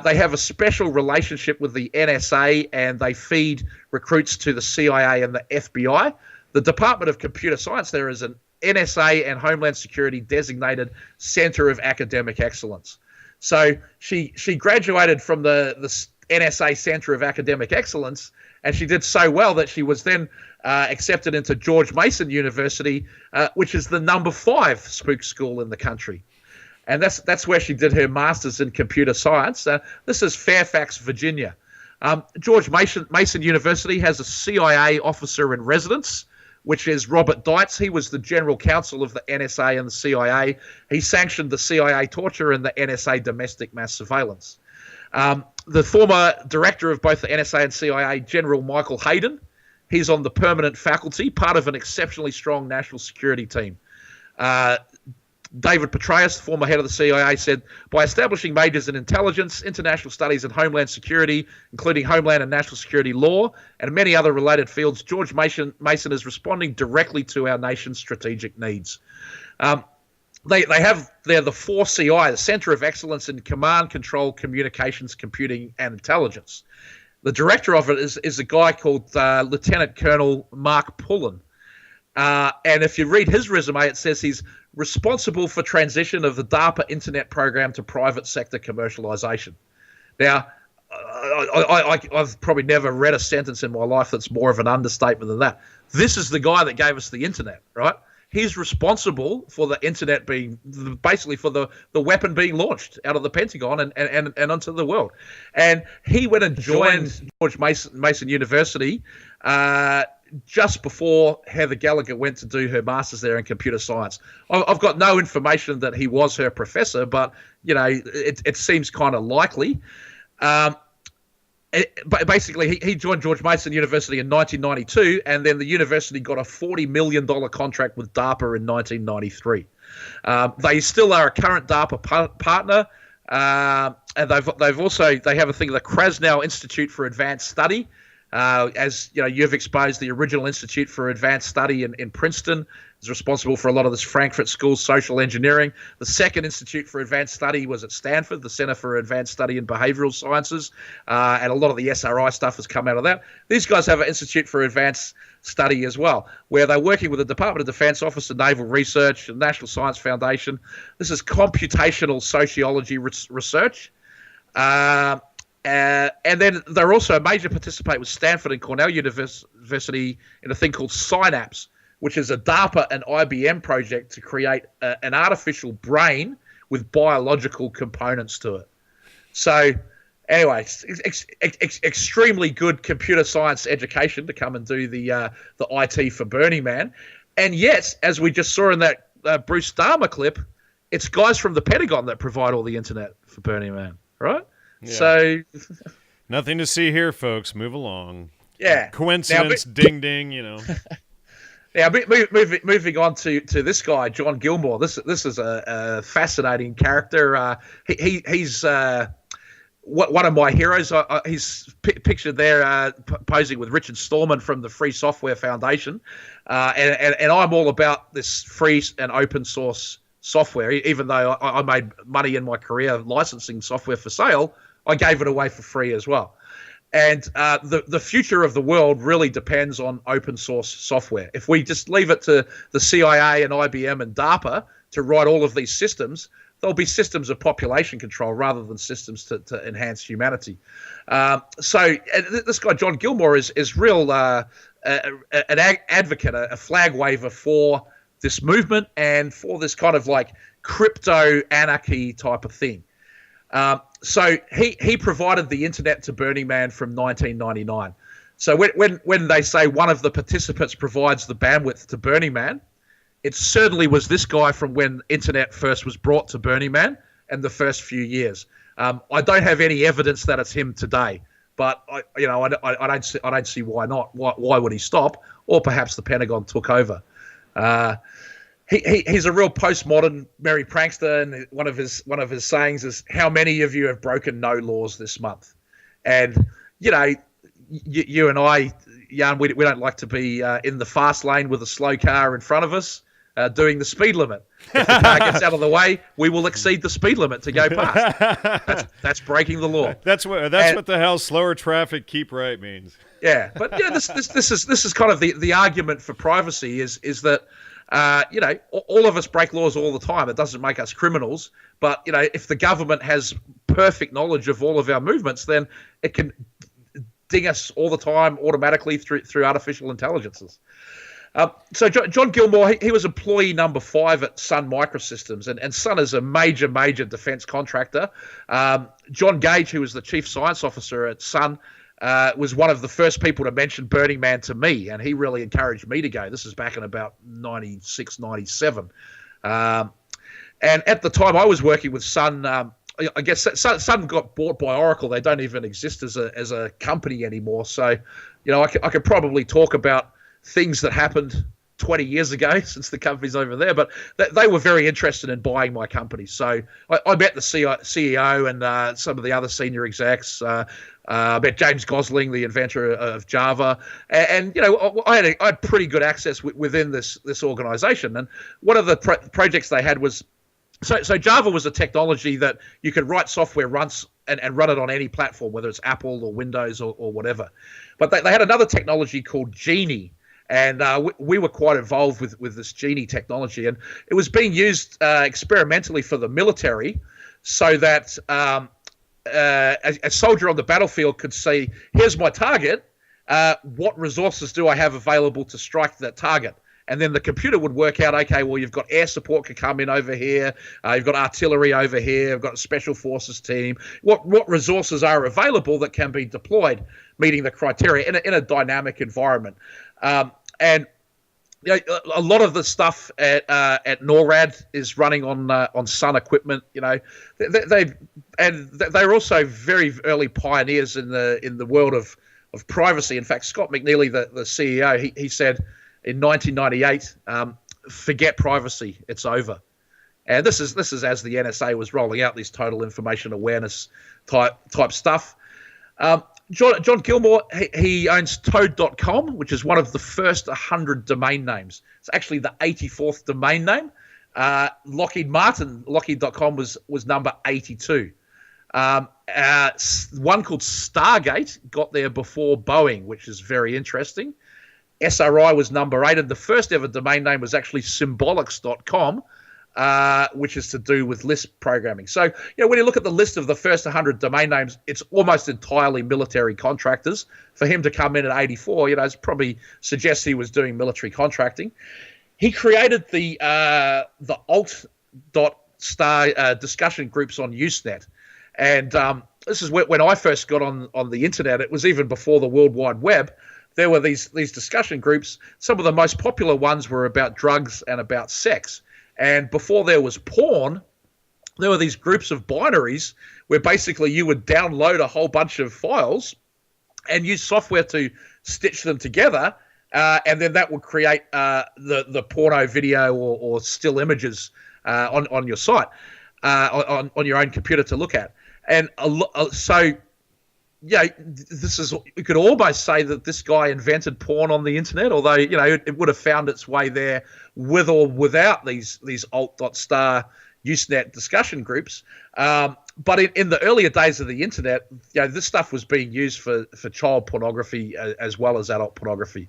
They have a special relationship with the NSA, and they feed recruits to the CIA and the FBI. The Department of Computer Science there is an NSA and Homeland Security designated Center of Academic Excellence. So she graduated from the NSA Center of Academic Excellence, and she did so well that she was then accepted into George Mason University, which is the number 5 spook school in the country. And that's where she did her master's in computer science. This is Fairfax, Virginia. George Mason University has a CIA officer in residence, which is Robert Deitz. He was the general counsel of the NSA and the CIA. He sanctioned the CIA torture and the NSA domestic mass surveillance. The former director of both the NSA and CIA, General Michael Hayden, he's on the permanent faculty, part of an exceptionally strong national security team. David Petraeus, the former head of the CIA, said, by establishing majors in intelligence, international studies and homeland security, including homeland and national security law, and many other related fields, George Mason is responding directly to our nation's strategic needs. They're the 4CI, the Center of Excellence in Command, Control, Communications, Computing, and Intelligence. The director of it is a guy called Lieutenant Colonel Mark Pullen. And if you read his resume, it says he's responsible for transition of the DARPA internet program to private sector commercialization. Now, I've probably never read a sentence in my life that's more of an understatement than that. This is the guy that gave us the internet, right? He's responsible for the internet being, basically for the weapon being launched out of the Pentagon and onto the world. And he went and joined George Mason University just before Heather Gallagher went to do her master's there in computer science. I've got no information that he was her professor, but it seems kind of likely. But basically, he joined George Mason University in 1992, and then the university got a $40 million contract with DARPA in 1993. They still are a current DARPA partner, and they have a thing, the Krasnow Institute for Advanced Study. As you know, you've exposed the original Institute for Advanced Study in Princeton is responsible for a lot of this Frankfurt School's social engineering. The second Institute for Advanced Study was at Stanford, the Center for Advanced Study in Behavioral Sciences, and a lot of the SRI stuff has come out of that. These guys have an Institute for Advanced Study as well, where they're working with the Department of Defense Office of Naval Research, the National Science Foundation. This is computational sociology research. And then they're also a major participant with Stanford and Cornell University in a thing called Synapse, which is a DARPA and IBM project to create an artificial brain with biological components to it. So anyway, extremely good computer science education to come and do the IT for Burning Man. And yet, as we just saw in that Bruce Dahmer clip, it's guys from the Pentagon that provide all the internet for Burning Man, right? Yeah. So nothing to see here, folks. Move along. Yeah. Coincidence, ding, ding, Now, moving on to this guy, John Gilmore. This is a fascinating character. He's one of my heroes. He's pictured there posing with Richard Stallman from the Free Software Foundation. And I'm all about this free and open source software. Even though I made money in my career licensing software for sale, I gave it away for free as well. And the future of the world really depends on open source software. If we just leave it to the CIA and IBM and DARPA to write all of these systems, there'll be systems of population control rather than systems to enhance humanity. So this guy, John Gilmore, is real an advocate, a flag waver for this movement and for this kind of like crypto anarchy type of thing. So he provided the internet to Burning Man from 1999. So when they say one of the participants provides the bandwidth to Burning Man, it certainly was this guy from when internet first was brought to Burning Man and the first few years. I don't have any evidence that it's him today, but I don't see why not. Why would he stop? Or perhaps the Pentagon took over. He's a real postmodern merry prankster, and one of his sayings is, "How many of you have broken no laws this month?" And you and I, Jan, we don't like to be in the fast lane with a slow car in front of us doing the speed limit. If the car gets out of the way, we will exceed the speed limit to go past. That's breaking the law. That's what the hell slower traffic keep right means. Yeah, but this is kind of the argument for privacy is that. All of us break laws all the time. It doesn't make us criminals. But, if the government has perfect knowledge of all of our movements, then it can ding us all the time automatically through artificial intelligences. So John Gilmore, he was employee number 5 at Sun Microsystems, and Sun is a major defense contractor. John Gage, who was the chief science officer at Sun, was one of the first people to mention Burning Man to me, and he really encouraged me to go. This is back in about 96, 97. And at the time I was working with Sun, I guess Sun got bought by Oracle. They don't even exist as a company anymore. So, I could probably talk about things that happened 20 years ago since the company's over there, but they were very interested in buying my company. So I met the CEO and some of the other senior execs. I met James Gosling, the inventor of Java, and I had pretty good access within this organization. And one of the projects they had was so Java was a technology that you could write software once and run it on any platform, whether it's Apple or Windows or whatever. But they had another technology called Genie. And we were quite involved with this Genie technology, and it was being used experimentally for the military, so that a soldier on the battlefield could say, "Here's my target. What resources do I have available to strike that target?" And then the computer would work out, okay, well, you've got air support could come in over here, you've got artillery over here, you've got a special forces team. What resources are available that can be deployed, meeting the criteria in a dynamic environment? And a lot of the stuff at NORAD is running on Sun equipment. They're also very early pioneers in the world of privacy. In fact, Scott McNeely, the CEO, he said in 1998, "Forget privacy, it's over." And this is as the NSA was rolling out this total information awareness type stuff. John Gilmore, he owns Toad.com, which is one of the first 100 domain names. It's actually the 84th domain name. Lockheed Martin, Lockheed.com was number 82. One called Stargate got there before Boeing, which is very interesting. SRI was number 8, and the first ever domain name was actually Symbolics.com, which is to do with Lisp programming. So, when you look at the list of the first 100 domain names, it's almost entirely military contractors. For him to come in at 84, it probably suggests he was doing military contracting. He created the alt.star discussion groups on Usenet. And this is when I first got on the internet. It was even before the World Wide Web. There were these discussion groups. Some of the most popular ones were about drugs and about sex. And before there was porn, there were these groups of binaries where basically you would download a whole bunch of files and use software to stitch them together, and then that would create the porno video or still images on your site, on your own computer to look at. And this is, you could almost say that this guy invented porn on the internet, although, it would have found its way there with or without these alt.star Usenet discussion groups. But in the earlier days of the internet, this stuff was being used for child pornography as well as adult pornography.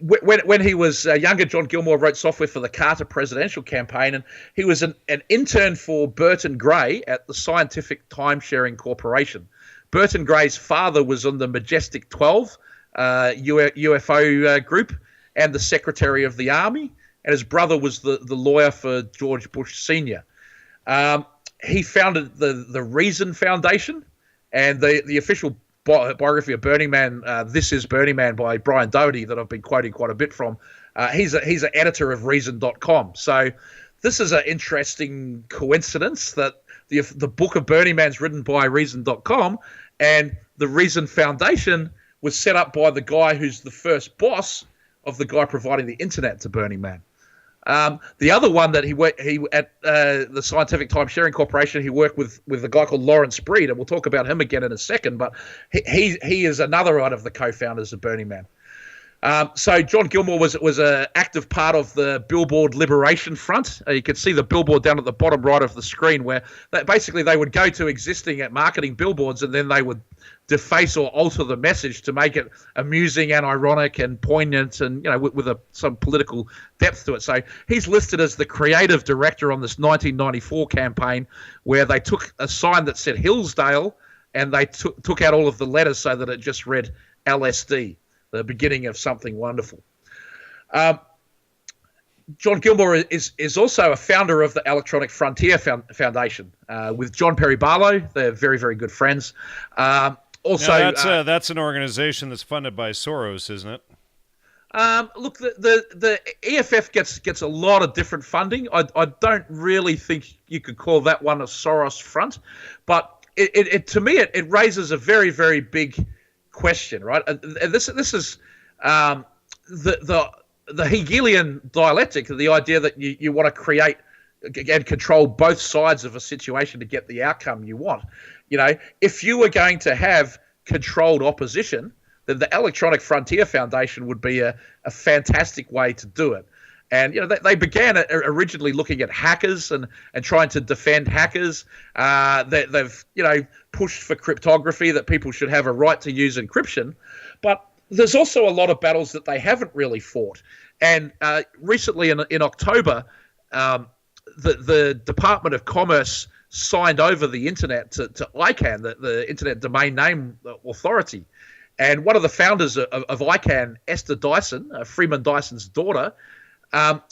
When he was younger, John Gilmore wrote software for the Carter presidential campaign, and he was an intern for Burton Gray at the Scientific Time-Sharing Corporation. Burton Gray's father was on the Majestic 12 UFO group and the Secretary of the Army, and his brother was the lawyer for George Bush Sr. He founded the Reason Foundation, and the official biography of Burning Man, This is Burning Man by Brian Doherty, that I've been quoting quite a bit from. He's an editor of Reason.com. So this is an interesting coincidence that the book of Burning Man's written by Reason.com, and the Reason Foundation was set up by the guy who's the first boss of the guy providing the internet to Burning Man. The other one that he at the Scientific Time Sharing Corporation, he worked with a guy called Lawrence Breed, and we'll talk about him again in a second. But he is another one of the co-founders of Burning Man. So John Gilmore was an active part of the Billboard Liberation Front. You can see the billboard down at the bottom right of the screen, where they would go to existing marketing billboards, and then they would deface or alter the message to make it amusing and ironic and poignant, and with some political depth to it. So he's listed as the creative director on this 1994 campaign, where they took a sign that said Hillsdale and they took out all of the letters so that it just read LSD, the beginning of something wonderful. John Gilmore is also a founder of the Electronic Frontier Foundation with John Perry Barlow. They're very, very good friends. Also, that's an organization that's funded by Soros, isn't it? Look, the EFF gets a lot of different funding. I don't really think you could call that one a Soros front, but it to me it raises a very, very big question, right? And this is the Hegelian dialectic, the idea that you want to create and control both sides of a situation to get the outcome you want. If you were going to have controlled opposition, then the Electronic Frontier Foundation would be a fantastic way to do it. And they began originally looking at hackers and trying to defend hackers. They've pushed for cryptography, that people should have a right to use encryption. But there's also a lot of battles that they haven't really fought. And recently in October, the Department of Commerce signed over the internet to ICANN, the Internet Domain Name Authority. And one of the founders of ICANN, Esther Dyson, Freeman Dyson's daughter,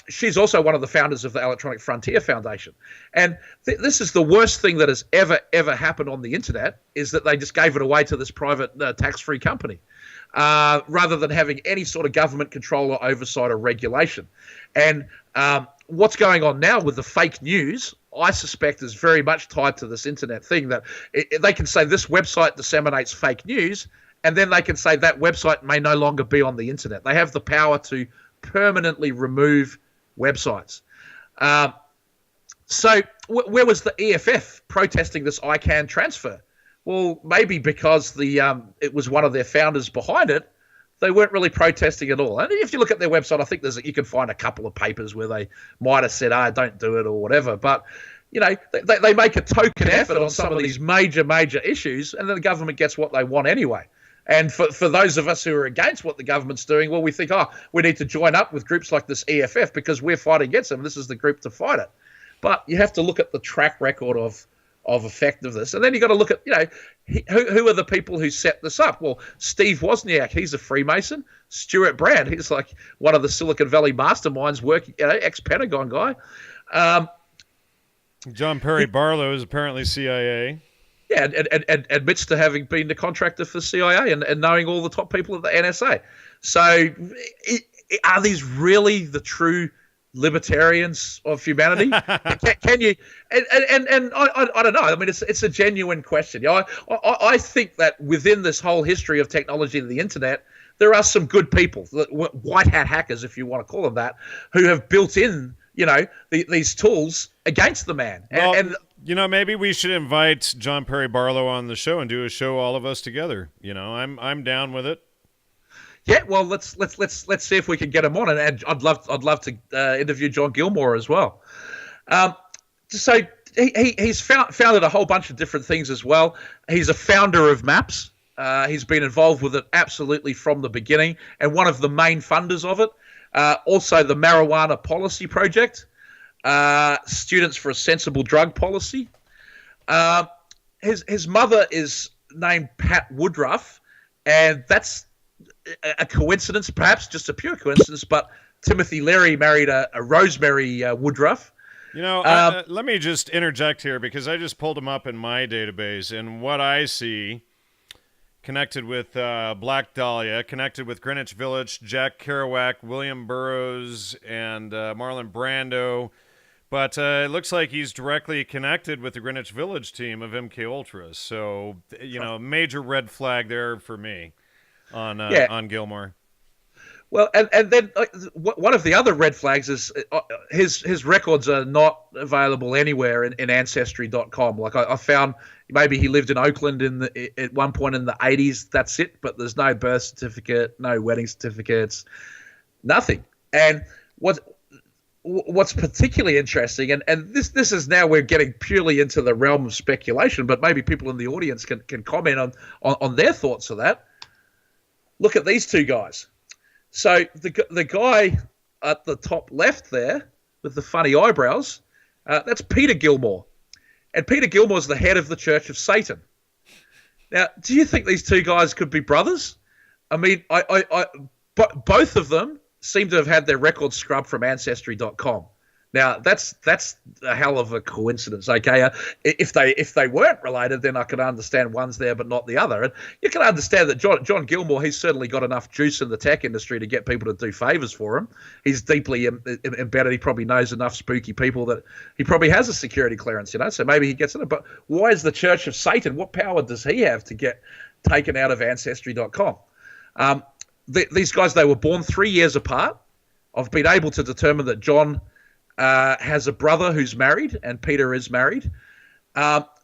she's also one of the founders of the Electronic Frontier Foundation. And this is the worst thing that has ever happened on the internet, is that they just gave it away to this private tax-free company. rather than having any sort of government control or oversight or regulation. And what's going on now with the fake news, I suspect, is very much tied to this internet thing that they can say this website disseminates fake news, and then they can say that website may no longer be on the internet. They have the power to permanently remove websites. So where was the EFF protesting this ICANN transfer? Well, maybe because it was one of their founders behind it, they weren't really protesting at all. And if you look at their website, I think you can find a couple of papers where they might have said, don't do it or whatever. But, they make a token effort on some of these major issues, and then the government gets what they want anyway. And for those of us who are against what the government's doing, well, we think, we need to join up with groups like this EFF because we're fighting against them. This is the group to fight it. But you have to look at the track record of effectiveness. And then you've got to look at, who are the people who set this up? Well, Steve Wozniak, he's a Freemason. Stuart Brand, he's like one of the Silicon Valley masterminds working, ex-Pentagon guy. John Perry Barlow is apparently CIA. Yeah, and admits to having been the contractor for CIA and knowing all the top people at the NSA. So are these really the true libertarians of humanity? Can you? And I don't know. I mean, it's a genuine question. I think that within this whole history of technology and the internet, there are some good people, white hat hackers, if you want to call them that, who have built in, these tools against the man. And maybe we should invite John Perry Barlow on the show and do a show, all of us together. I'm down with it. Yeah, well, let's see if we can get him on, and I'd love to interview John Gilmore as well. So he's founded a whole bunch of different things as well. He's a founder of MAPS. He's been involved with it absolutely from the beginning, and one of the main funders of it. Also, the Marijuana Policy Project, Students for a Sensible Drug Policy. His mother is named Pat Woodruff, and that's a coincidence, perhaps just a pure coincidence, but Timothy Leary married a Rosemary Woodruff. Let me just interject here because I just pulled him up in my database, and what I see connected with Black Dahlia, connected with Greenwich Village, Jack Kerouac, William Burroughs, and Marlon Brando. But it looks like he's directly connected with the Greenwich Village team of MK Ultra. So, major red flag there for me on Gilmore. Well, and then one of the other red flags is his records are not available anywhere in Ancestry.com. Like I found maybe he lived in Oakland at one point in the 80s. That's it. But there's no birth certificate, no wedding certificates, nothing. And what's particularly interesting, and this is now we're getting purely into the realm of speculation, but maybe people in the audience can comment on their thoughts of that. Look at these two guys. So the guy at the top left there with the funny eyebrows, that's Peter Gilmore. And Peter Gilmore's the head of the Church of Satan. Now, do you think these two guys could be brothers? I mean, both of them seem to have had their records scrubbed from Ancestry.com. Now, that's a hell of a coincidence, okay? If they weren't related, then I could understand one's there but not the other. And you can understand that John Gilmore, he's certainly got enough juice in the tech industry to get people to do favors for him. He's deeply embedded. He probably knows enough spooky people that he probably has a security clearance, so maybe he gets in it. But why is the Church of Satan? What power does he have to get taken out of Ancestry.com? These guys, they were born 3 years apart. I've been able to determine that John has a brother who's married, and Peter is married.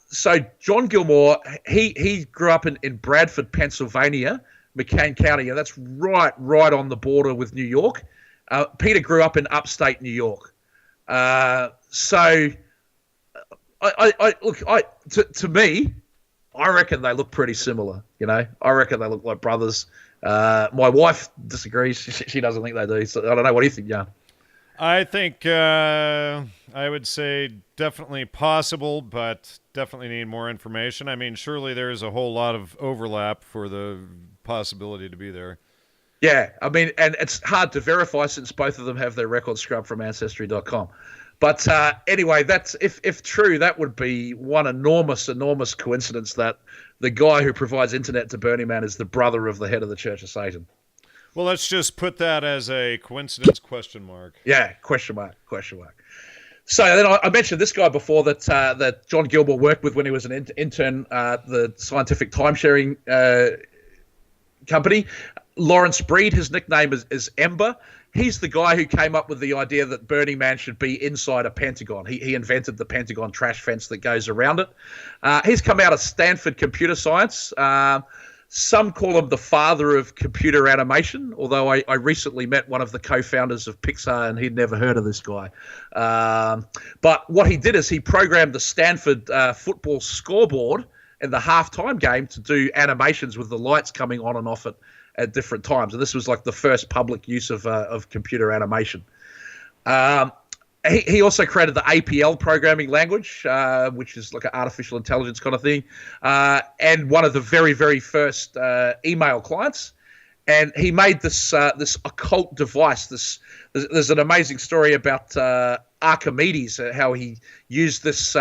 So John Gilmore, he grew up in Bradford, Pennsylvania, McCain County, and that's right on the border with New York. Peter grew up in upstate New York. So to me, I reckon they look pretty similar. I reckon they look like brothers. My wife disagrees. She doesn't think they do. So I don't know. What do you think, Jan? I think I would say definitely possible, but definitely need more information. I mean, surely there's a whole lot of overlap for the possibility to be there. Yeah, I mean, and it's hard to verify since both of them have their records scrubbed from Ancestry.com. But anyway, that's if true, that would be one enormous coincidence that the guy who provides internet to Burning Man is the brother of the head of the Church of Satan. Well, let's just put that as a coincidence question mark. Yeah, question mark. So then I mentioned this guy before that John Gilmore worked with when he was an intern at the scientific time-sharing company. Lawrence Breed, his nickname is Ember. He's the guy who came up with the idea that Burning Man should be inside a Pentagon. He invented the Pentagon trash fence that goes around it. He's come out of Stanford computer science. Some call him the father of computer animation, although I recently met one of the co-founders of Pixar and he'd never heard of this guy. But what he did is he programmed the Stanford football scoreboard in the halftime game to do animations with the lights coming on and off it at different times. And this was like the first public use of computer animation. He also created the APL programming language, which is like an artificial intelligence kind of thing, and one of the very, very first email clients. And he made this occult device. There's an amazing story about Archimedes, how he used this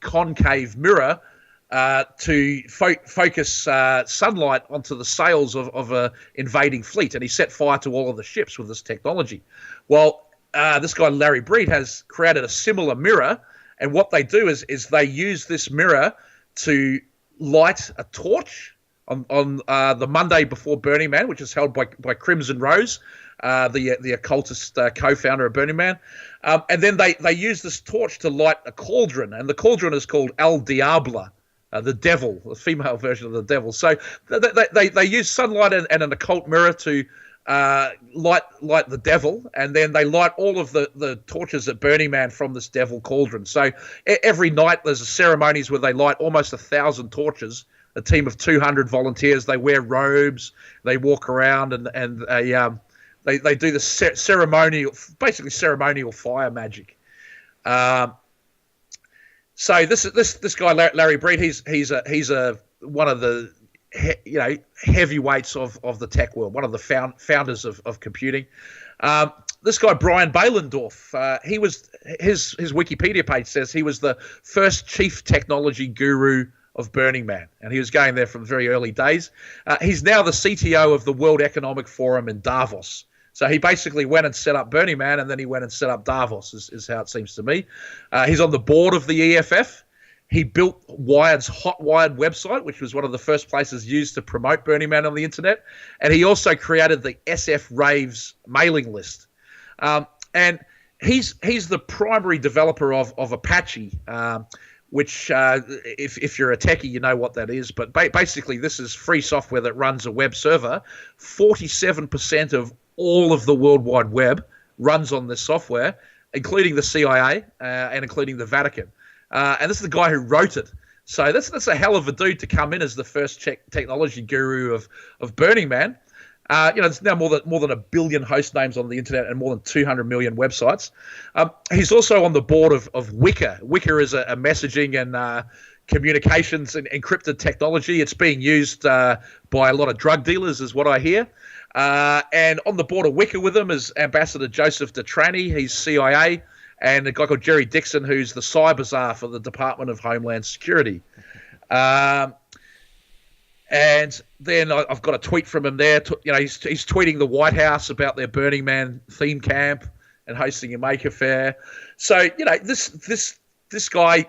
concave mirror to focus sunlight onto the sails of a invading fleet, and he set fire to all of the ships with this technology. Well, this guy Larry Breed has created a similar mirror, and what they do is they use this mirror to light a torch on the Monday before Burning Man, which is held by Crimson Rose, the occultist co-founder of Burning Man, and then they use this torch to light a cauldron, and the cauldron is called El Diablo. The devil, the female version of the devil. So they use sunlight and an occult mirror to light the devil, and then they light all of the torches at Burning Man from this devil cauldron. So every night there's ceremonies where they light almost 1,000 torches. A team of 200 volunteers. They wear robes. They walk around and they do the ceremonial fire magic. So this guy Larry Breed, he's one of the heavyweights of the tech world, one of the founders of computing. This guy Brian Behlendorf, he was his Wikipedia page says he was the first chief technology guru of Burning Man, and he was going there from very early days. He's now the CTO of the World Economic Forum in Davos. So he basically went and set up Burning Man, and then he went and set up Davos, is how it seems to me. He's on the board of the EFF. He built Wired's Hot Wired website, which was one of the first places used to promote Burning Man on the internet. And he also created the SF Raves mailing list. And he's the primary developer of Apache, which if you're a techie, you know what that is. But basically, this is free software that runs a web server. 47% of all of the World Wide Web runs on this software, including the CIA and including the Vatican. And this is the guy who wrote it. So that's a hell of a dude to come in as the first technology guru of Burning Man. There's now more than 1 billion host names on the internet and more than 200 million websites. He's also on the board of Wickr. Wickr is a messaging and communications and encrypted technology. It's being used by a lot of drug dealers, is what I hear. And on the board of Wickr with him is Ambassador Joseph Detrani. He's CIA. And a guy called Jerry Dixon, who's the cyber czar for the Department of Homeland Security. And then I've got a tweet from him there. He's tweeting the White House about their Burning Man theme camp and hosting a Maker Fair. So this guy,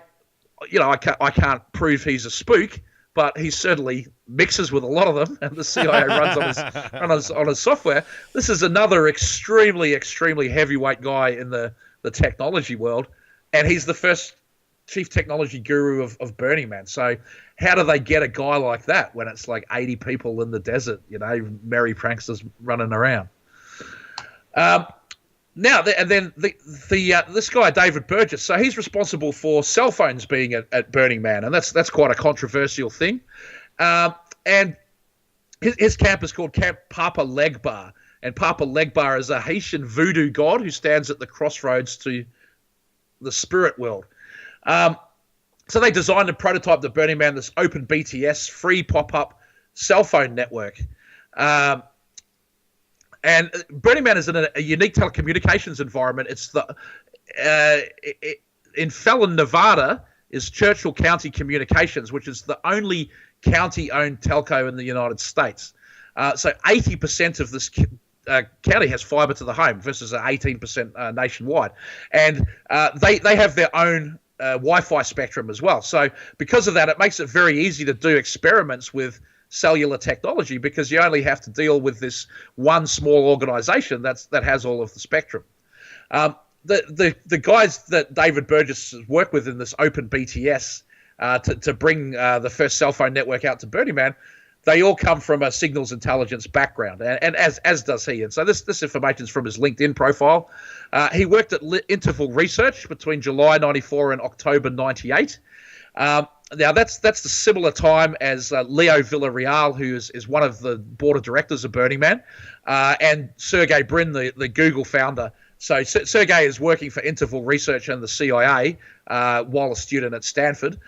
I can't prove he's a spook, but he certainly mixes with a lot of them, and the CIA runs on his software. This is another extremely, extremely heavyweight guy in the technology world, and he's the first chief technology guru of Burning Man. So how do they get a guy like that when it's like 80 people in the desert, merry pranksters running around? This guy David Burgess, so he's responsible for cell phones being at Burning Man, and that's quite a controversial thing. And his camp is called Camp Papa Legba. And Papa Legba is a Haitian voodoo god who stands at the crossroads to the spirit world. So they designed and prototyped the Burning Man, this open BTS, free pop-up cell phone network. And Burning Man is in a unique telecommunications environment. in Fallon, Nevada, is Churchill County Communications, which is the only county-owned telco in the United States. So 80% of this county has fiber to the home versus 18% nationwide. And they have their own Wi-Fi spectrum as well. So because of that, it makes it very easy to do experiments with cellular technology because you only have to deal with this one small organization that has all of the spectrum. The guys that David Burgess has worked with in this open BTS to bring the first cell phone network out to Burning Man, they all come from a signals intelligence background, and as does he. And so this information is from his LinkedIn profile. He worked at Interval Research between July 94 and October 98. Now, that's the similar time as Leo Villarreal, who is one of the board of directors of Burning Man, and Sergey Brin, the Google founder. So Sergey is working for Interval Research and the CIA while a student at Stanford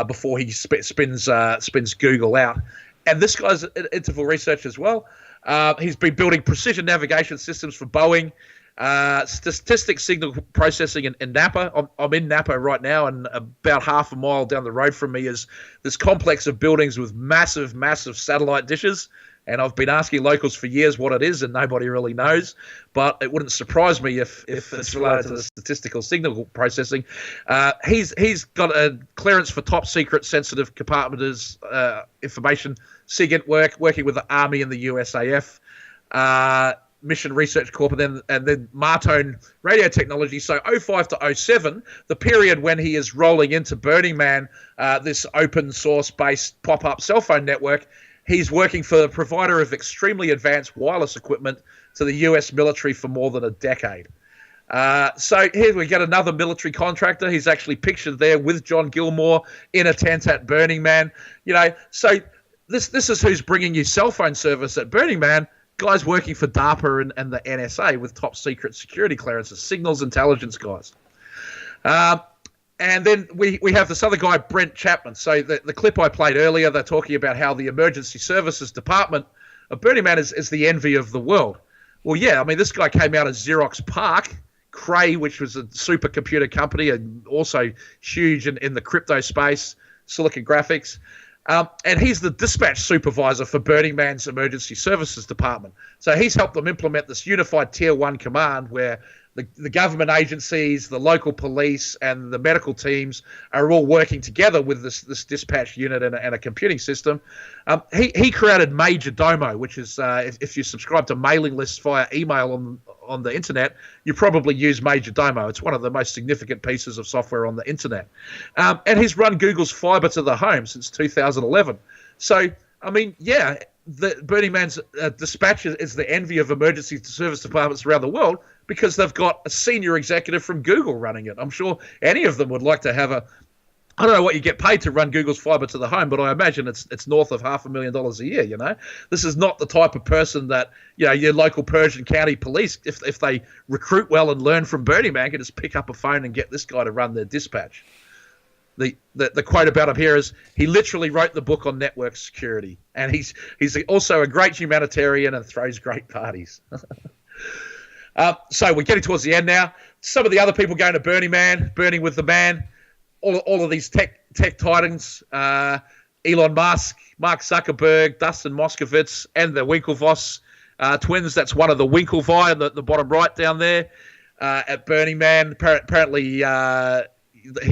before he spins Google out. And this guy's at Interval Research as well. He's been building precision navigation systems for Boeing, statistic signal processing in Napa. I'm in Napa right now, and about half a mile down the road from me is this complex of buildings with massive, massive satellite dishes. And I've been asking locals for years what it is, and nobody really knows. But it wouldn't surprise me if it's related to the statistical signal processing. He's got a clearance for top secret sensitive compartmenters information, SIGINT working with the Army and the USAF, Mission Research Corp, and then Martone Radio Technology. So 05 to 07, the period when he is rolling into Burning Man, this open source-based pop-up cell phone network, he's working for the provider of extremely advanced wireless equipment to the U.S. military for more than a decade. So here we get another military contractor. He's actually pictured there with John Gilmore in a tent at Burning Man. So this is who's bringing you cell phone service at Burning Man. Guys working for DARPA and the NSA with top secret security clearances, signals intelligence guys. And then we have this other guy, Brent Chapman. So the clip I played earlier, they're talking about how the Emergency Services Department of Burning Man is the envy of the world. Well, yeah, I mean, this guy came out of Xerox PARC, Cray, which was a supercomputer company and also huge in the crypto space, Silicon Graphics. And he's the dispatch supervisor for Burning Man's Emergency Services Department. So he's helped them implement this unified Tier 1 command where the government agencies, the local police, and the medical teams are all working together with this dispatch unit and a computing system. He created Major Domo, which is, if you subscribe to mailing lists via email on the internet, you probably use Major Domo. It's one of the most significant pieces of software on the internet. And he's run Google's fiber to the home since 2011. So, I mean, yeah, the Burning Man's dispatch is the envy of emergency service departments around the world because they've got a senior executive from Google running it. I'm sure any of them would like to have I don't know what you get paid to run Google's fiber to the home, but I imagine it's north of $500,000 a year, This is not the type of person that, your local Persian County police, if they recruit well and learn from Burning Man, can just pick up a phone and get this guy to run their dispatch. The quote about him here is, he literally wrote the book on network security, and he's also a great humanitarian and throws great parties. So we're getting towards the end now. Some of the other people going to Burning Man, Burning with the Man, all of these tech titans, Elon Musk, Mark Zuckerberg, Dustin Moskovitz, and the Winklevoss twins. That's one of the Winklevi in the bottom right down there at Burning Man. Apparently, he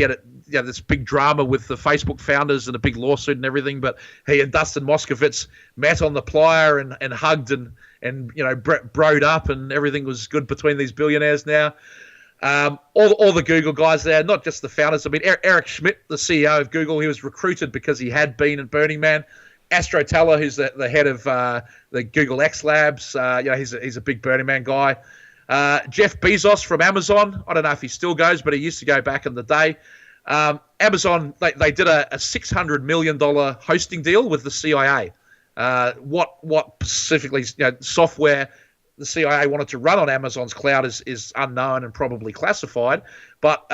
had this big drama with the Facebook founders and a big lawsuit and everything, but he and Dustin Moskovitz met on the playa and hugged and broed up, and everything was good between these billionaires now. All the Google guys there, not just the founders. I mean, Eric Schmidt, the CEO of Google, he was recruited because he had been at Burning Man. Astro Teller, who's the head of the Google X Labs, he's a big Burning Man guy. Jeff Bezos from Amazon, I don't know if he still goes, but he used to go back in the day. Amazon, they did a $600 million hosting deal with the CIA. What specifically software the CIA wanted to run on Amazon's cloud is unknown and probably classified. But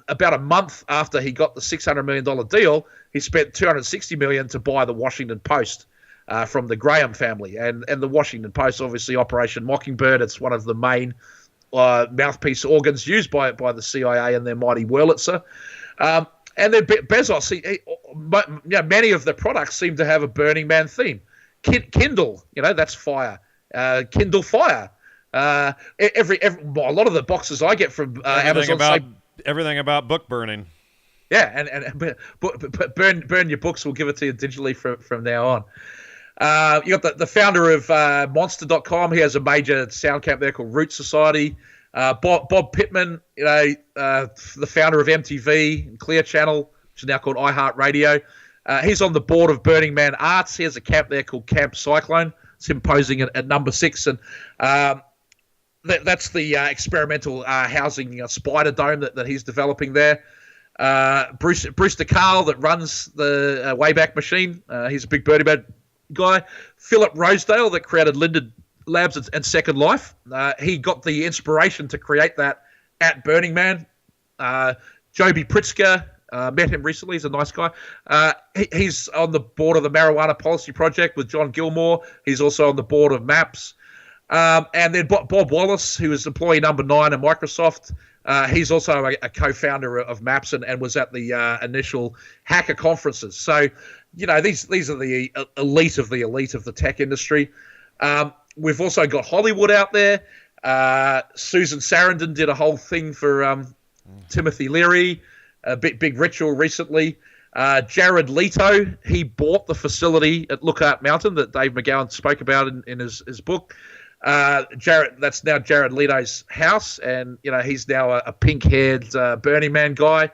about a month after he got the $600 million deal, he spent $260 million to buy the Washington Post from the Graham family. And the Washington Post, obviously Operation Mockingbird, it's one of the main mouthpiece organs used by the CIA and their mighty Wurlitzer. And then Bezos, many of the products seem to have a Burning Man theme. Kindle, that's fire. Kindle Fire. A lot of the boxes I get from Amazon say everything about book burning. Yeah, and burn your books. We'll give it to you digitally from now on. You got the founder of Monster.com. He has a major sound camp there called Root Society. Bob Pittman, the founder of MTV and Clear Channel, which is now called iHeartRadio. He's on the board of Burning Man Arts. He has a camp there called Camp Cyclone. It's him posing at number 6, and that's the experimental housing spider dome that he's developing there. Bruce DeCarl that runs the Wayback Machine. He's a big Burning Man guy. Philip Rosedale that created Linden Labs and Second Life. He got the inspiration to create that at Burning Man. Joby Pritzker, met him recently. He's a nice guy. He's on the board of the Marijuana Policy Project with John Gilmore. He's also on the board of MAPS. And then Bob Wallace, who is employee number 9 at Microsoft. He's also a co-founder of MAPS and was at the initial hacker conferences. So, these are the elite of the tech industry. We've also got Hollywood out there. Susan Sarandon did a whole thing for Timothy Leary, a big ritual recently. Jared Leto, he bought the facility at Lookout Mountain that Dave McGowan spoke about in his book. That's now Jared Leto's house, and he's now a pink-haired Burning Man guy.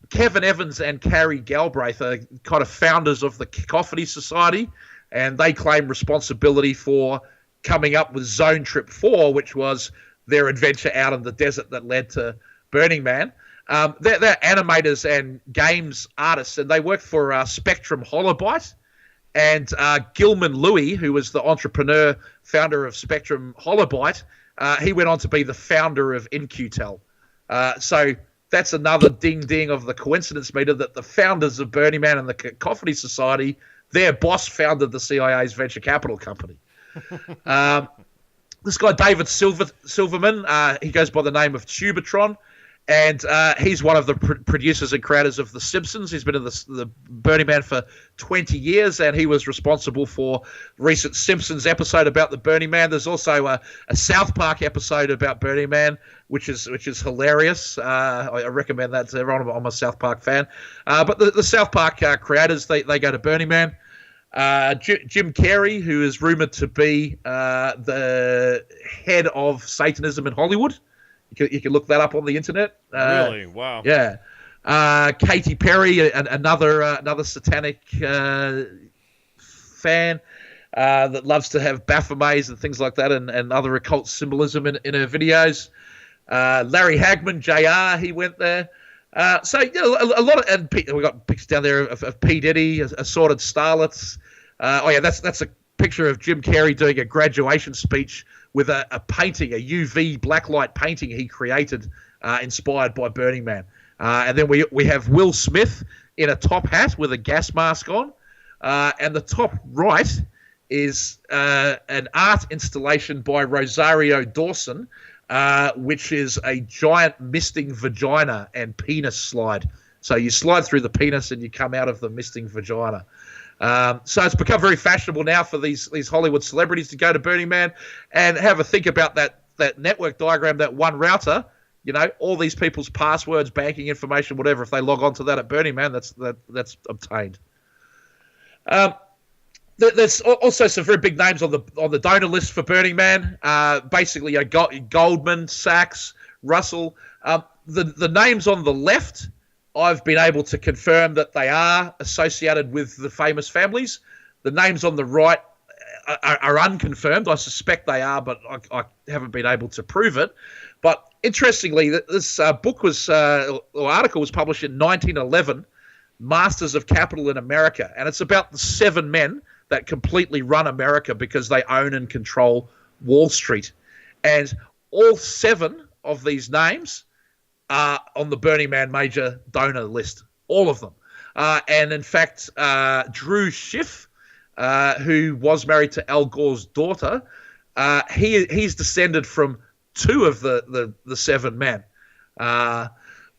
Kevin Evans and Carrie Galbraith are kind of founders of the Cacophony Society, and they claim responsibility for coming up with Zone Trip 4, which was their adventure out in the desert that led to Burning Man. They're animators and games artists, and they work for Spectrum Holobyte. And Gilman Louie, who was the entrepreneur, founder of Spectrum Holobyte, he went on to be the founder of In-Q-Tel. So that's another ding-ding of the coincidence meter that the founders of Burning Man and the Cacophony Society, their boss founded the CIA's venture capital company. This guy, David Silverman, he goes by the name of Tubatron. And he's one of the producers and creators of The Simpsons. He's been in the Burning Man for 20 years, and he was responsible for the recent Simpsons episode about the Burning Man. There's also a South Park episode about Burning Man, which is hilarious. I recommend that to everyone. I'm a South Park fan. But the South Park creators, they go to Burning Man. Jim Carrey, who is rumored to be the head of Satanism in Hollywood. You can look that up on the internet. Really? Wow. Yeah. Katy Perry, another satanic fan that loves to have Baphomets and things like that, and other occult symbolism in her videos. Larry Hagman, JR, he went there. So a lot of, and we got pictures down there of P. Diddy, assorted starlets. That's a picture of Jim Carrey doing a graduation speech with a painting, a UV blacklight painting he created, inspired by Burning Man. And then we have Will Smith in a top hat with a gas mask on. And the top right is an art installation by Rosario Dawson, which is a giant misting vagina and penis slide. So you slide through the penis and you come out of the misting vagina. So it's become very fashionable now for these Hollywood celebrities to go to Burning Man and have a think about that network diagram, that one router. All these people's passwords, banking information, whatever. If they log on to that at Burning Man, that's obtained. There's also some very big names on the donor list for Burning Man. Basically, Goldman Sachs, Russell. The names on the left, I've been able to confirm that they are associated with the famous families. The names on the right are unconfirmed. I suspect they are, but I haven't been able to prove it. But interestingly, this book or article was published in 1911, Masters of Capital in America, and it's about the 7 men that completely run America because they own and control Wall Street. And all 7 of these names are on the Burning Man major donor list, all of them. And in fact, Drew Schiff, who was married to Al Gore's daughter, He's descended from 2 of the 7 men.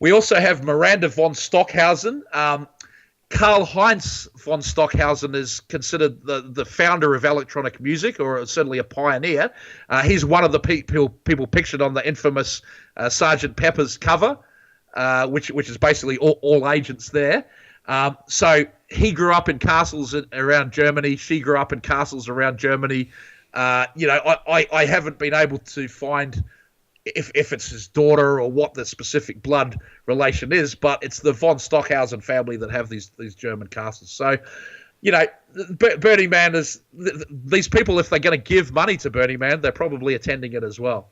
We also have Miranda von Stockhausen. Karl-Heinz von Stockhausen is considered the founder of electronic music, or certainly a pioneer. He's one of the people pictured on the infamous Sgt. Pepper's cover, which is basically all agents there. So he grew up in castles around Germany. She grew up in castles around Germany. I haven't been able to find if it's his daughter or what the specific blood relation is, but it's the von Stockhausen family that have these German castles. So, Burning Man is these people. If they're going to give money to Burning Man, they're probably attending it as well.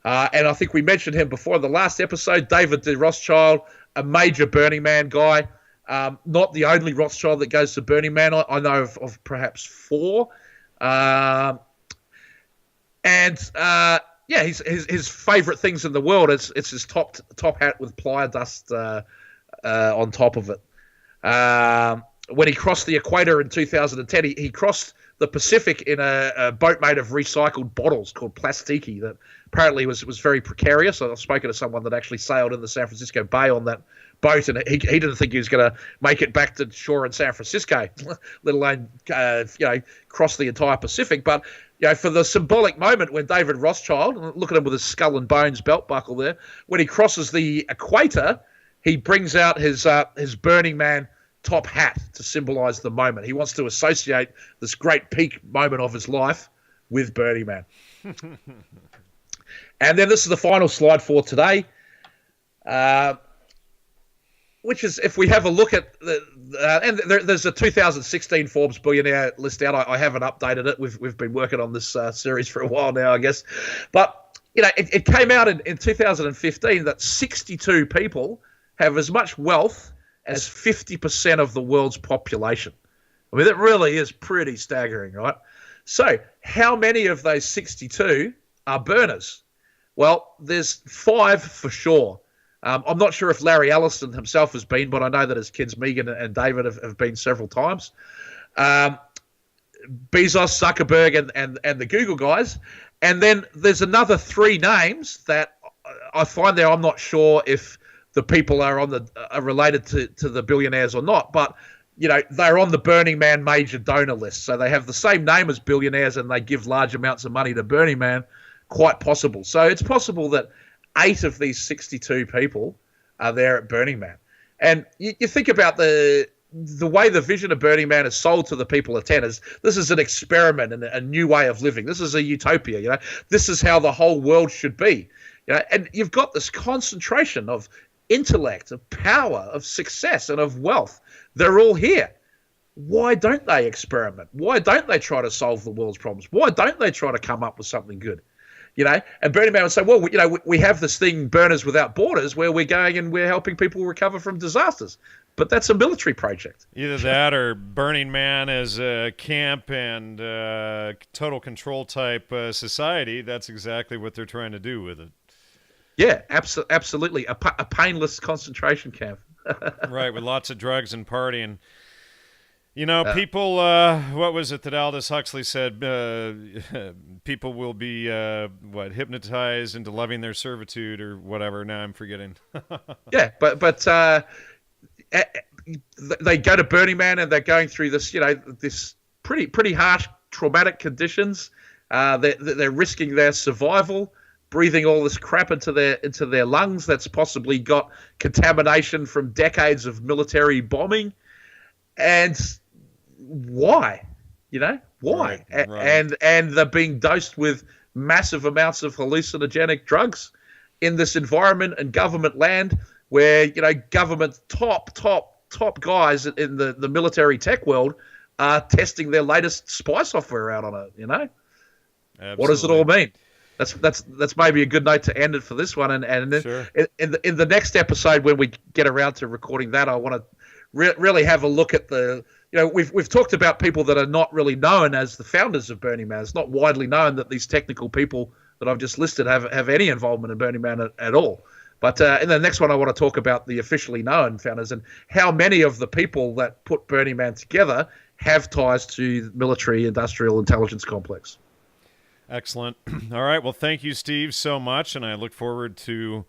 And I think we mentioned him before in the last episode, David de Rothschild, a major Burning Man guy. Not the only Rothschild that goes to Burning Man. I know of perhaps 4. His favourite things in the world it's his top hat with playa dust on top of it. When he crossed the equator in 2010, he crossed the Pacific in a boat made of recycled bottles called Plastiki that apparently was very precarious. I've spoken to someone that actually sailed in the San Francisco Bay on that boat, and he didn't think he was going to make it back to shore in San Francisco, let alone cross the entire Pacific. But for the symbolic moment when David Rothschild, look at him with his skull and bones belt buckle there, when he crosses the equator, he brings out his Burning Man top hat to symbolize the moment. He wants to associate this great peak moment of his life with Burning Man. And then this is the final slide for today, which is, if we have a look at there's a 2016 Forbes billionaire list out. I haven't updated it. We've been working on this series for a while now, I guess. But it came out in 2015 that 62 people have as much wealth as 50% of the world's population. I mean, that really is pretty staggering, right? So how many of those 62 are burners? Well, there's 5 for sure. I'm not sure if Larry Ellison himself has been, but I know that his kids Megan and David have been several times. Bezos, Zuckerberg, and the Google guys. And then there's another 3 names that I find there. I'm not sure if the people are related to the billionaires or not, but they're on the Burning Man major donor list, so they have the same name as billionaires and they give large amounts of money to Burning Man. Quite possible. So it's possible that 8 of these 62 people are there at Burning Man. And you think about the way the vision of Burning Man is sold to the people attenders. This is an experiment and a new way of living. This is a utopia. This is how the whole world should be. And you've got this concentration of intellect, of power, of success, and of wealth. They're all here. Why don't they experiment? Why don't they try to solve the world's problems? Why don't they try to come up with something good? And Burning Man would say, well, we have this thing, Burners Without Borders, where we're going and we're helping people recover from disasters. But that's a military project. Either that or Burning Man as a camp and total control type society. That's exactly what they're trying to do with it. Yeah, absolutely. A painless concentration camp. Right, with lots of drugs and partying. People, what was it that Aldous Huxley said? People will be, hypnotized into loving their servitude or whatever. Now I'm forgetting. Yeah, but they go to Burning Man and they're going through this, this pretty harsh traumatic conditions. They're risking their survival, breathing all this crap into their lungs that's possibly got contamination from decades of military bombing. And why? Why? Right. And they're being dosed with massive amounts of hallucinogenic drugs in this environment and government land where, government top guys in the military tech world are testing their latest spy software out on it, Absolutely. What does it all mean? That's maybe a good note to end it for this one. And then sure. in the next episode, when we get around to recording that, I want to really have a look at we've talked about people that are not really known as the founders of Burning Man. It's not widely known that these technical people that I've just listed have any involvement in Burning Man at all. But in the next one, I want to talk about the officially known founders and how many of the people that put Burning Man together have ties to the military industrial intelligence complex. Excellent. All right. Well, thank you, Steve, so much, and I look forward to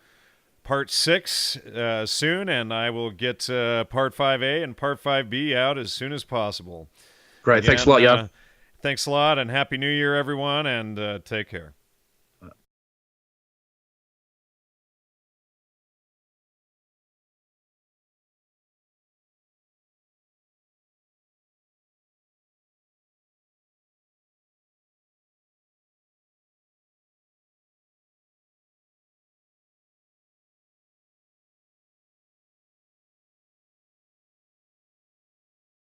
Part 6 soon, and I will get Part 5A and Part 5B out as soon as possible. Great. Again, thanks a lot, Jan. Thanks a lot, and Happy New Year, everyone, and take care.